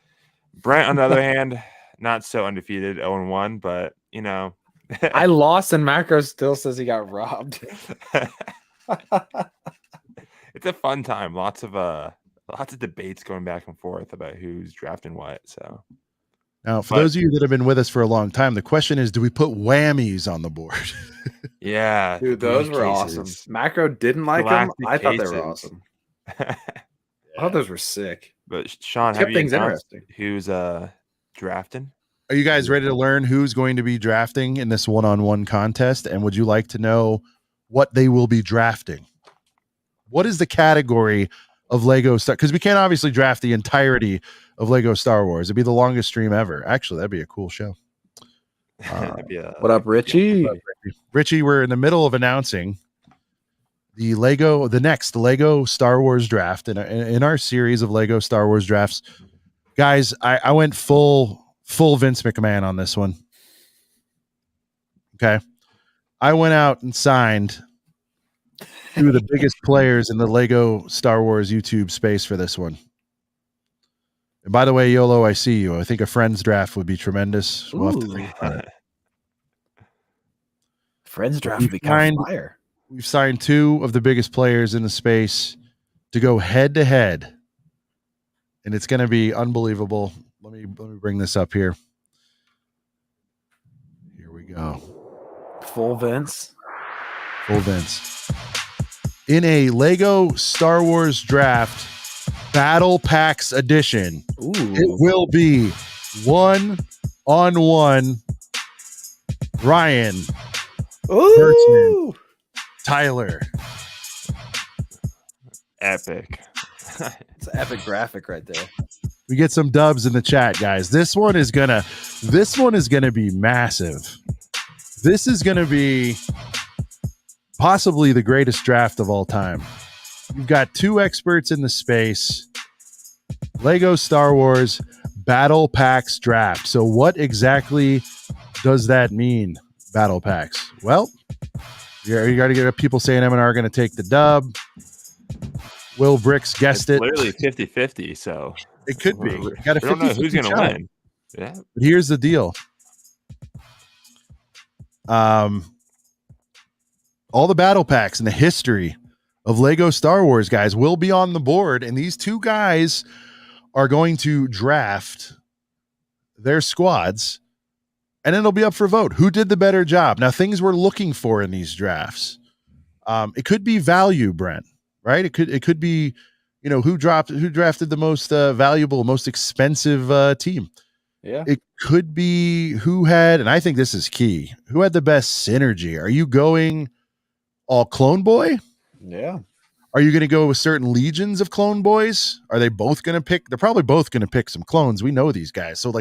Brent, on the other hand, not so undefeated, 0-1, but, you know. I lost and Macro still says he got robbed. It's a fun time. Lots of debates going back and forth about who's drafting what. So now, for those of you that have been with us for a long time, the question is, do we put whammies on the board? Yeah, dude, those were awesome. Macro didn't like them. I thought they were awesome. I thought those were sick. But Sean, Kept have you things interesting. Who's drafting? Are you guys ready to learn who's going to be drafting in this one-on-one contest? And would you like to know what they will be drafting? What is the category of Lego Star? Because we can't obviously draft the entirety of Lego Star Wars. It'd be the longest stream ever. Actually, that'd be a cool show. What up, Richie? Richie, we're in the middle of announcing the next Lego Star Wars draft in our series of Lego Star Wars drafts. Guys, I went full Vince McMahon on this one. Okay. I went out and signed two of the biggest players in the Lego Star Wars YouTube space for this one. And by the way, YOLO, I see you. I think a friend's draft would be tremendous. We'll have to think about it. Friends draft would be kind of fire. We've signed two of the biggest players in the space to go head to head. And it's going to be unbelievable. Let me bring this up here. Here we go. Full Vince. In a Lego Star Wars draft Battle Packs edition, it will be 1-on-1 Ryan versus Tyler. Epic. It's an epic graphic right there. We get some dubs in the chat, guys. This one is gonna be massive. This is gonna be possibly the greatest draft of all time. You've got two experts in the space. Lego Star Wars Battle Packs draft. So what exactly does that mean, Battle Packs? Well, you got to get people saying M&R are going to take the dub. Will Bricks guessed it. Literally 50-50, so it could be. You got don't know who's going to win. Yeah. But here's the deal. All the battle packs in the history of Lego Star Wars, guys, will be on the board, and these two guys are going to draft their squads, and it'll be up for vote. Who did the better job? Now, things we're looking for in these drafts. It could be value, Brent, right? It could be, who drafted the most valuable, most expensive team. Yeah. It could be who had, and I think this is key, who had the best synergy. Are you going all Clone Boy? Yeah. Are you going to go with certain legions of Clone Boys? Are they both going to pick? They're probably both going to pick some clones. We know these guys. So,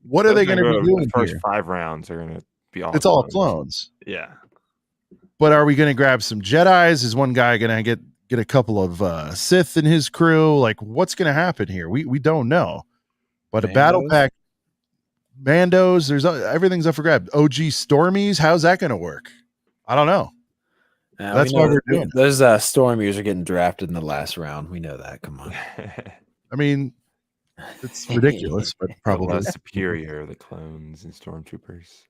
what are they going to be doing? The first here? 5 rounds are going to be all. It's all clones. Yeah. But are we going to grab some Jedis? Is one guy going to get a couple of Sith in his crew? Like, what's going to happen here? We don't know. But a battle pack, Mandos, there's everything's up for grab. OG Stormies, how's that going to work? I don't know. That's why we're doing it. Those Stormies are getting drafted in the last round. We know that. Come on. I mean, it's ridiculous, but probably less superior, the clones and stormtroopers.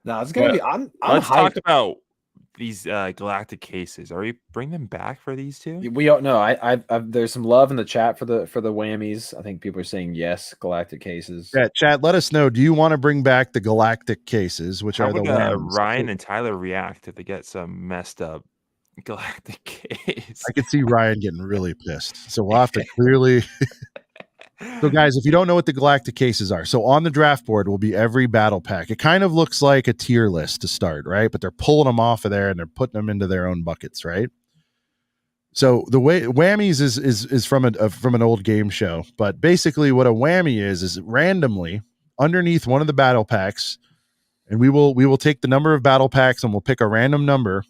No, it's gonna be. Let's talk about these galactic cases. Are we bring them back for these two? We don't know. I there's some love in the chat for the whammies. I think people are saying yes, galactic cases. Yeah, chat. Let us know. Do you want to bring back the galactic cases, which are the whammies? Ryan and Tyler react if they get some messed up galactic case? I could see Ryan getting really pissed. So we'll have to clearly. So, guys, if you don't know what the galactic cases are, so on the draft board will be every battle pack. It kind of looks like a tier list to start, right? But they're pulling them off of there and they're putting them into their own buckets, right? So the way whammies is from an old game show, but basically what a whammy is randomly underneath one of the battle packs, and we will take the number of battle packs and we'll pick a random number,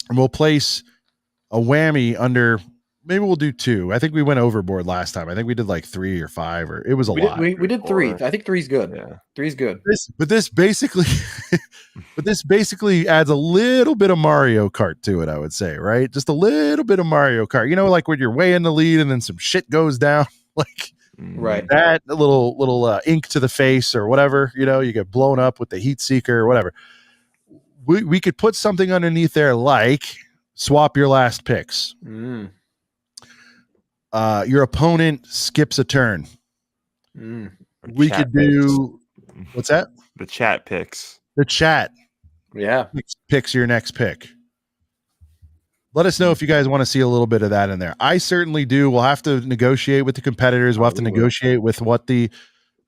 and we'll place a whammy under. Maybe we'll do 2. I think we went overboard last time. I think we did like 3 or 5, or it was a lot. We did 3. I think 3's good. Yeah. 3's good. This basically adds a little bit of Mario Kart to it, I would say, right? Just a little bit of Mario Kart. You know, like when you're way in the lead and then some shit goes down, like right. That little ink to the face or whatever, you know, you get blown up with the heat seeker or whatever. We could put something underneath there like swap your last picks. Your opponent skips a turn. We could do what's that? The chat picks. The chat. Yeah. Picks your next pick. Let us know if you guys want to see a little bit of that in there. I certainly do. We'll have to negotiate with the competitors. We'll have to negotiate with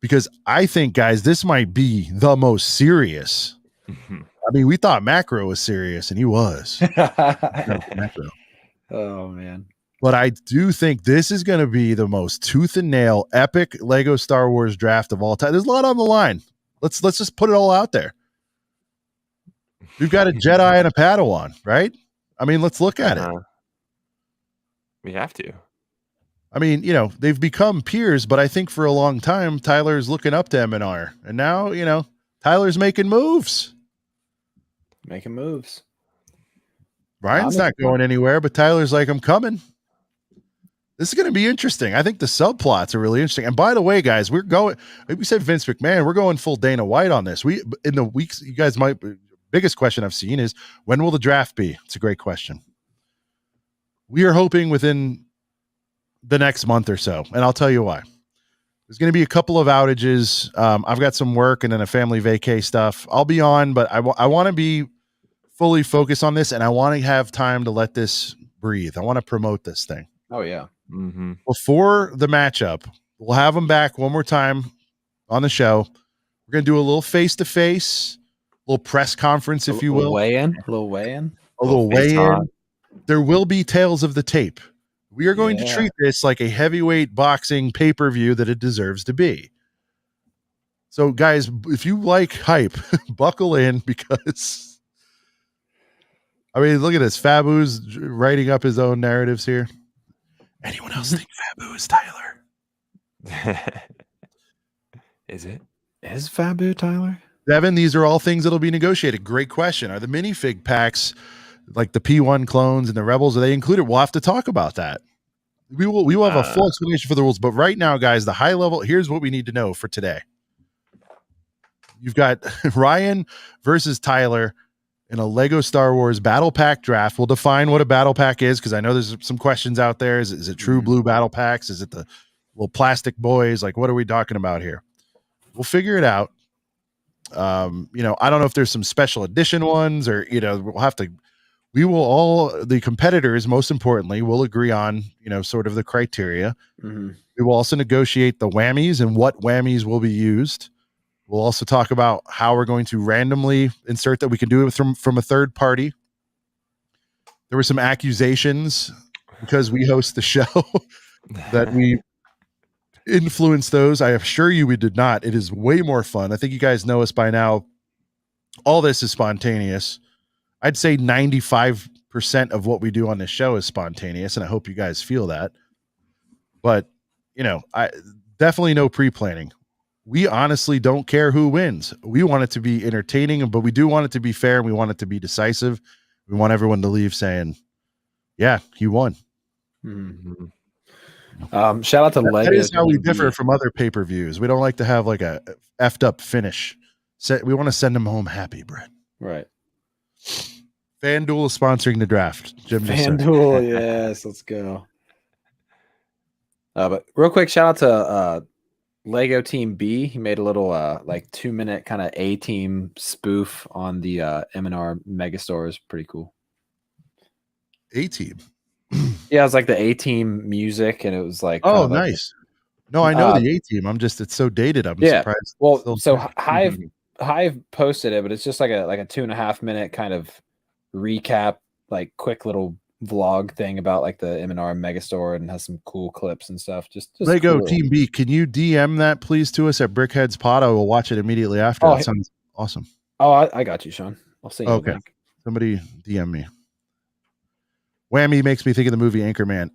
because I think, guys, this might be the most serious. I mean, we thought Macro was serious, and he was. Macro. Oh, man. But I do think this is going to be the most tooth and nail epic Lego Star Wars draft of all time. There's a lot on the line. Let's just put it all out there. We've got a Jedi and a Padawan, right? I mean, let's look at it. We have to. I mean, you know, they've become peers, but I think for a long time, Tyler's looking up to M&R. And now, you know, Tyler's making moves. Ryan's not going anywhere, but Tyler's like, I'm coming. This is going to be interesting. I think the subplots are really interesting. And by the way, guys, we said Vince McMahon, we're going full Dana White on this. In the weeks, you guys biggest question I've seen is, when will the draft be? It's a great question. We are hoping within the next month or so. And I'll tell you why. There's going to be a couple of outages. I've got some work and then a family vacay stuff. I'll be on, but I want to be fully focused on this, and I want to have time to let this breathe. I want to promote this thing. Oh, yeah. Mm-hmm. Before the matchup, we'll have them back one more time on the show. We're going to do a little face-to-face, little press conference, if you will. A little weigh-in. There will be Tales of the Tape. We are going to treat this like a heavyweight boxing pay-per-view that it deserves to be. So, guys, if you like hype, buckle in, because, I mean, look at this. Fabu's writing up his own narratives here. Anyone else think Fabu is Tyler? Is it? Is Fabu Tyler? Devin, these are all things that'll be negotiated. Great question. Are the minifig packs, like the P1 clones and the Rebels, are they included? We'll have to talk about that. We will have a full explanation for the rules. But right now, guys, the high level, here's what we need to know for today. You've got Ryan versus Tyler in a Lego Star Wars battle pack draft. We'll define what a battle pack is, because I know there's some questions out there. Is it true blue battle packs? Is it the little plastic boys? Like, what are we talking about here? We'll figure it out. You know, I don't know if there's some special edition ones, or, you know, the competitors, most importantly, will agree on, you know, sort of the criteria. We will also negotiate the whammies and what whammies will be used. We'll also talk about how we're going to randomly insert that. We can do it from a third party. There were some accusations, because we host the show, that we influenced those. I assure you we did not. It is way more fun. I think you guys know us by now. all this is spontaneous. I'd say 95% of what we do on this show is spontaneous, and I hope you guys feel that. But, I definitely no pre-planning. We honestly don't care who wins. We want it to be entertaining, but we do want it to be fair, and we want it to be decisive. We want everyone to leave saying, yeah, he won. Mm-hmm. Shout out to Lego. That is how we differ from other pay-per-views. We don't like to have like a effed up finish. We want to send them home happy, Brent. Right. FanDuel is sponsoring the draft. Jim FanDuel, yes, let's go. But real quick, shout out to Lego Team B. He made a little 2-minute kind of A-Team spoof on the M&R Megastore. Pretty cool. A-Team. Yeah, it was like the A-Team music, and it was like, oh, nice. No, I know the A-Team. It's so dated. I'm surprised. Well, so Hive posted it, but it's just like a 2.5 minute kind of recap, like quick little vlog thing about like the M&R Megastore, and has some cool clips and stuff. Just Lego cool. Team B. Can you DM that please to us at Brickheads Pod? I will watch it immediately after. That sounds awesome. Oh, I got you, Sean. I'll send you. Okay. Somebody DM me. Whammy makes me think of the movie Anchorman.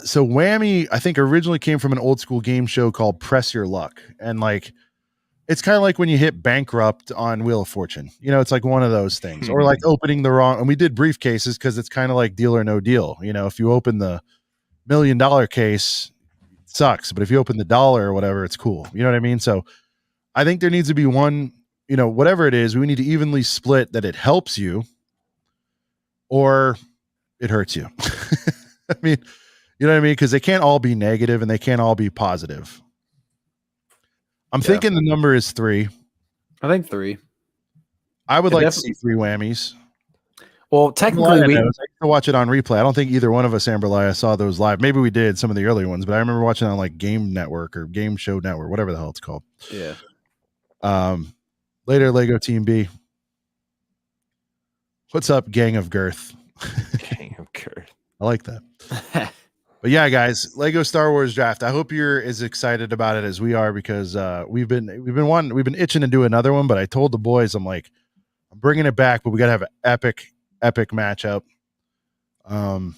So Whammy, I think, originally came from an old school game show called Press Your Luck. And like, it's kind of like when you hit bankrupt on Wheel of Fortune. It's like one of those things. Or like opening the wrong, and we did briefcases because it's kind of like Deal or No Deal. If you open the $1 million case, it sucks. But if you open the dollar or whatever, it's cool. You know what I mean? So I think there needs to be one, whatever it is, we need to evenly split that it helps you or it hurts you. I mean, you know what I mean? Because they can't all be negative and they can't all be positive. I'm thinking the number is 3. I think 3. I would like to see 3 whammies. Well, technically, we I used to watch it on replay. I don't think either one of us, Amberlaya, saw those live. Maybe we did some of the earlier ones, but I remember watching it on like Game Network or Game Show Network, whatever the hell it's called. Yeah. Later, Lego Team B. What's up, Gang of Girth? Gang of Girth. I like that. But yeah, guys, Lego Star Wars Draft. I hope you're as excited about it as we are, because we've been itching to do another one. But I told the boys, I'm bringing it back, but we gotta have an epic matchup. And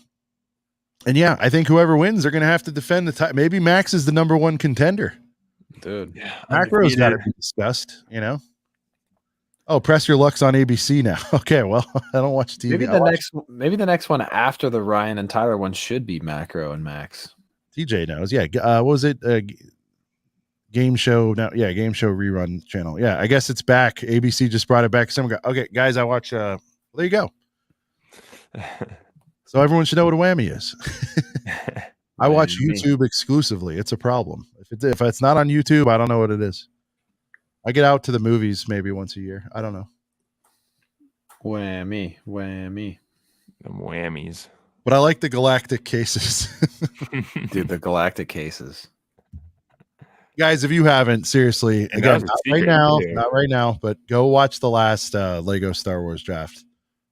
yeah, I think whoever wins, they're gonna have to defend the title. Maybe Max is the number 1 contender, dude. Yeah, Macro's got to be discussed. Oh, Press Your Luck's on ABC now. Okay, well, I don't watch TV. Maybe the next one after the Ryan and Tyler one should be Macro and Max. TJ knows. Yeah. What was it? Game show now. Yeah, game show rerun channel. Yeah, I guess it's back. ABC just brought it back. Someone got, okay, guys, I watch there you go. So everyone should know what a whammy is. I watch YouTube exclusively. It's a problem. If it's not on YouTube, I don't know what it is. I get out to the movies maybe once a year. I don't know. Whammy. Them whammies. But I like the galactic cases. Dude, the galactic cases. Guys, if you haven't, seriously, again, not right now, but go watch the last Lego Star Wars Draft.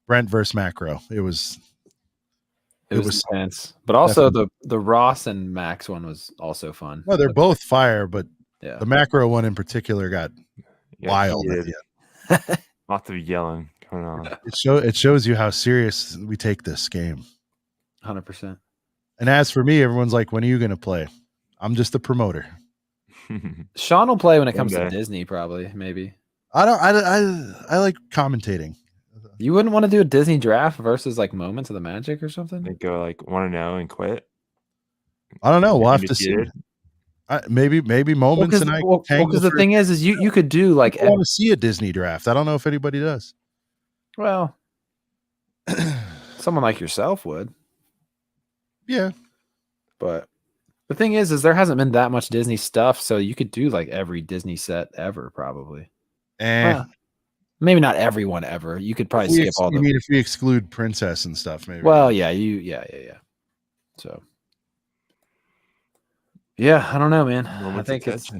Brent versus Macro. It was intense. But also the Ross and Max one was also fun. No, they're both fire, but yeah, the Macro one in particular got wild at the end. Lots of yelling going on. It shows you how serious we take this game. 100%. And as for me, everyone's like, when are you going to play? I'm just a promoter. Sean will play when it comes to Disney, probably, maybe. I like commentating. You wouldn't want to do a Disney draft versus like Moments of the Magic or something? They go like 1-0 and quit. I don't know. We'll have to see. Maybe Moments and I. Because the thing is you could do like. I want to see a Disney draft. I don't know if anybody does. Well, someone like yourself would. Yeah, but the thing is there hasn't been that much Disney stuff, so you could do like every Disney set ever, probably. Maybe not everyone ever. You could probably skip all the. You mean if we exclude Princess and stuff, maybe? Well, yeah, So. Yeah, I don't know, man. I think it's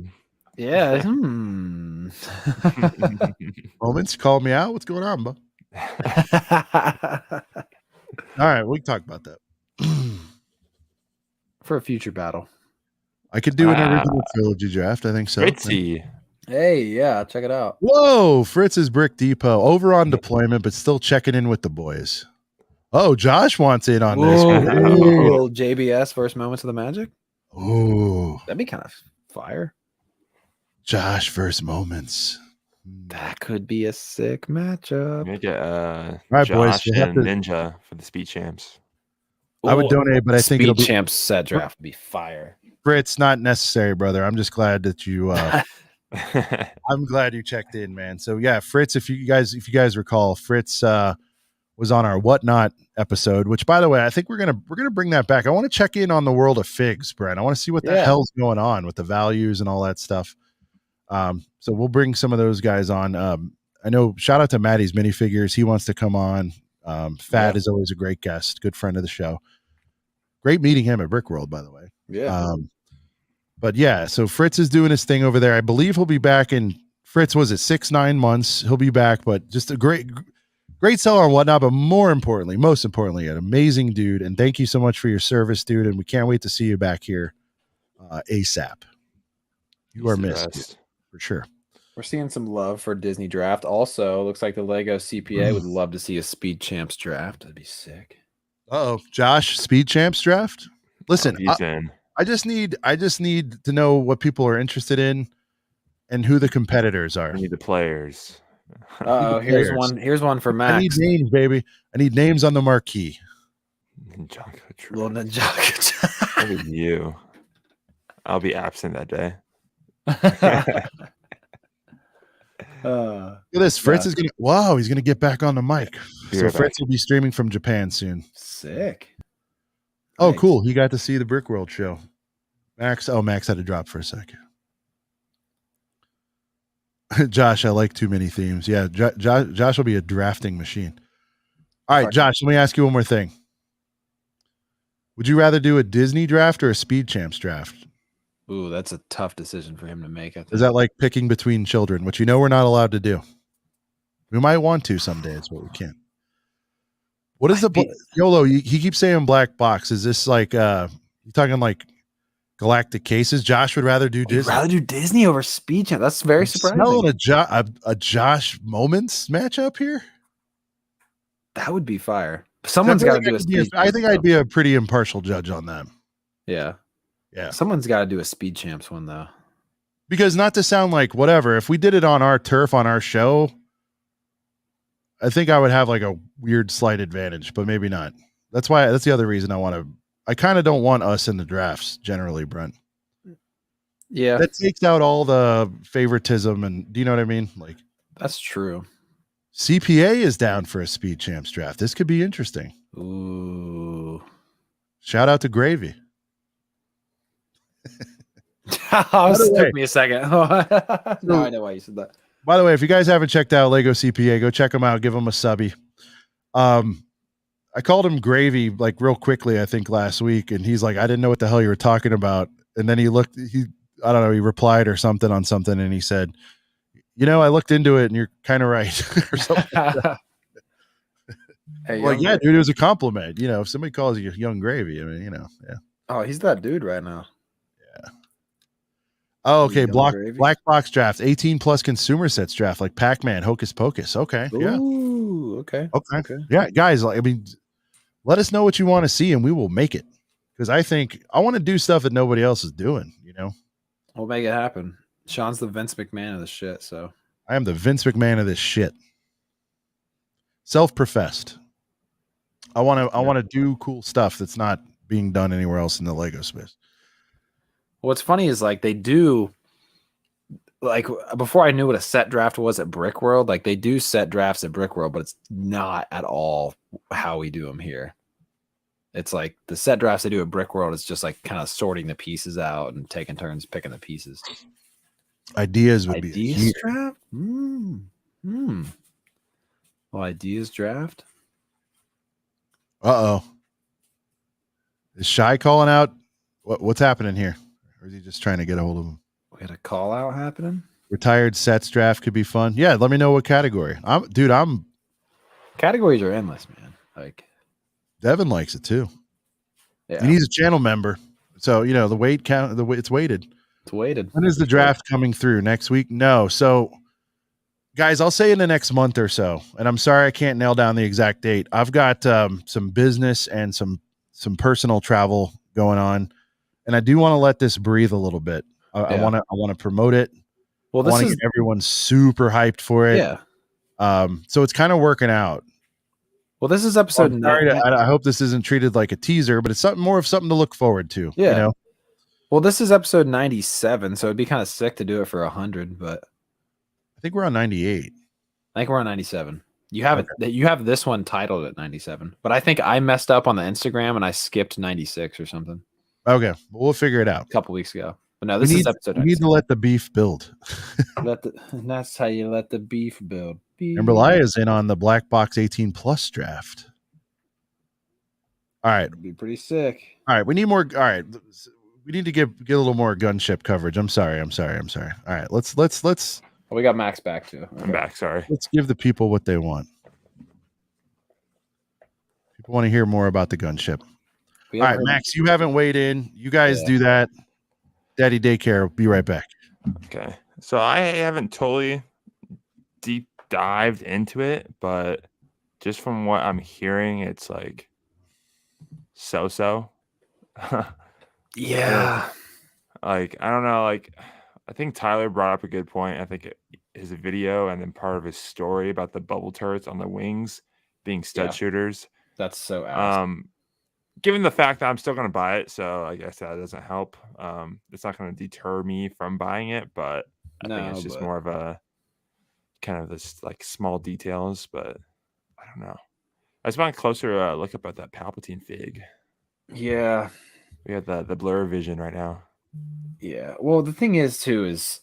Moments called me out. What's going on, bro? All right, we can talk about that for a future battle. I could do an original trilogy draft. I think so. Ritzy. Hey, yeah, check it out. Whoa, Fritz's Brick Depot over on deployment, but still checking in with the boys. Oh, Josh wants in on this. Little JBS first moments of the Magic. Oh, That'd be kind of fire. Josh first moments. That could be a sick matchup. Make it right, Josh boys, we'll have and to- Ninja for the speed champs. I would donate, but I think it'll Speed be Champs set draft would be fire. Fritz. Not necessary, brother. I'm just glad that you. I'm glad you checked in, man. So yeah, Fritz. If you guys recall, Fritz was on our Whatnot episode. Which, by the way, I think we're gonna bring that back. I want to check in on the world of figs, Brent. I want to see what the hell's going on with the values and all that stuff. So we'll bring some of those guys on. I know. Shout out to Maddie's minifigures. He wants to come on. Fat is always a great guest, good friend of the show. Great meeting him at Brick World, by the way. Yeah. But yeah, so Fritz is doing his thing over there. I believe he'll be back in Fritz. Was it 6-9 months? He'll be back, but just a great seller and whatnot. But most importantly, an amazing dude. And thank you so much for your service, dude. And we can't wait to see you back here ASAP. You are missed, dude, for sure. We're seeing some love for Disney draft. Also, looks like the Lego CPA would love to see a Speed Champs draft. That'd be sick. Oh, Josh, Speed Champs draft. Listen, He's in. I just need to know what people are interested in and who the competitors are. I need the players. Oh, here's one for Max. I need names, baby. I need names on the marquee. Ninjago Little Trash. Ninjago. Look at you. I'll be absent that day. Look at this. Fritz is he's gonna get back on the mic. So Fritz will be streaming from Japan soon. Sick. Oh, Nice. cool. He got to see the Brick World show. Max had to drop for a second. Josh, I like too many themes. Yeah, Josh will be a drafting machine. All right, Josh, let me ask you one more thing. Would you rather do a Disney draft or a Speed Champs draft? Ooh, that's a tough decision for him to make. I think. Is that like picking between children, which we're not allowed to do? We might want to someday, but we can't. What is YOLO? He keeps saying black box. Is this like you talking like galactic cases? Josh would rather do Disney. Rather do Disney over Speed Champ. That's very surprising. Smelling a Josh Moments matchup here. That would be fire. Someone's got to do a Speed. I think I'd be a pretty impartial judge on that. Yeah. Yeah. Someone's got to do a Speed Champs one though. Because not to sound like whatever, if we did it on our turf on our show, I think I would have like a weird slight advantage, but maybe not. That's the other reason I kind of don't want us in the drafts generally, Brent. Yeah. That takes out all the favoritism and do you know what I mean? Like that's true. CPA is down for a Speed Champs draft. This could be interesting. Ooh. Shout out to Gravy. Took me a second. No, I know why you said that. By the way, if you guys haven't checked out Lego CPA, go check them out. Give them a subby. I called him Gravy like real quickly, I think last week, and he's like, I didn't know what the hell you were talking about. And then he replied or something on something, and he said, I looked into it, and you're kind of right, or something. Hey, like, yeah, dude, it was a compliment. If somebody calls you Young Gravy, I mean, yeah. Oh, he's that dude right now. Yeah. Oh, okay. Gravy. Black box draft, 18 plus consumer sets draft, like Pac-Man, Hocus Pocus. Okay. Yeah. Ooh, okay. Yeah, guys, let us know what you want to see, and we will make it. Because I think I want to do stuff that nobody else is doing. We'll make it happen. Sean's the Vince McMahon of the shit, so I am the Vince McMahon of this shit. Self-professed. I want to do cool stuff that's not being done anywhere else in the Lego space. What's funny is like they do, like before I knew what a set draft was at Brick World, like they do set drafts at Brick World, but it's not at all how we do them here. It's like the set drafts they do at Brick World is just like kind of sorting the pieces out and taking turns picking the pieces. Ideas would be ideas draft. Well, ideas draft. Uh-oh. Is Shy calling out? What's happening here? Or is he just trying to get a hold of him? We had a call out happening. Retired sets draft could be fun. Yeah, let me know what category. Categories are endless, man. Like Devin likes it too. Yeah. And he's a channel member. So, the weight count, it's weighted. It's weighted. When is the draft coming through? Next week? No. So, guys, I'll say in the next month or so. And I'm sorry I can't nail down the exact date. I've got some business and some personal travel going on, and I do want to let this breathe a little bit. I want to promote it. Well, I want to get everyone super hyped for it. Yeah. So it's kind of working out. Well, this is episode 9. I hope this isn't treated like a teaser, but it's more of something to look forward to. Yeah. You know? Well, this is episode 97, so it'd be kind of sick to do it for 100, but I think we're on 98. I think we're on 97. You have it. You have this one titled at 97, but I think I messed up on the Instagram and I skipped 96 or something. Okay, we'll figure it out. A couple weeks ago. But no, this is episode 97. We need to let the beef build. That's how you let the beef build. And Relia's in on the Black Box 18 Plus draft. All right. It'd be pretty sick. All right. We need more. All right. We need to get a little more gunship coverage. I'm sorry. All right. Let's. Oh, we got Max back too. Okay. I'm back. Sorry. Let's give the people what they want. People want to hear more about the gunship. All right, Max, you haven't weighed in. You guys do that. Daddy daycare. Will be right back. Okay. So I haven't totally deep dived into it, but just from what I'm hearing, it's like so. Yeah. Like, I don't know. Like, I think Tyler brought up a good point. I think his video and then part of his story about the bubble turrets on the wings being stud shooters. That's so awesome. Given the fact that I'm still going to buy it, so I guess that doesn't help. It's not going to deter me from buying it, but I think it's just more of a kind of this like small details, but I don't know. I just want a closer look up at that Palpatine fig. Yeah. We have the blur vision right now. Yeah. Well, the thing is, too, is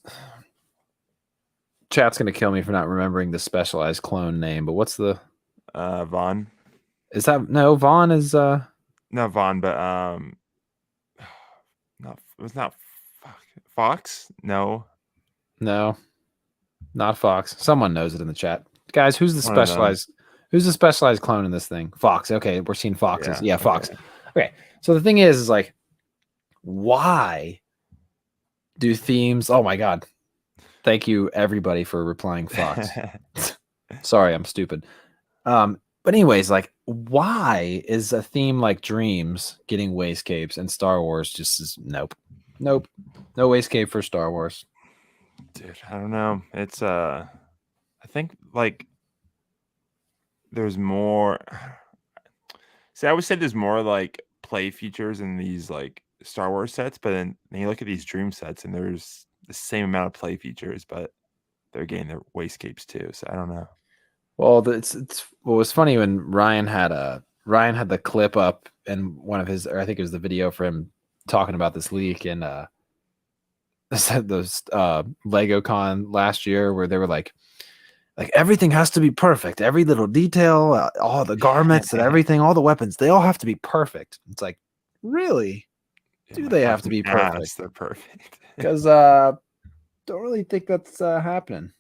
chat's going to kill me for not remembering the specialized clone name, but what's the... Vaughn. Is that... No, Vaughn is... Not Vaughn, but... it was not... Fox? No. No. Not Fox. Someone knows it in the chat. Guys, who's the specialized... Who's the specialized clone in this thing? Fox. Okay, we're seeing Foxes. Yeah, Fox. Okay. So the thing is like, why do themes... Oh, my God. Thank you, everybody, for replying Fox. Sorry, I'm stupid. But anyways, like, why is a theme like Dreams getting wastegapes and Star Wars just is nope. No wastecape for Star Wars. Dude, I don't know. It's I think like there's more. See, I would say there's more like play features in these like Star Wars sets, but then you look at these Dream sets and there's the same amount of play features, but they're getting their wastegapes too. So I don't know. Well, it's what was funny when Ryan had the clip up and one of his, or I think it was the video for him talking about this leak and those LegoCon last year where they were like everything has to be perfect, every little detail, all the garments and everything, all the weapons, they all have to be perfect. It's like, really? Do they have to be perfect? Yes, they're perfect. Because don't really think that's happening.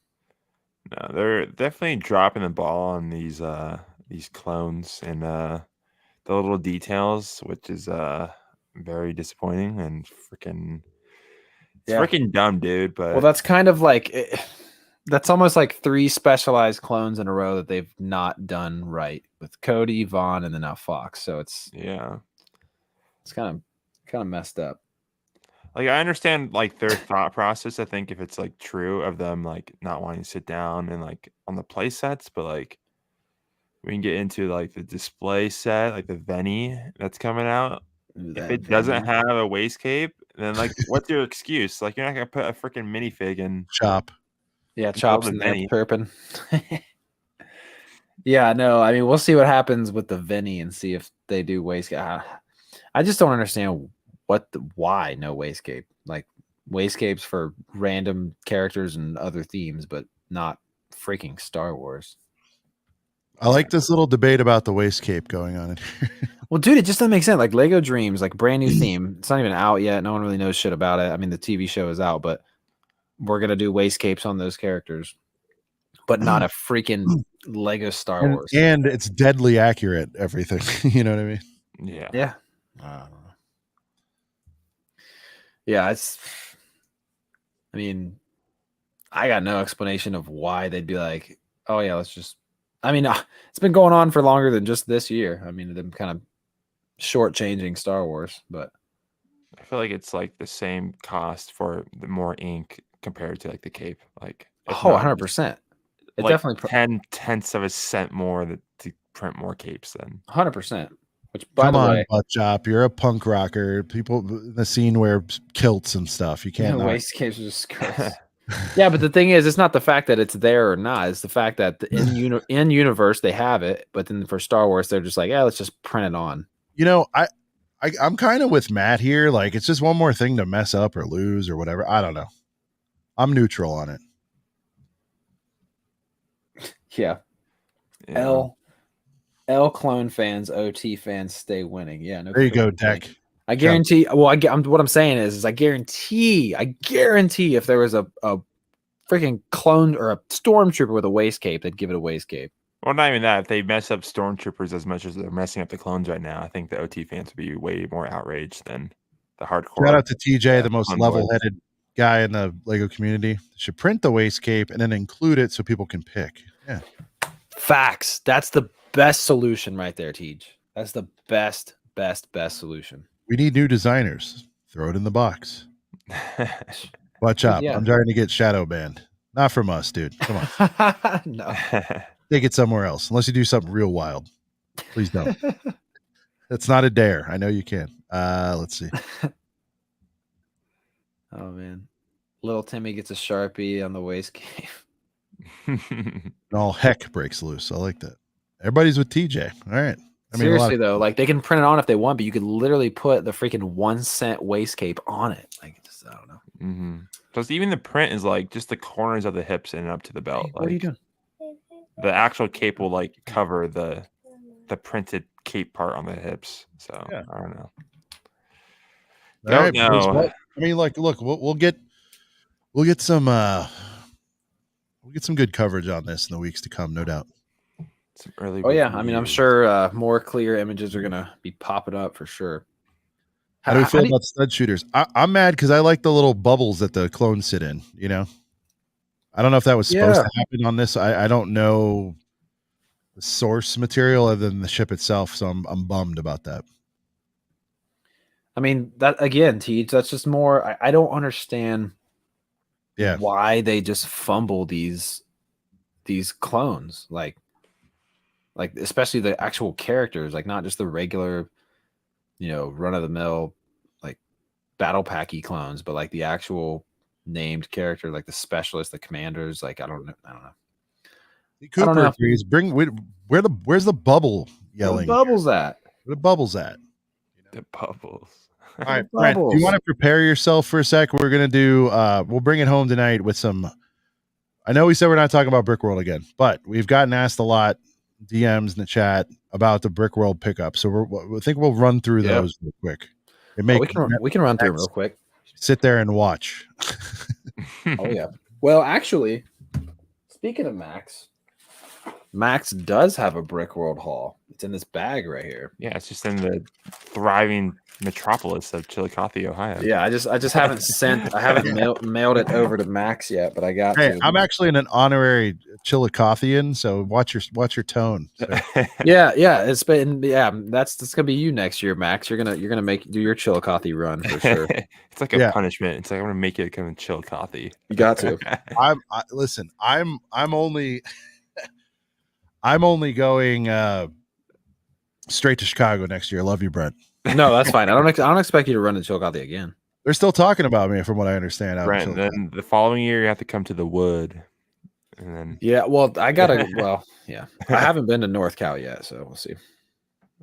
No, they're definitely dropping the ball on these clones and the little details, which is very disappointing and freaking freaking dumb, dude. But well, that's kind of like that's almost like 3 specialized clones in a row that they've not done right with Cody, Vaughn, and then now Fox. So it's kind of messed up. Like, I understand like their thought process. I think if it's like true of them like not wanting to sit down and like on the play sets, but like we can get into like the display set, like the Venny that's coming out. If it doesn't have a wastecape, then like what's your excuse? Like you're not gonna put a freaking minifig in Chop. Yeah, Chop's in there chirping. Yeah, no, I mean we'll see what happens with the Venny and see if they do wastecape. I just don't understand why no wastecape, like wastegapes for random characters and other themes, but not freaking Star Wars. I like this little debate about the wastecape going on in here. Well, dude, it just doesn't make sense. Like Lego Dreams, like brand new theme. It's not even out yet. No one really knows shit about it. I mean, the TV show is out, but we're gonna do wastegapes on those characters, but not a freaking Lego Star Wars. And it's deadly accurate. Everything, you know what I mean? Yeah. Yeah. Yeah, I mean, I got no explanation of why they'd be like, oh yeah, let's just. I mean, it's been going on for longer than just this year. I mean, them kind of shortchanging Star Wars, but I feel like it's like the same cost for the more ink compared to like the cape. Like, if oh, not 100%. It like definitely 10/10 of a cent more to print more capes then. 100%. Which, by Come the on, way, butt chop. You're a punk rocker. People in the scene wear kilts and stuff. You can't not. wastecape is just gross. Yeah, but the thing is, it's not the fact that it's there or not. It's the fact that in universe they have it, but then for Star Wars they're just like, yeah, let's just print it on. You know, I'm kind of with Matt here. Like, it's just one more thing to mess up or lose or whatever. I don't know. I'm neutral on it. Yeah. L clone fans, OT fans stay winning. Yeah, no. There you go, freaking Deck. thing. I guarantee. Well, what I'm saying is I guarantee if there was a freaking clone or a stormtrooper with a waste cape, they'd give it a waste cape. Well, not even that. If they mess up stormtroopers as much as they're messing up the clones right now, I think the OT fans would be way more outraged than the hardcore. Shout out to TJ, yeah, the most clone level-headed guy in the Lego community. Should print the waste cape and then include it so people can pick. Yeah. Facts. That's the best solution right there, Tej. That's the best solution. We need new designers. Throw it in the box. Watch out. Yeah. I'm trying to get shadow banned. Not from us, dude. Come on. No. Take it somewhere else. Unless you do something real wild. Please don't. It's not a dare. I know you can. Let's see. Oh man. Little Timmy gets a Sharpie on the waste cape. And all heck breaks loose. I like that. Everybody's with TJ. All right. I mean, seriously though, like they can print it on if they want, but you could literally put the freaking 1 cent waste cape on it. Like, just, I don't know. Mm-hmm. Plus, even the print is like just the corners of the hips and up to the belt. Hey, what are you doing? The actual cape will like cover the printed cape part on the hips. So Yeah. I don't know. All right, Don't know. boys. I mean, like, look, we'll get some good coverage on this in the weeks to come, no doubt. Some early. Oh yeah, I mean, I'm reviews. sure more clear images are gonna be popping up for sure. How do we feel about stud shooters? I'm mad because I like the little bubbles that the clones sit in. You know, I don't know if that was supposed to happen on this. I don't know the source material other than the ship itself, so I'm bummed about that. I mean, that again, Teach, that's just more. I don't understand. Yeah, why they just fumble these clones, like especially the actual characters, like not just the regular, run of the mill like battle packy clones, but like the actual named character, like the specialists, the commanders. Like I don't know. Cooper agrees. Where's the bubble yelling? Where the bubbles at? Where the bubbles at? The bubbles. All right, Brent, do you want to prepare yourself for a sec? We're gonna do. We'll bring it home tonight with some. I know we said we're not talking about Brick World again, but we've gotten asked a lot, DMs in the chat about the Brick World pickup. So I think we'll run through those real quick. We can run through them real quick. Sit there and watch. Oh yeah. Well, actually, speaking of Max does have a Brick World haul. It's in this bag right here. Yeah, it's just in the thriving metropolis of Chillicothe, Ohio. Yeah, I just haven't sent. I haven't mailed it over to Max yet, but I got. Hey, I'm actually an honorary Chillicothian, so watch your tone. So. Yeah, it's been that's gonna be you next year, Max. You're gonna do your Chillicothe run for sure. It's like a punishment. It's like I'm gonna make you come in Chillicothe. You got to. Listen. I'm only going straight to Chicago next year. Love you, Brent. No, that's fine. I don't expect you to run to Chillicothe again. They're still talking about me, from what I understand. Brent, then the following year you have to come to the Wood, and then I haven't been to North Cal yet, so we'll see.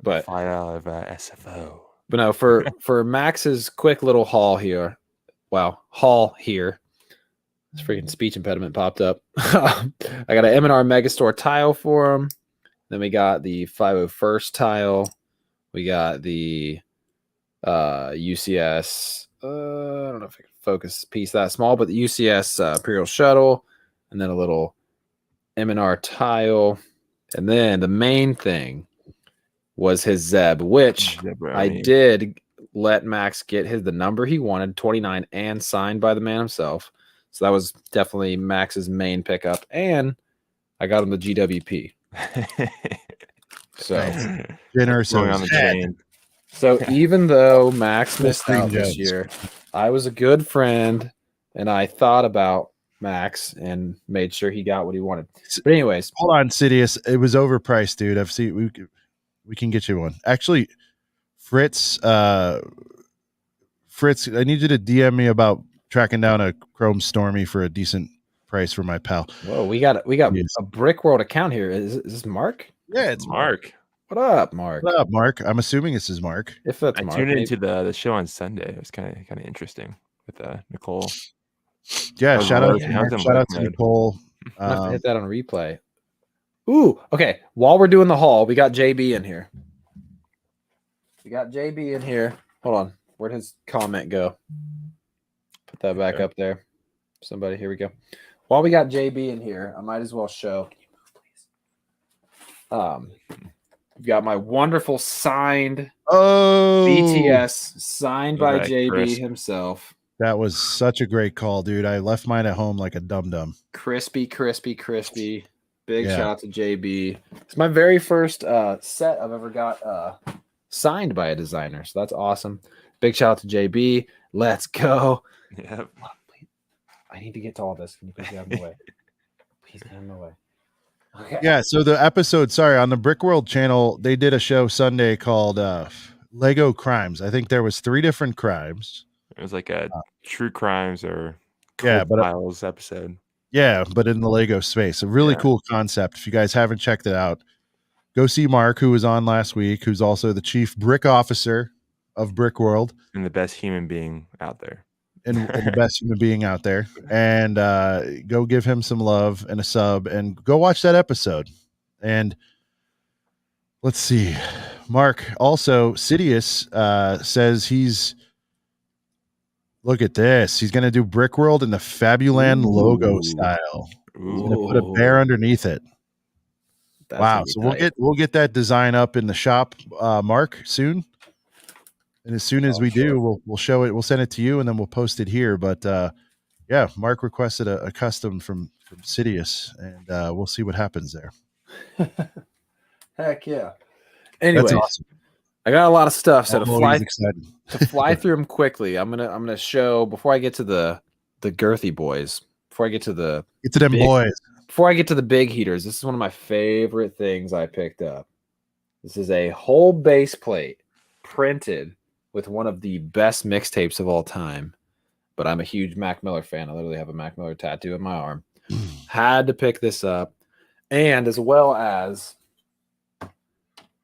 But fly out of SFO. But no, for Max's quick little haul here. This freaking speech impediment popped up. I got an M&R Megastore tile for him. Then we got the 501st tile. We got the UCS. I don't know if I can focus a piece that small, but the UCS Imperial Shuttle, and then a little M&R tile. And then the main thing was his Zeb, which I did let Max get the number he wanted, 29, and signed by the man himself. So that was definitely Max's main pickup, and I got him the GWP. So Generous Going on the chain. So even though Max missed Screen out this jokes. year, I was a good friend, and I thought about Max and made sure he got what he wanted. But anyways, Hold on, Sidious. It was overpriced, dude. I've seen we can get you one. Actually, Fritz, Fritz, I need you to DM me about tracking down a Chrome Stormy for a decent price for my pal. whoa, we got Yes. a Brick World account here. Is this Mark? Yeah, it's Mark. What up, Mark? What up, Mark? I'm assuming this is Mark. If that's I Mark, tuned maybe- into the show on Sunday. It was kind of interesting with Nicole. Yeah, I was shout out working. to I was Mark. in Shout out work to mode. Nicole. I'm gonna have to hit that on replay. Ooh, okay. While we're doing the haul, we got JB in here. We got JB in here. Hold on. Where'd his comment go? Put that back Okay. up there. Somebody, here we go. While we got JB in here, I might as well show. Can you move, please? We've got my wonderful signed BTS signed by Right, JB crisp. himself. That was such a great call, dude. I left mine at home like a dum-dum. Crispy, crispy, crispy. Big Yeah. shout out to JB. It's my very first set I've ever got signed by a designer. So that's awesome. Big shout out to JB. Let's go. Yeah. I need to get to all this. Can you please get out of my way? Please get out of my way. Okay. Yeah, so the episode, sorry, on the Brick World channel, they did a show Sunday called Lego Crimes. I think there was 3 different crimes. It was like a true crimes or Yeah, Cold but Files episode. yeah, but in the Lego space. A really Yeah. cool concept. If you guys haven't checked it out, go see Mark, who was on last week, who's also the chief brick officer of Brick World And the best human being out there. and the best human being out there. And go give him some love and a sub and go watch that episode. And let's see. Mark, also, Sidious says look at this. He's going to do Brick World in the Fabuland logo Ooh. style. He's Ooh. going to put a bear underneath it. That's Wow. gonna be So tight. we'll get that design up in the shop, Mark, soon. And as soon as we do, we'll show it. We'll send it to you and then we'll post it here. But yeah, Mark requested a custom from Sidious, and we'll see what happens there. Heck yeah. Anyways, That's awesome. I got a lot of stuff. So I'm to always excited. fly through them quickly, I'm gonna show before I get to the girthy boys. Before I get to the Get to them big- boys. Before I get to the big heaters, this is one of my favorite things I picked up. This is a whole base plate printed with one of the best mixtapes of all time. But I'm a huge Mac Miller fan. I literally have a Mac Miller tattoo on my arm. Had to pick this up. And as well as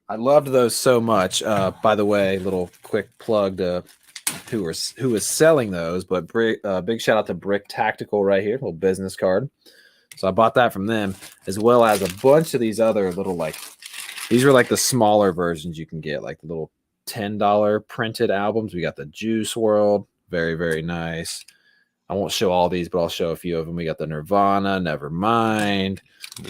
I loved those so much. By the way, little quick plug to who was selling those, but big shout out to Brick Tactical right here, little business card. So I bought that from them, as well as a bunch of these other little these are like the smaller versions you can get, like the little $10 printed albums. We got the Juice World, very, very nice. I won't show all these, but I'll show a few of them. We got the Nirvana, Nevermind.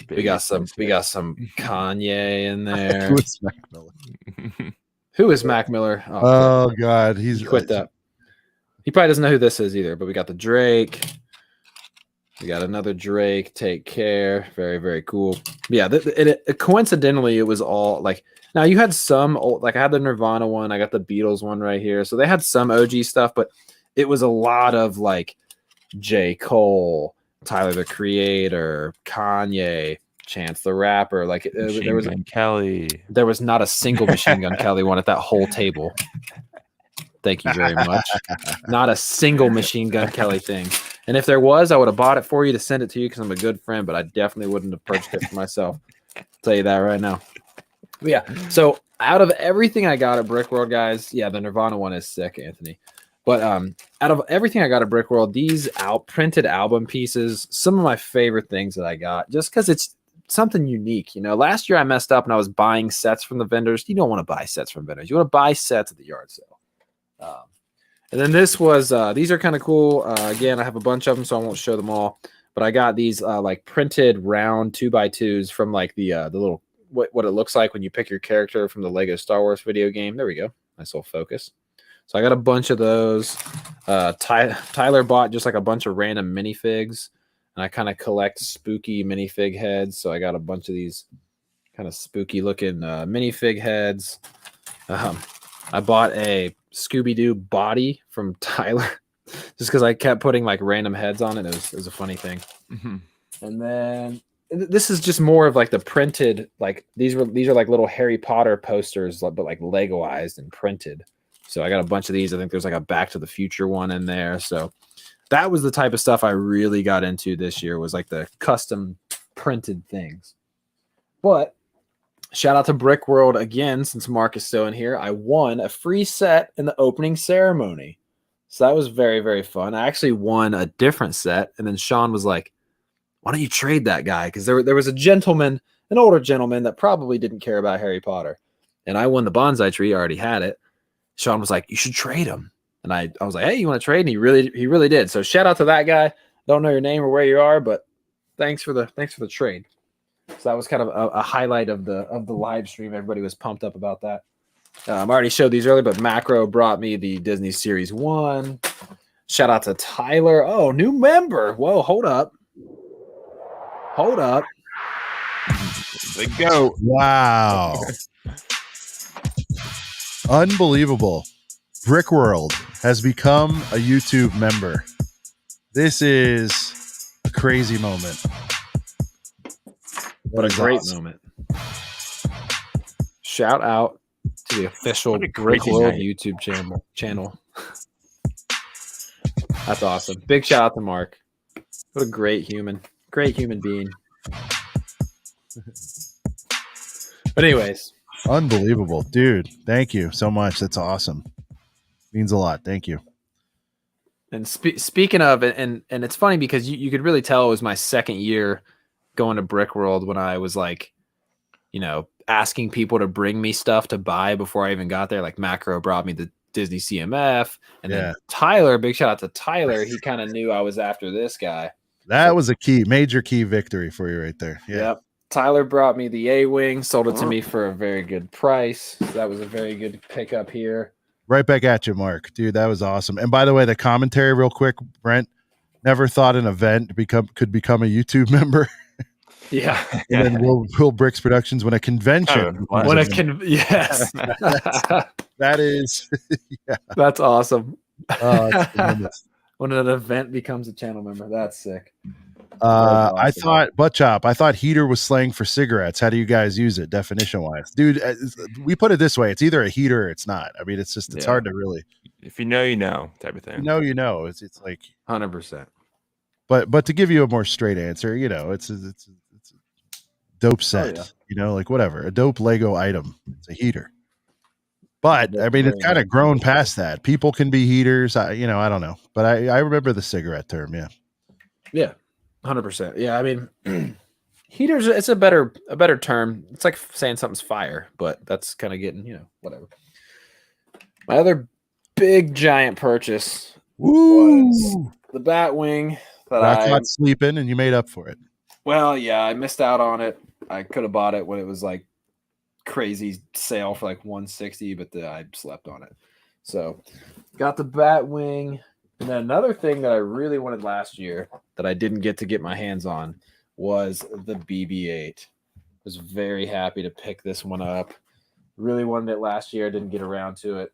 We got some Kanye in there. Who is Mac Miller? Who is Mac Miller? Oh God, he's he quit that. He probably doesn't know who this is either, but we got the Drake. We got another Drake, Take Care. Very, very cool. Yeah, coincidentally, it was all now you had some old, I had the Nirvana one, I got the Beatles one right here. So they had some OG stuff, but it was a lot of J. Cole, Tyler the Creator, Kanye, Chance the Rapper. There was Kelly. There was not a single Machine Gun Kelly one at that whole table. Thank you very much. Not a single Machine Gun Kelly thing. And if there was, I would have bought it for you to send it to you because I'm a good friend, but I definitely wouldn't have purchased it for myself. I'll tell you that right now. But yeah, so out of everything I got at Brick World, guys, yeah, the Nirvana one is sick, Anthony. But out of everything I got at Brick World, these printed album pieces, some of my favorite things that I got, just because it's something unique. Last year I messed up and I was buying sets from the vendors. You don't want to buy sets from vendors. You want to buy sets at the yard sale. And then this was, these are kind of cool. Again, I have a bunch of them, so I won't show them all. But I got these printed round 2x2s from the little, what it looks like when you pick your character from the Lego Star Wars video game. There we go. Nice little focus. So I got a bunch of those. Tyler bought just like a bunch of random minifigs, and I kind of collect spooky minifig heads. So I got a bunch of these kind of spooky looking minifig heads. I bought a Scooby-Doo body from Tyler just because I kept putting like random heads on it. It was a funny thing. Mm-hmm. And then this is just more of like the printed, like these are like little Harry Potter posters, but like Legoized and printed. So I got a bunch of these. I think there's like a Back to the Future one in there. So that was the type of stuff I really got into this year, was like the custom printed things. But shout out to Brick World again, since Mark is still in here. I won a free set in the opening ceremony. So that was very, very fun. I actually won a different set. And then Sean was like, why don't you trade that guy? Because there was a gentleman, an older gentleman that probably didn't care about Harry Potter. And I won the bonsai tree. I already had it. Sean was like, you should trade him. And I was like, hey, you want to trade? And he really did. So shout out to that guy. Don't know your name or where you are, but thanks for the trade. So that was kind of a highlight of the live stream. Everybody was pumped up about that. I already showed these earlier, but Macro brought me the Disney Series 1. Shout out to Tyler. Oh, new member. Whoa, hold up. They go. Wow. Unbelievable. Brick World has become a YouTube member. This is a crazy moment. What a great moment. Shout out to the official What a Brick crazy World night. YouTube channel. That's awesome. Big shout out to Mark. What a great human being. But anyways, Unbelievable. Dude, thank you so much. That's awesome. Means a lot. Thank you. and speaking of it, and it's funny because you could really tell it was my second year going to Brick World when I was like, asking people to bring me stuff to buy before I even got there. Like Macro brought me the Disney CMF, and then Tyler, big shout out to Tyler. He kind of knew I was after this guy. That was a major key victory for you right there. Yeah. Yep. Tyler brought me the A-Wing, sold it to me for a very good price. So that was a very good pickup here. Right back at you, Mark. Dude, that was awesome. And by the way, the commentary real quick, Brent, never thought an event could become a YouTube member. Yeah. And then Will Bricks Productions when a convention. Yes. That is That's awesome. That's tremendous. When an event becomes a channel member, that's sick. Awesome. I thought heater was slang for cigarettes. How do you guys use it definition wise? Dude, we put it this way. It's either a heater or it's not. I mean, it's hard to really. If you know type of thing. You know. It's like 100%. But to give you a more straight answer, it's a dope set. Like whatever. A dope Lego item. It's a heater. But I mean, it's kind of grown past that. People can be heaters. I don't know. But I remember the cigarette term. Yeah. Yeah. 100%. Yeah, I mean, heaters, it's a better term. It's like saying something's fire, but that's kind of getting, whatever. My other big giant purchase was the Batwing that I caught sleeping, and you made up for it. Well, yeah, I missed out on it. I could have bought it when it was like crazy sale for like $160, but I slept on it. So got the Batwing. And then another thing that I really wanted last year that I didn't get my hands on was the BB-8. Was very happy to pick this one up. Really wanted it last year. Didn't get around to it.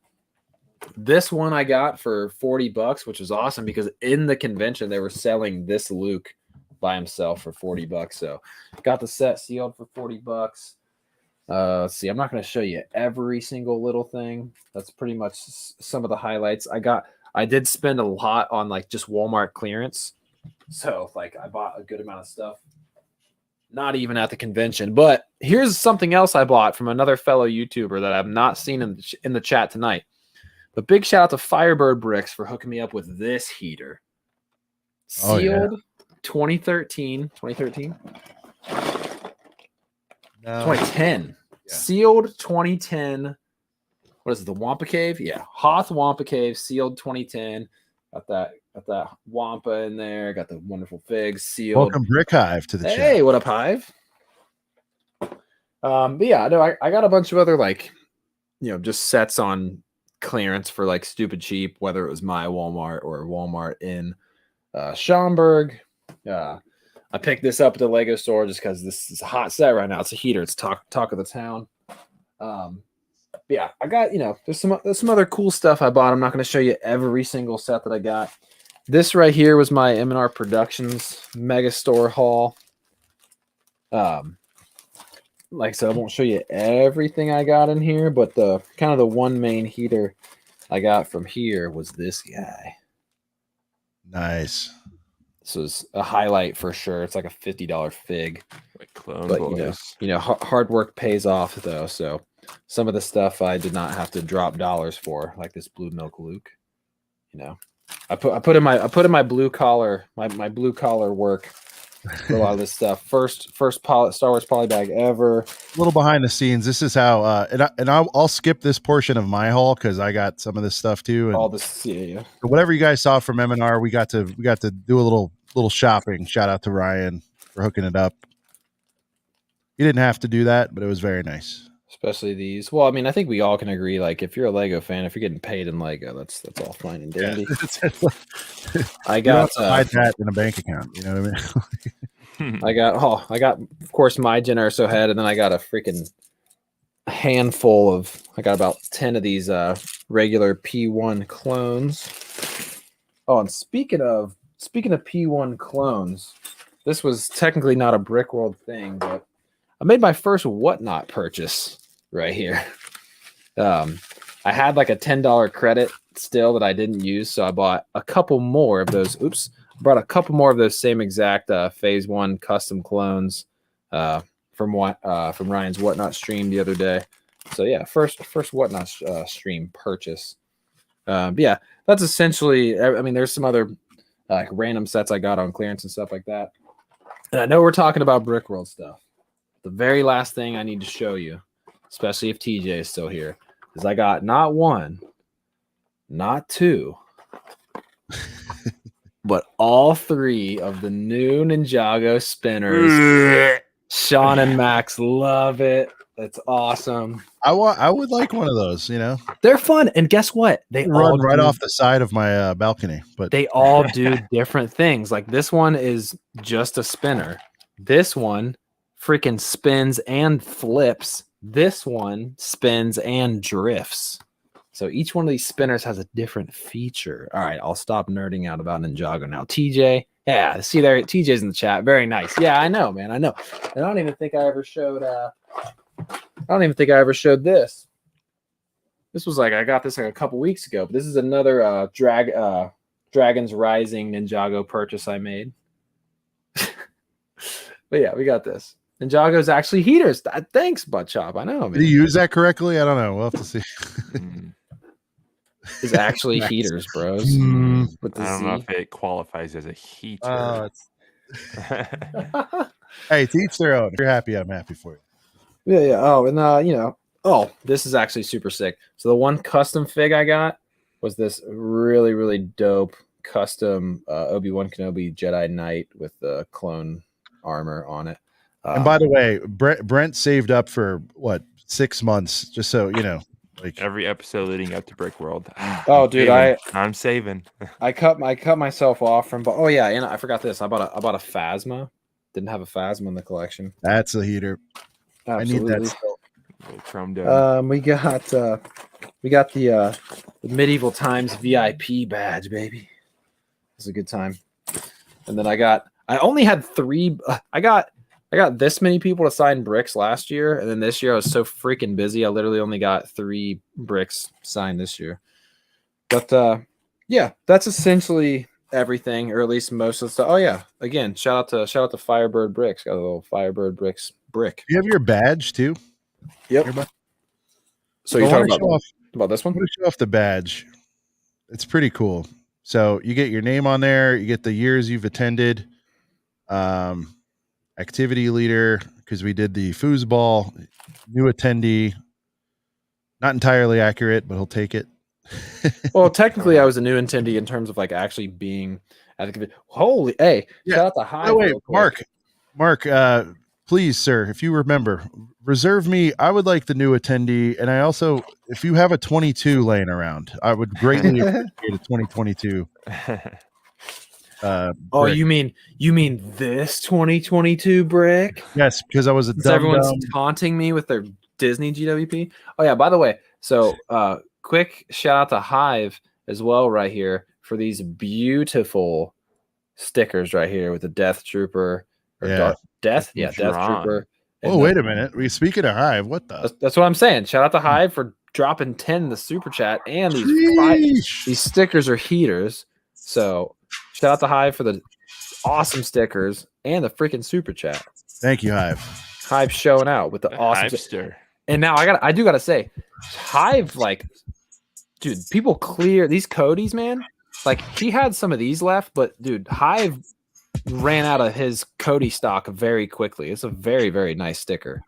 This one I got for $40, which was awesome because in the convention they were selling this Luke by himself for $40. So got the set sealed for $40. Let's see. I'm not going to show you every single little thing. That's pretty much some of the highlights. I did spend a lot on like just Walmart clearance. So like I bought a good amount of stuff, not even at the convention. But here's something else I bought from another fellow YouTuber that I've not seen in the chat tonight. But big shout out to Firebird Bricks for hooking me up with this heater. Sealed 2013. 2013? No. 2010. Yeah. Sealed 2010. What is it? The Wampa Cave? Yeah. Hoth Wampa Cave, sealed 2010. Got that Wampa in there. Got the wonderful figs sealed. Welcome, Brick Hive, to the chat. Hey, what up, Hive? But yeah, no, I got a bunch of other just sets on clearance for like stupid cheap, whether it was my Walmart or Walmart in Schaumburg. I picked this up at the Lego store just because this is a hot set right now. It's a heater. It's talk of the town. Yeah, I got, there's some other cool stuff I bought. I'm not going to show you every single set that I got. This right here was my M&R Productions Mega Store haul. Like I said, I won't show you everything I got in here, but the kind of the one main heater I got from here was this guy. Nice. This was a highlight for sure. It's like a $50 fig. Like Clone But Boys. hard work pays off though. So some of the stuff I did not have to drop dollars for, like this blue milk Luke. I put in my blue collar blue collar work for a lot of this stuff. First Star Wars poly bag ever. A little behind the scenes. This is how, and I'll skip this portion of my haul because I got some of this stuff too. And All this, yeah. whatever you guys saw from M&R, we got to do a little shopping. Shout out to Ryan for hooking it up. You didn't have to do that, but it was very nice. Especially these. Well, I mean, I think we all can agree. Like, if you're a Lego fan, if you're getting paid in Lego, that's all fine and dandy. I got hide that in a bank account. You know what I mean? I got, of course, my Generso head, and then I got a freaking handful of. I got about 10 of these regular P1 clones. Oh, and speaking of P1 clones, this was technically not a Brick World thing, but I made my first whatnot purchase right here. I had like a $10 credit still that I didn't use, so I bought a couple more of those. Brought a couple more of those same exact Phase 1 custom clones from Ryan's whatnot stream the other day. So yeah, first whatnot stream purchase. But yeah, that's essentially. I mean, there's some other like random sets I got on clearance and stuff like that. And I know we're talking about Brick World stuff. The very last thing I need to show you, especially if TJ is still here, is I got not one, not two, but all three of the new Ninjago spinners. Sean and Max love it. It's awesome. I would like one of those. They're fun, and guess what? They run right off the side of my balcony, but they all do different things. Like this one is just a spinner. This one freaking spins and flips. This one spins and drifts. So each one of these spinners has a different feature. All right, I'll stop nerding out about Ninjago now. TJ, yeah, see there, TJ's in the chat. Very nice. Yeah, I know, man. I know. And I don't even think I ever showed. This. This was like I got this like a couple weeks ago. But this is another Dragons Rising Ninjago purchase I made. But yeah, we got this. Ninjago's actually heaters. Thanks, Butt Chop. I know, man. Did you use that correctly? I don't know. We'll have to see. It's actually heaters, bros. With the I don't Z. know if it qualifies as a heater. Hey, to each their own. If you're happy, I'm happy for you. Yeah. Oh, and this is actually super sick. So the one custom fig I got was this really, really dope custom Obi-Wan Kenobi Jedi Knight with the clone armor on it. And by the way, Brent saved up for 6 months, just so you know. Like every episode leading up to Brick World. Oh, dude, I'm saving. I cut myself off from. Oh yeah, and I forgot this. I bought a Phasma. Didn't have a Phasma in the collection. That's a heater. Absolutely. I need that still. Chrome dome. We got the Medieval Times VIP badge, baby. It's a good time. And then I only had 3. I got this many people to sign bricks last year, and then this year I was so freaking busy. I literally only got 3 bricks signed this year. But yeah, that's essentially everything, or at least most of the stuff. Oh yeah, again, shout out to Firebird Bricks. Got a little Firebird Bricks brick. You have your badge too? Yep. So you're talking about this one? I'm going to show off the badge. It's pretty cool. So you get your name on there. You get the years you've attended. Activity leader, because we did the foosball. New attendee. Not entirely accurate, but he'll take it. Well, technically, I was a new attendee in terms of like actually being at the. Holy, hey! Yeah. Shout out to High. Oh wait, Mark. please, sir, if you remember, reserve me. I would like the new attendee, and I also, if you have a 22 laying around, I would greatly appreciate a 2022. Oh, brick. you mean this 2022 brick? Yes, because I was a Since dumb everyone's dumb. taunting me with their Disney GWP. Oh yeah, by the way, so quick shout out to Hive as well right here for these beautiful stickers right here with the Death Trooper or Yeah. Death Death Trooper. Oh, and wait a minute. We speaking of Hive. What the? That's what I'm saying. Shout out to Hive for dropping 10 in the super chat, and Sheesh. these stickers are heaters. So shout out to Hive for the awesome stickers and the freaking super chat. Thank you, Hive. Hive showing out with the awesome. Hivester. And now I do gotta say, Hive, like, dude, people clear these Cody's, man. Like, he had some of these left, but dude, Hive ran out of his Cody stock very quickly. It's a very, very nice sticker.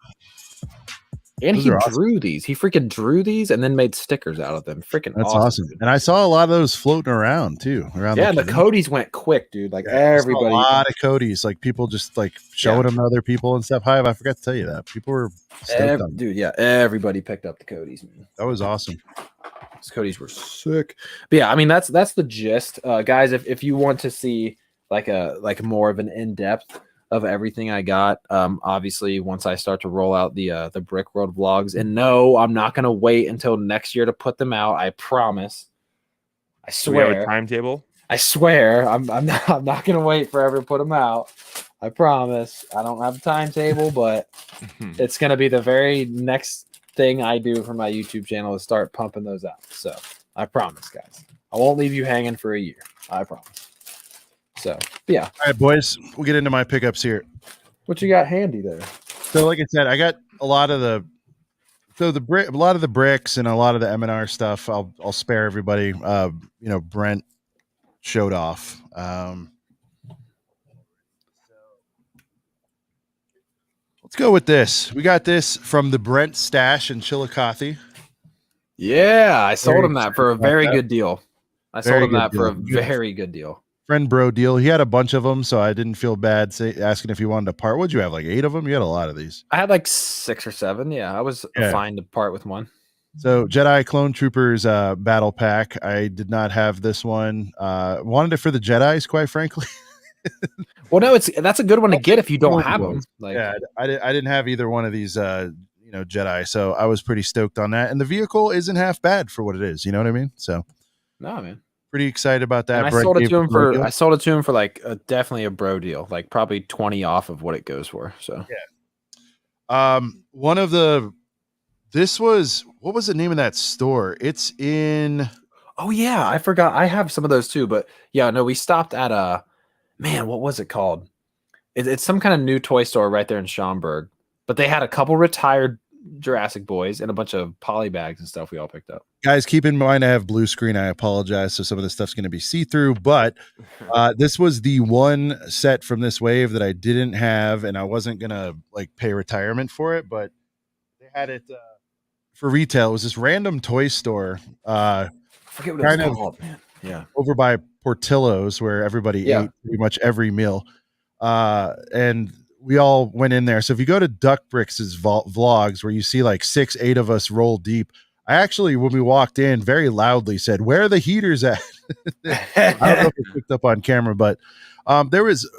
And Those he are awesome. drew these. He freaking drew these and then made stickers out of them. Freaking That's awesome. dude. And I saw a lot of those floating around too. Around Yeah, and the convention. Cody's went quick, dude. Like, Yeah, I saw everybody. a lot of Cody's, like people just like showing them to other people and stuff. Hive, I forgot to tell you that. People were stoked on Dude, yeah, everybody picked up the Cody's, man. that. Was awesome. Those Cody's were sick. But yeah, I mean that's the gist. Guys, if you want to see like more of an in-depth of everything I got, obviously once I start to roll out the Brick World vlogs, and no, I'm not gonna wait until next year to put them out. I promise. I Do we have a swear. timetable? I swear. I'm not gonna wait forever to put them out. I promise. I don't have a timetable, but it's gonna be the very next thing I do for my YouTube channel is start pumping those out. So I promise, guys. I won't leave you hanging for a year. I promise. So yeah. All right, boys, we'll get into my pickups here. What you got handy there? So, like I said, I got a lot of the a lot of the bricks and a lot of the M&R stuff. I'll spare everybody. Brent showed off. Let's go with this. We got this from the Brent stash in Chillicothe. Yeah, I sold Very him that for a excited about very that. good deal. I Very sold him good that for a deal. very good deal. Friend bro deal. He had a bunch of them, so I didn't feel bad asking if he wanted to part. What'd you have, like 8 of them? You had a lot of these. I had like 6 or 7. Yeah, I was fine to part with one. So Jedi Clone Troopers battle pack. I did not have this one. Wanted it for the Jedis, quite frankly. Well, no, that's a good one to get if you don't have them. Like, yeah, I didn't have either one of these Jedi, so I was pretty stoked on that. And the vehicle isn't half bad for what it is. You know what I mean? So no, man. Pretty excited about that. And I sold it to him for like definitely a bro deal, like probably 20 off of what it goes for. So yeah. What was the name of that store? It's in. Oh yeah, I forgot. I have some of those too, but yeah, no, we stopped at what was it called? It's some kind of new toy store right there in Schaumburg, but they had a couple retired Jurassic boys and a bunch of poly bags and stuff we all picked up. Guys, keep in mind I have blue screen. I apologize, so some of the stuff's going to be see-through, but this was the one set from this wave that I didn't have, and I wasn't going to like pay retirement for it, but they had it for retail. It was this random toy store. I forget what it was called, man. Yeah. Over by Portillo's where everybody ate pretty much every meal. And we all went in there. So if you go to Duck Bricks' vlogs where you see like 6-8 of us roll deep, I actually, when we walked in, very loudly said, "Where are the heaters at?" I don't know if it picked up on camera, but there was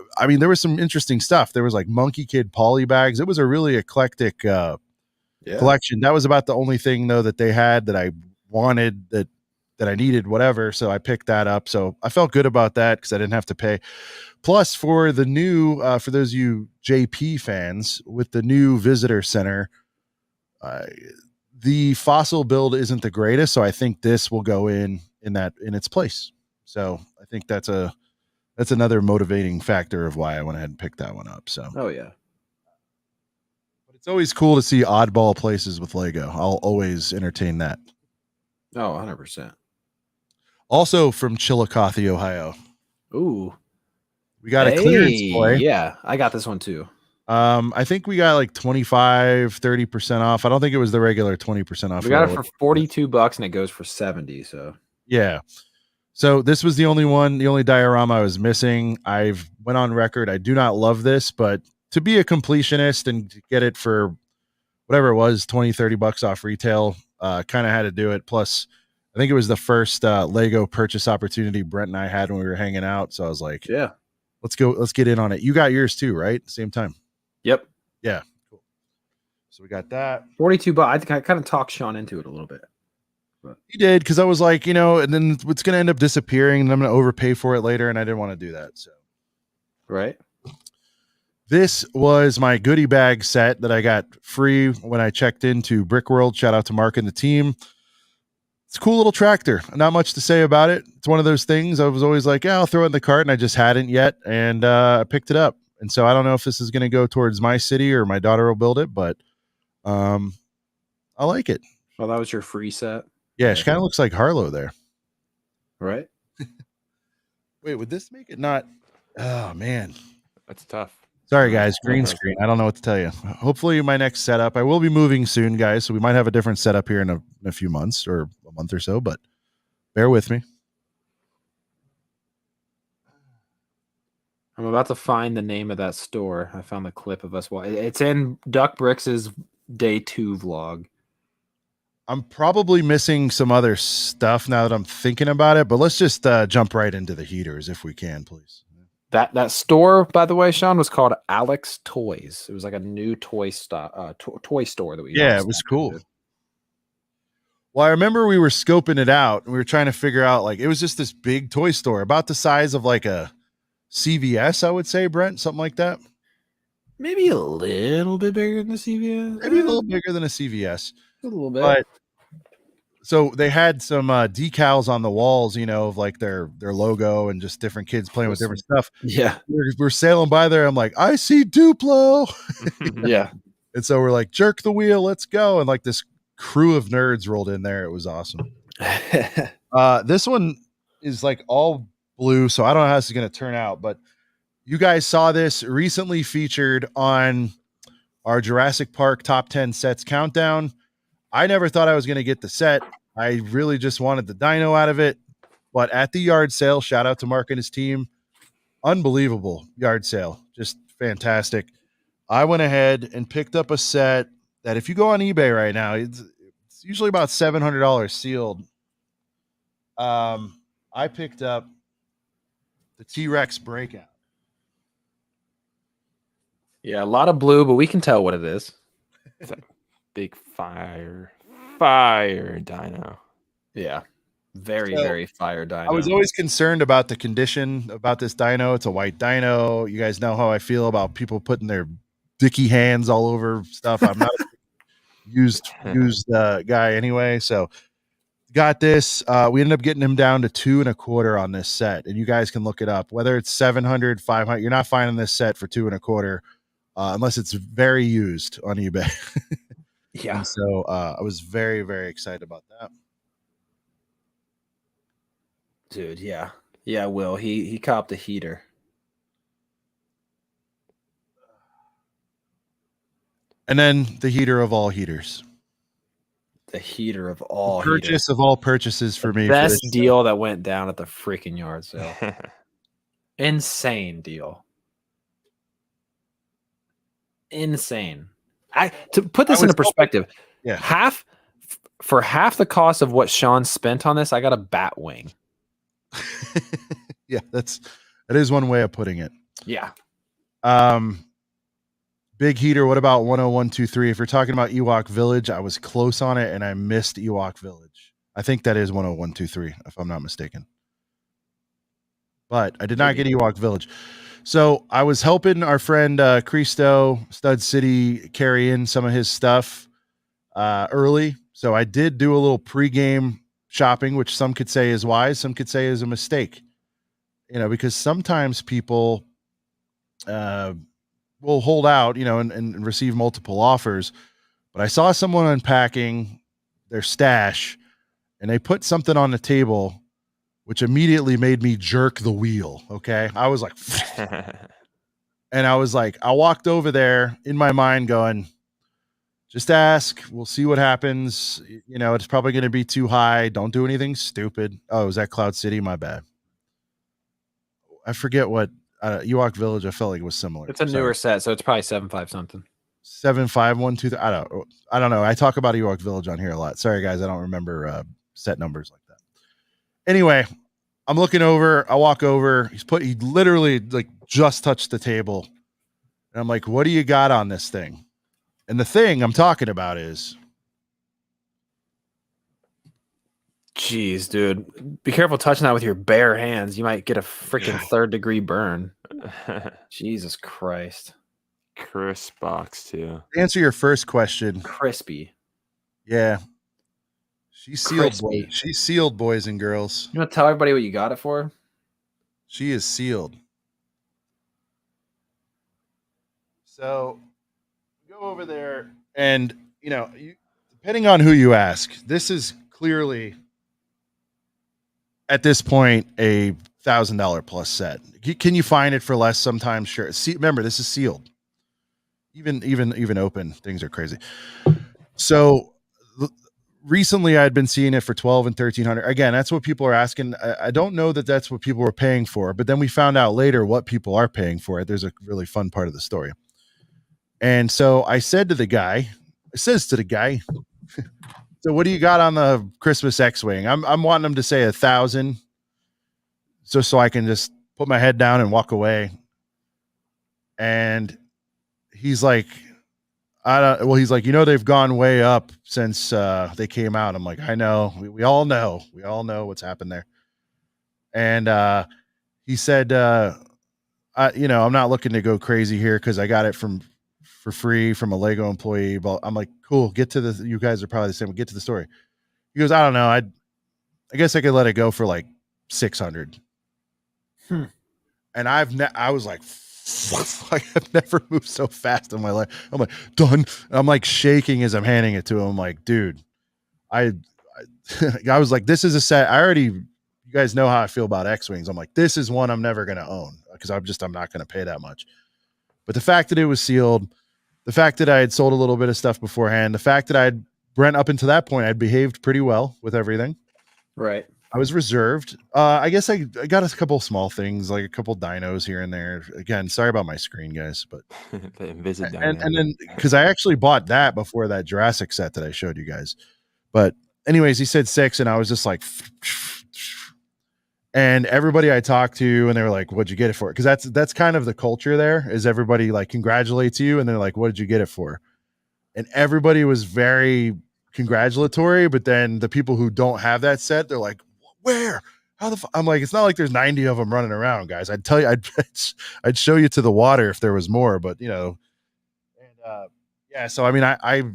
some interesting stuff. There was like Monkey Kid poly bags. It was a really eclectic collection. That was about the only thing though that they had that I wanted, that I needed, whatever. So I picked that up. So I felt good about that because I didn't have to pay. Plus, for the new, for those of you JP fans, with the new visitor center, the fossil build isn't the greatest. So I think this will go in its place. So I think that's another motivating factor of why I went ahead and picked that one up. So, oh yeah, but it's always cool to see oddball places with Lego. I'll always entertain that. Oh, 100%. Also from Chillicothe, Ohio. Ooh. We got a clearance toy. Yeah, I got this one too. I think we got like 25-30% off. I don't think it was the regular 20% off. We got it for $42 and it goes for 70. So yeah. So this was the only diorama I was missing. I've went on record. I do not love this, but to be a completionist and to get it for whatever it was, $20-$30 off retail, kind of had to do it. Plus, I think it was the first Lego purchase opportunity Brent and I had when we were hanging out. So I was like, Yeah. let's get in on it. You got yours too, right? Same time. Yep. Yeah. Cool. So we got that. $42. I think I kind of talked Sean into it a little bit. But he did, because I was like, and then it's going to end up disappearing and I'm going to overpay for it later. And I didn't want to do that. So, right. This was my goodie bag set that I got free when I checked into Brick World. Shout out to Mark and the team. It's a cool little tractor. Not much to say about it. It's one of those things I was always like, yeah, I'll throw it in the cart, and I just hadn't yet. And I picked it up. And so I don't know if this is going to go towards my city or my daughter will build it, but I like it. Well, that was your free set. Yeah, she kind of looks like Harlow there. Right. Wait, would this make it not? Oh, man. That's tough. Sorry, guys. Green screen. I don't know what to tell you. Hopefully, my next setup. I will be moving soon, guys, so we might have a different setup here in a few months or a month or so, but bear with me. I'm about to find the name of that store. I found the clip of us. It's in Duck Bricks' day 2 vlog. I'm probably missing some other stuff now that I'm thinking about it, but let's just jump right into the heaters if we can, please. That store, by the way, Sean, was called Alex Toys. It was like a new toy store that we. Yeah, it was cool. Well, I remember we were scoping it out and we were trying to figure out, like, it was just this big toy store about the size of like a CVS, I would say, Brent, something like that. Maybe a little bit bigger than a CVS. Maybe a little bigger than a CVS. A little bit. But so they had some decals on the walls, of like their logo and just different kids playing with different stuff. Yeah. We're sailing by there. I'm like, I see Duplo. Yeah. And so we're like, jerk the wheel, let's go. And like this crew of nerds rolled in there. It was awesome. This one is like all blue, so I don't know how this is going to turn out, but you guys saw this recently featured on our Jurassic Park top 10 sets countdown. I never thought I was going to get the set. I really just wanted the dyno out of it. But at the yard sale, shout out to Mark and his team. Unbelievable yard sale. Just fantastic. I went ahead and picked up a set that if you go on eBay right now, it's usually about $700 sealed. I picked up the T-Rex Breakout. Yeah, a lot of blue, but we can tell what it is. It's a big fire dyno. Yeah. Very fire dyno. I was always concerned about the condition about this dyno. It's a white dyno. You guys know how I feel about people putting their dicky hands all over stuff. I'm not a used guy anyway. So got this. We ended up getting him down to $2.25 on this set, and you guys can look it up. Whether it's 700, 500, you're not finding this set for $2.25 unless it's very used on eBay. Yeah. And so I was very, very excited about that. Dude, yeah. Yeah, Will. He copped a heater. And then the heater of all heaters. The heater of all purchase of all purchases for me. Best deal that went down at the freaking yard sale. Insane deal. Insane. To put this into perspective, half the cost of what Sean spent on this, I got a bat wing. Yeah, that is one way of putting it. Yeah. Big heater. What about 10123? If you're talking about Ewok Village, I was close on it and I missed Ewok Village. I think that is 10123, if I'm not mistaken. But I did not get Ewok Village. So I was helping our friend Cristo Stud City carry in some of his stuff early. So I did do a little pregame shopping, which some could say is wise, some could say is a mistake. Because sometimes people will hold out, and receive multiple offers. But I saw someone unpacking their stash and they put something on the table, which immediately made me jerk the wheel. Okay. I was like, and I was like, I walked over there in my mind going, just ask, we'll see what happens. It's probably going to be too high. Don't do anything stupid. Oh, is that Cloud City? My bad. I forget what Ewok Village, I felt like it was similar. It's a newer set, so it's probably 7.5 something. 75123. I don't know. I talk about Ewok Village on here a lot. Sorry guys, I don't remember set numbers like that. Anyway, I'm looking over. I walk over. He literally like just touched the table, and I'm like, "What do you got on this thing?" And the thing I'm talking about is, jeez, dude, be careful touching that with your bare hands. You might get a freaking 3rd-degree burn. Jesus Christ. Crisp box too. to answer your first question. Crispy. Yeah, she's sealed. Crispy. She's sealed, boys and girls. You want to tell everybody what you got it for? She is sealed. So go over there, and depending on who you ask, this is clearly at this point a $1,000 plus set. Can you find it for less sometimes? Sure. Remember, this is sealed. Even open things are crazy. So recently I'd been seeing it for 12 and 1300. Again, that's what people are asking. I don't know that that's what people were paying for, but then we found out later what people are paying for it. There's a really fun part of the story. And so I said to the guy, so what do you got on the Christmas X-Wing? I'm wanting him to say 1,000 just so I can just put my head down and walk away. And he's like, he's like, they've gone way up since they came out. I'm like, I know. We all know. We all know what's happened there. And he said, I'm not looking to go crazy here because I got it for free from a Lego employee. But I'm like, cool. You guys are probably the same. We'll get to the story. He goes, I don't know. I guess I could let it go for like 600. And I was like, I've never moved so fast in my life. I'm like, done. And I'm like shaking as I'm handing it to him. I'm like, dude, I was like, this is a set. You guys know how I feel about X-Wings. I'm like, this is one I'm never going to own because I'm not going to pay that much. But the fact that it was sealed, the fact that I had sold a little bit of stuff beforehand, the fact that Brent up until that point, I'd behaved pretty well with everything. Right. I was reserved. I guess I got a couple small things, like a couple dinos here and there. Again, sorry about my screen, guys, but The Invisit and then because I actually bought that before that Jurassic set that I showed you guys. But anyways, he said 6, and I was just like, and everybody I talked to, and they were like, "What'd you get it for?" Because that's kind of the culture there. Is everybody like congratulates you, and they're like, "What did you get it for?" And everybody was very congratulatory, but then the people who don't have that set, they're like, where? How I'm like, it's not like there's 90 of them running around, guys. I'd tell you, I'd show you to the water if there was more, but yeah. So I mean, I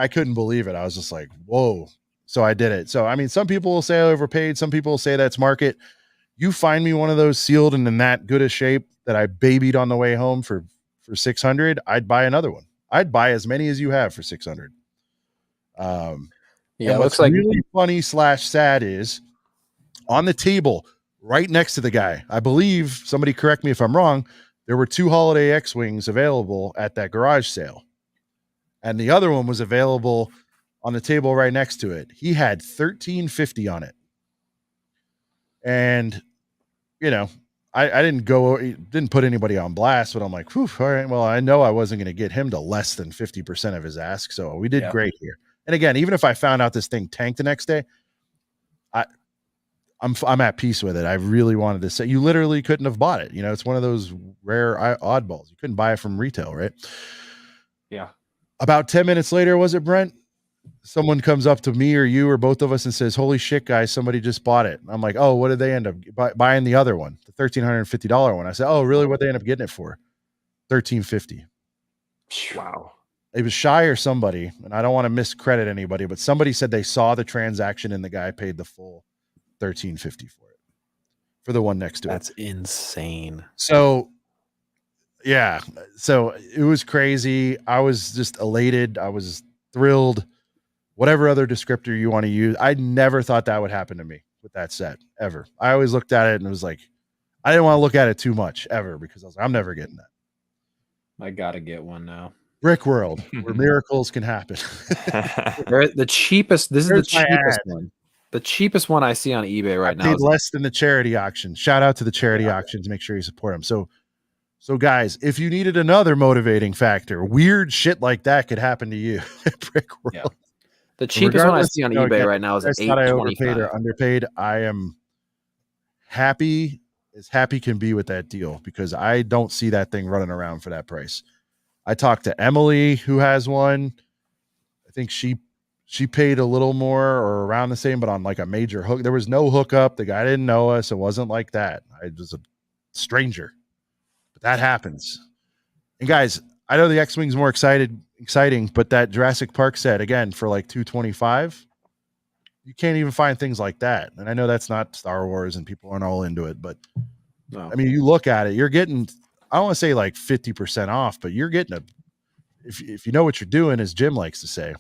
couldn't believe it. I was just like, whoa. So I did it. So I mean, some people will say I overpaid. Some people will say that's market. You find me one of those sealed and in that good a shape that I babied on the way home for 600. I'd buy another one. I'd buy as many as you have for 600. Yeah, it looks like really funny / sad is on the table right next to the guy. I believe, somebody correct me if I'm wrong, there were 2 Holiday X-Wings available at that garage sale. And the other one was available on the table right next to it. He had $1,350 on it. And, I didn't put anybody on blast, but I'm like, whew, all right, well, I know I wasn't going to get him to less than 50% of his ask. So we did great here. And again, even if I found out this thing tanked the next day, I'm at peace with it. I really wanted to say, you literally couldn't have bought it. It's one of those rare oddballs. You couldn't buy it from retail, right? Yeah. About 10 minutes later, was it, Brent? Someone comes up to me or you or both of us and says, holy shit, guys, somebody just bought it. I'm like, oh, what did they end up buying? The other one, the $1,350 one. I said, oh, really? What they end up getting it for? $1,350. Wow. It was Shy or somebody, and I don't want to miscredit anybody, but somebody said they saw the transaction and the guy paid the full $1,350 for it, for the one next to it. That's insane. So yeah, so it was crazy. I was just elated. I was thrilled. Whatever other descriptor you want to use, I never thought that would happen to me with that set ever. I always looked at it and it was like, I didn't want to look at it too much ever because I was like, I'm never getting that. I gotta get one now. Brick World, where miracles can happen. The cheapest. This is the cheapest one. The cheapest one I see on eBay right now. Paid less than the charity auction. Shout out to the charity auctions. Make sure you support them. So So, guys, if you needed another motivating factor, weird shit like that could happen to you at Brick World. Yeah. The cheapest one I see on eBay again, right now is I thought I overpaid $825. or underpaid. I am happy can be with that deal because I don't see that thing running around for that price. I talked to Emily, who has one. I think she paid a little more or around the same, but on like a major hook. There was no hookup. The guy didn't know us. It wasn't like that. I was a stranger. But that happens. And guys, I know the X-Wing's more exciting, but that Jurassic Park set again for like $225. You can't even find things like that. And I know that's not Star Wars and people aren't all into it, but No. I mean, you look at it, you're getting, I don't want to say like 50% off, but you're getting if you know what you're doing, as Jim likes to say.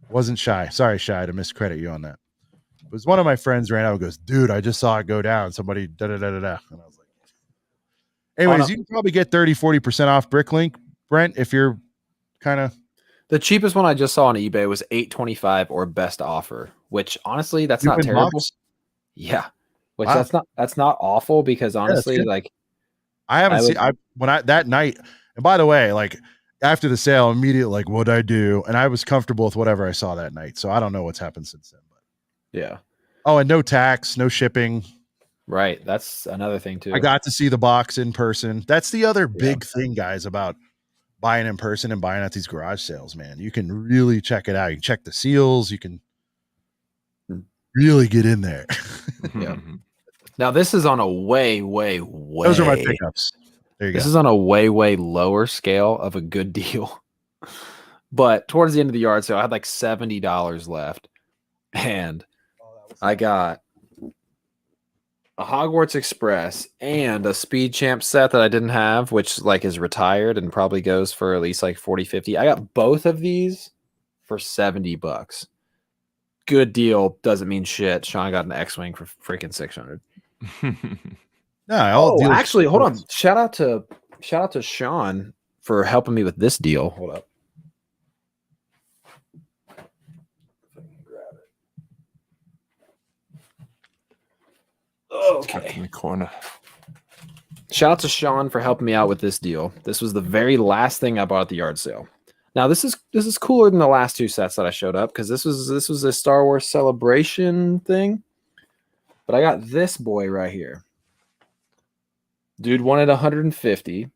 Wasn't Shy. Sorry, Shy, to miscredit you on that. It was one of my friends ran out and goes, dude, I just saw it go down. Somebody da-da-da-da-da. And I was like, anyways, you can probably get 30-40% off Bricklink, Brent, if you're kind of. The cheapest one I just saw on eBay was $825 or best offer, which honestly, that's not terrible. Box? Yeah. Which Wow. that's not awful because honestly, like I haven't seen that night. And by the way, like after the sale, immediately like what'd I do? And I was comfortable with whatever I saw that night. So I don't know what's happened since then. But yeah. Oh, and no tax, no shipping. Right. That's another thing too. I got to see the box in person. That's the other big thing, guys, about buying in person and buying at these garage sales, man. You can really check it out. You can check the seals. You can really get in there. Yeah. Now this is on a way. Those are my pickups. There you go. This is on a way lower scale of a good deal. But towards the end of the yard sale, I had like $70 left. And I got a Hogwarts Express and a Speed Champ set that I didn't have, which like is retired and probably goes for at least like 40-50. I got both of these for $70. Good deal. Doesn't mean shit. Sean got an X-Wing for freaking 600. No, actually, hold on. Shout out to Sean for helping me with this deal. Hold up. Okay. In the corner. Shout out to Sean for helping me out with this deal. This was the very last thing I bought at the yard sale. Now this is cooler than the last two sets that I showed up because this was a Star Wars Celebration thing. But I got this boy right here. Dude wanted 150.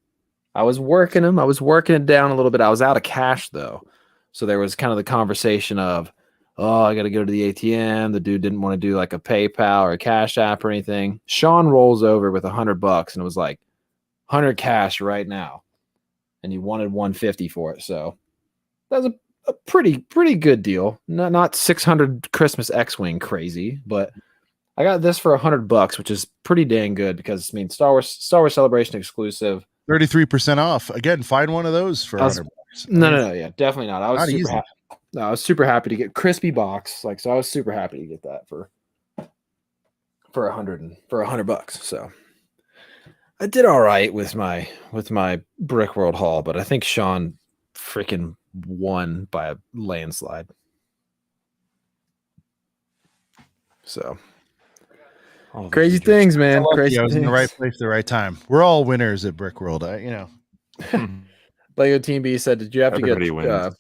I was working him. I was working it down a little bit. I was out of cash though. So there was kind of the conversation of, oh, I got to go to the ATM. The dude didn't want to do like a PayPal or a Cash App or anything. Sean rolls over with $100 and it was like 100 cash right now. And he wanted 150 for it. So that was a pretty good deal. Not 600 Christmas X-Wing crazy, but I got this for $100, which is pretty dang good because I mean Star Wars Celebration exclusive. 33% off. Again, find one of those for $100. No, yeah, definitely not. I was not super easy. happy. No, I was super happy to get crispy box. Like, so I was super happy to get that for $100. So I did all right with my Brick World haul, but I think Sean freaking won by a landslide. So crazy things, man. Crazy I was things. in the right place at the right time. We're all winners at Brick World. Lego Team B said, "Did you have Everybody to wins. get?"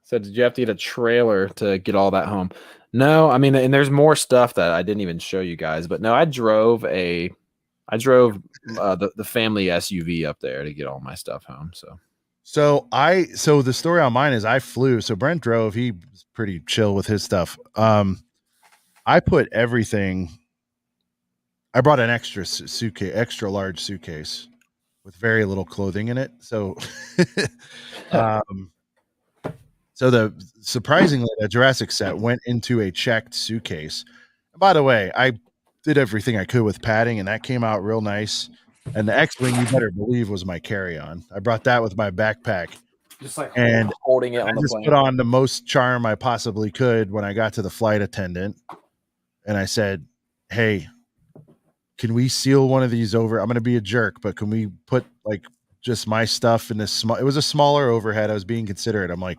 Said, "Did you have to get a trailer to get all that home?" No, I mean, and there's more stuff that I didn't even show you guys. But no, I drove the family SUV up there to get all my stuff home. So the story on mine is I flew. So Brent drove. He was pretty chill with his stuff. I put everything. I brought an extra large suitcase with very little clothing in it. So, surprisingly, the Jurassic set went into a checked suitcase. And by the way, I did everything I could with padding, and that came out real nice. And the X-Wing, you better believe, was my carry-on. I brought that with my backpack. just like And holding it I on the just plane. put on the most charm I possibly could when I got to the flight attendant. And I said, hey, can we seal one of these over? I'm going to be a jerk, but can we put like just my stuff in this small? It was a smaller overhead. I was being considerate. I'm like,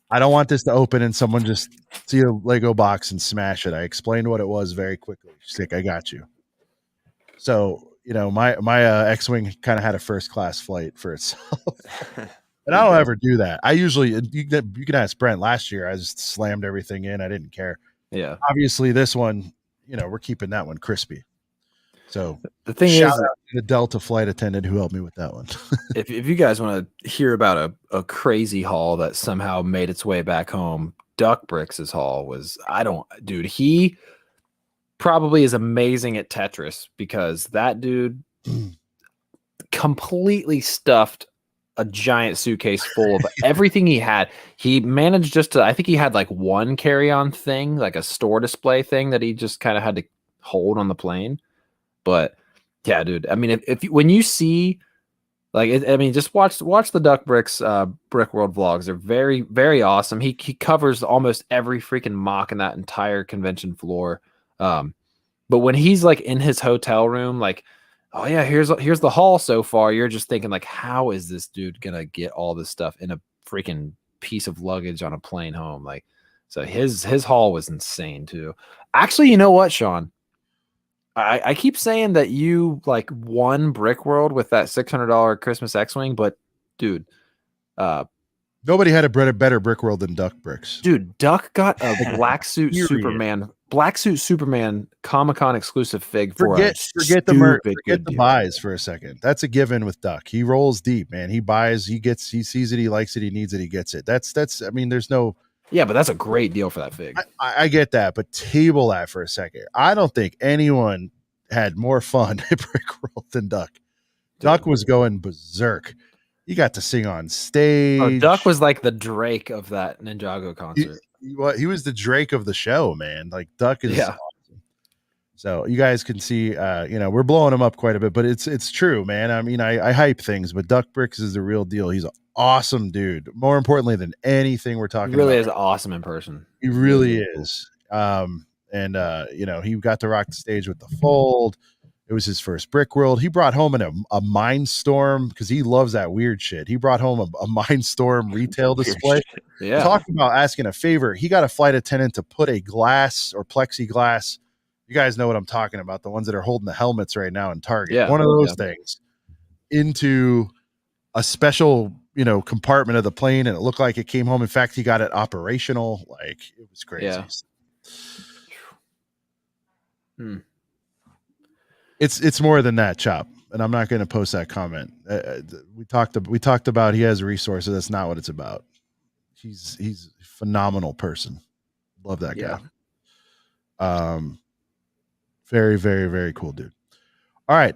I don't want this to open and someone just see a Lego box and smash it. I explained what it was very quickly. She's like, I got you. So you know, my X-wing kind of had a first class flight for itself. And I don't ever do that. I usually, you can ask Brent. Last year, I just slammed everything in. I didn't care. Yeah. Obviously, this one, you know, we're keeping that one crispy. So The thing shout is, out to the Delta flight attendant who helped me with that one. if you guys want to hear about a crazy haul that somehow made its way back home, Duck Bricks' haul was, dude, he probably is amazing at Tetris because that dude completely stuffed a giant suitcase full of everything he had. He managed I think he had like one carry-on thing, like a store display thing that he just kind of had to hold on the plane. But yeah, dude, I mean, when you see, like, just watch the Duck Bricks Brick World vlogs. They're very, very awesome. He covers almost every freaking mock in that entire convention floor. But when he's like in his hotel room, like, oh yeah, here's the haul so far, you're just thinking like, how is this dude gonna get all this stuff in a freaking piece of luggage on a plane home? Like, so his haul was insane too. Actually, you know what, Sean? I keep saying that you like won Brick World with that $600 Christmas X-Wing, but dude, nobody had a better Brick World than Duck Bricks. Dude, Duck got a Black Suit Superman Comic-Con exclusive fig forget the buys for a second. That's a given with Duck. He rolls deep, man. He buys, he sees it, he likes it, he needs it, he gets it. That's I mean, there's no. Yeah, but that's a great deal for that fig. I get that, but table that for a second. I don't think anyone had more fun at Brick World than Duck. Duck was going berserk. He got to sing on stage. Oh, Duck was like the Drake of that Ninjago concert. He was the Drake of the show, man. Like Duck is awesome. So you guys can see, you know, we're blowing him up quite a bit, but it's true, man. I mean, I hype things, but Duck Bricks is the real deal. He's an awesome dude. More importantly than anything we're talking about. He really is awesome in person. He really is. And you know, he got to rock the stage with the fold. It was his first Brick World. He brought home a Mindstorm because he loves that weird shit. He brought home a Mindstorm retail display. Yeah. Talking about asking a favor. He got a flight attendant to put a glass or plexiglass. You guys know what I'm talking about. The ones that are holding the helmets right now in Target. Yeah. One of those things into a special, you know, compartment of the plane. And it looked like it came home. In fact, he got it operational. Like, it was crazy. Yeah. It's more than that, Chop, and I'm not going to post that comment. We talked about he has resources. That's not what it's about. He's a phenomenal person. Love that guy. Very, very, very cool dude. All right.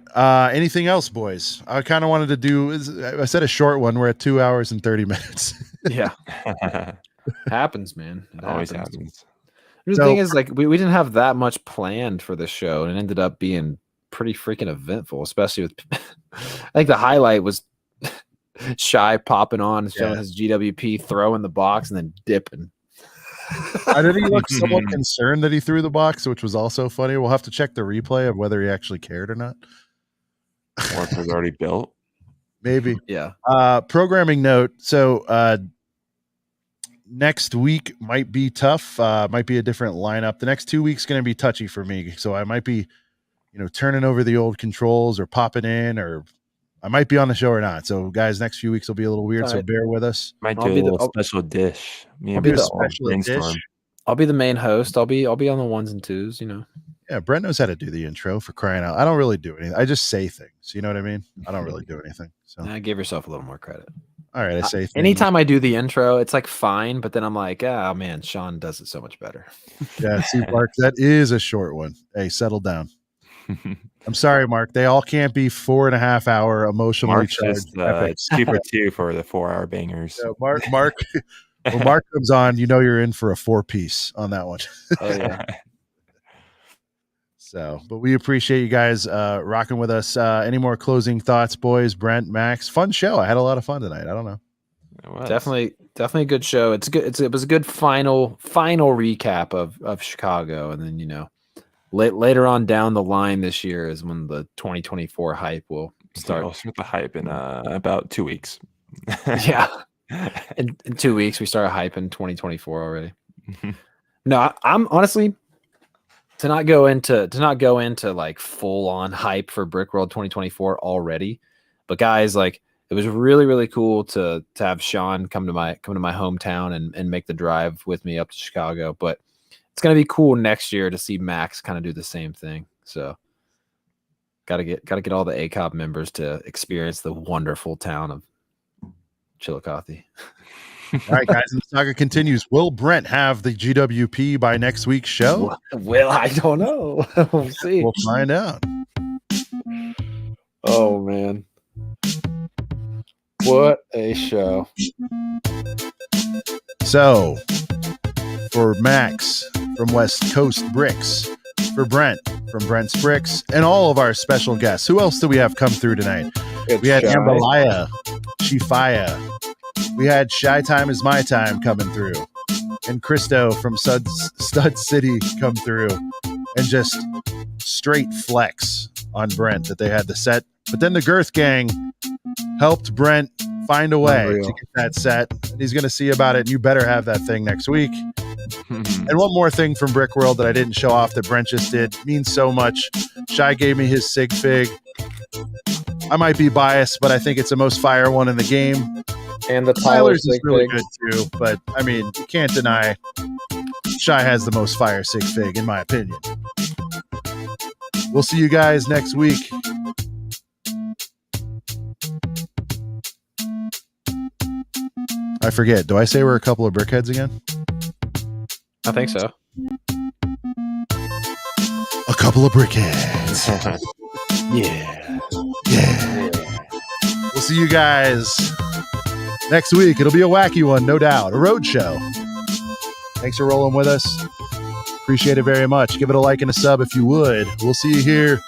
Anything else, boys? I kind of wanted to do. I said a short one. We're at 2 hours and 30 minutes. Yeah, happens, man. It always happens. The thing is, like, we didn't have that much planned for this show, and it ended up being pretty freaking eventful, especially with I think the highlight was Shy popping on and showing his GWP, throwing the box and then dipping. Did he look somewhat concerned that he threw the box, which was also funny? We'll have to check the replay of whether he actually cared or not. Or if it was already built. Maybe. Yeah. Programming note. So next week might be tough. Might be a different lineup. The next 2 weeks going to be touchy for me. So I might be, you know, turning over the old controls or popping in, or I might be on the show or not. So guys, next few weeks will be a little weird. So bear with us. Might do a little special dish. I'll be the main host. I'll be on the ones and twos, you know. Yeah, Brent knows how to do the intro, for crying out. I don't really do anything. I just say things. You know what I mean? I don't really do anything. So give yourself a little more credit. All right, I say things. Anytime I do the intro, it's like fine, but then I'm like, oh man, Sean does it so much better. Yeah, see, Mark, that is a short one. Hey, settle down. I'm sorry, Mark. They all can't be 4.5 hour emotionally charged. Just keeper 2 for the 4 hour bangers. So Mark, when Mark comes on, you know you're in for a 4-piece on that one. Oh yeah. So, but we appreciate you guys rocking with us. Any more closing thoughts, boys? Brent, Max, fun show. I had a lot of fun tonight. I don't know. Definitely a good show. It's good. It was a good final recap of Chicago, and then, you know, later on down the line this year is when the 2024 hype will start. We'll start the hype in about 2 weeks. Yeah, in 2 weeks we start hyping 2024 already. No, I'm honestly, to not go into like full on hype for Brick World 2024 already, but guys, like it was really, really cool to have Sean come to my hometown and make the drive with me up to Chicago. But it's gonna be cool next year to see Max kind of do the same thing. So gotta get all the ACOB members to experience the wonderful town of Chillicothe. All right, guys, and the saga continues. Will Brent have the GWP by next week's show? Well, I don't know. We'll see. We'll find out. Oh man, what a show! So, for Max from West Coast Bricks, for Brent from Brent's Bricks, and all of our special guests, who else do we have come through tonight? We had Ambalaya, Shifaya. We had Shy Time is My Time coming through, and Christo from Stud City come through, and just straight flex on Brent that they had the set. But then the Girth Gang helped Brent find a way to get that set. And he's going to see about it. And you better have that thing next week. And one more thing from Brick World that I didn't show off that Brent just did means so much. Shy gave me his sig fig. I might be biased, but I think it's the most fire one in the game. And the Tyler's is really good too, but I mean, you can't deny Shy has the most fire sig fig, in my opinion. We'll see you guys next week. I forget. Do I say we're a couple of brickheads again? I think so. A couple of brickheads. Yeah. We'll see you guys next week. It'll be a wacky one, no doubt. A road show. Thanks for rolling with us. Appreciate it very much. Give it a like and a sub if you would. We'll see you here.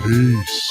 Peace.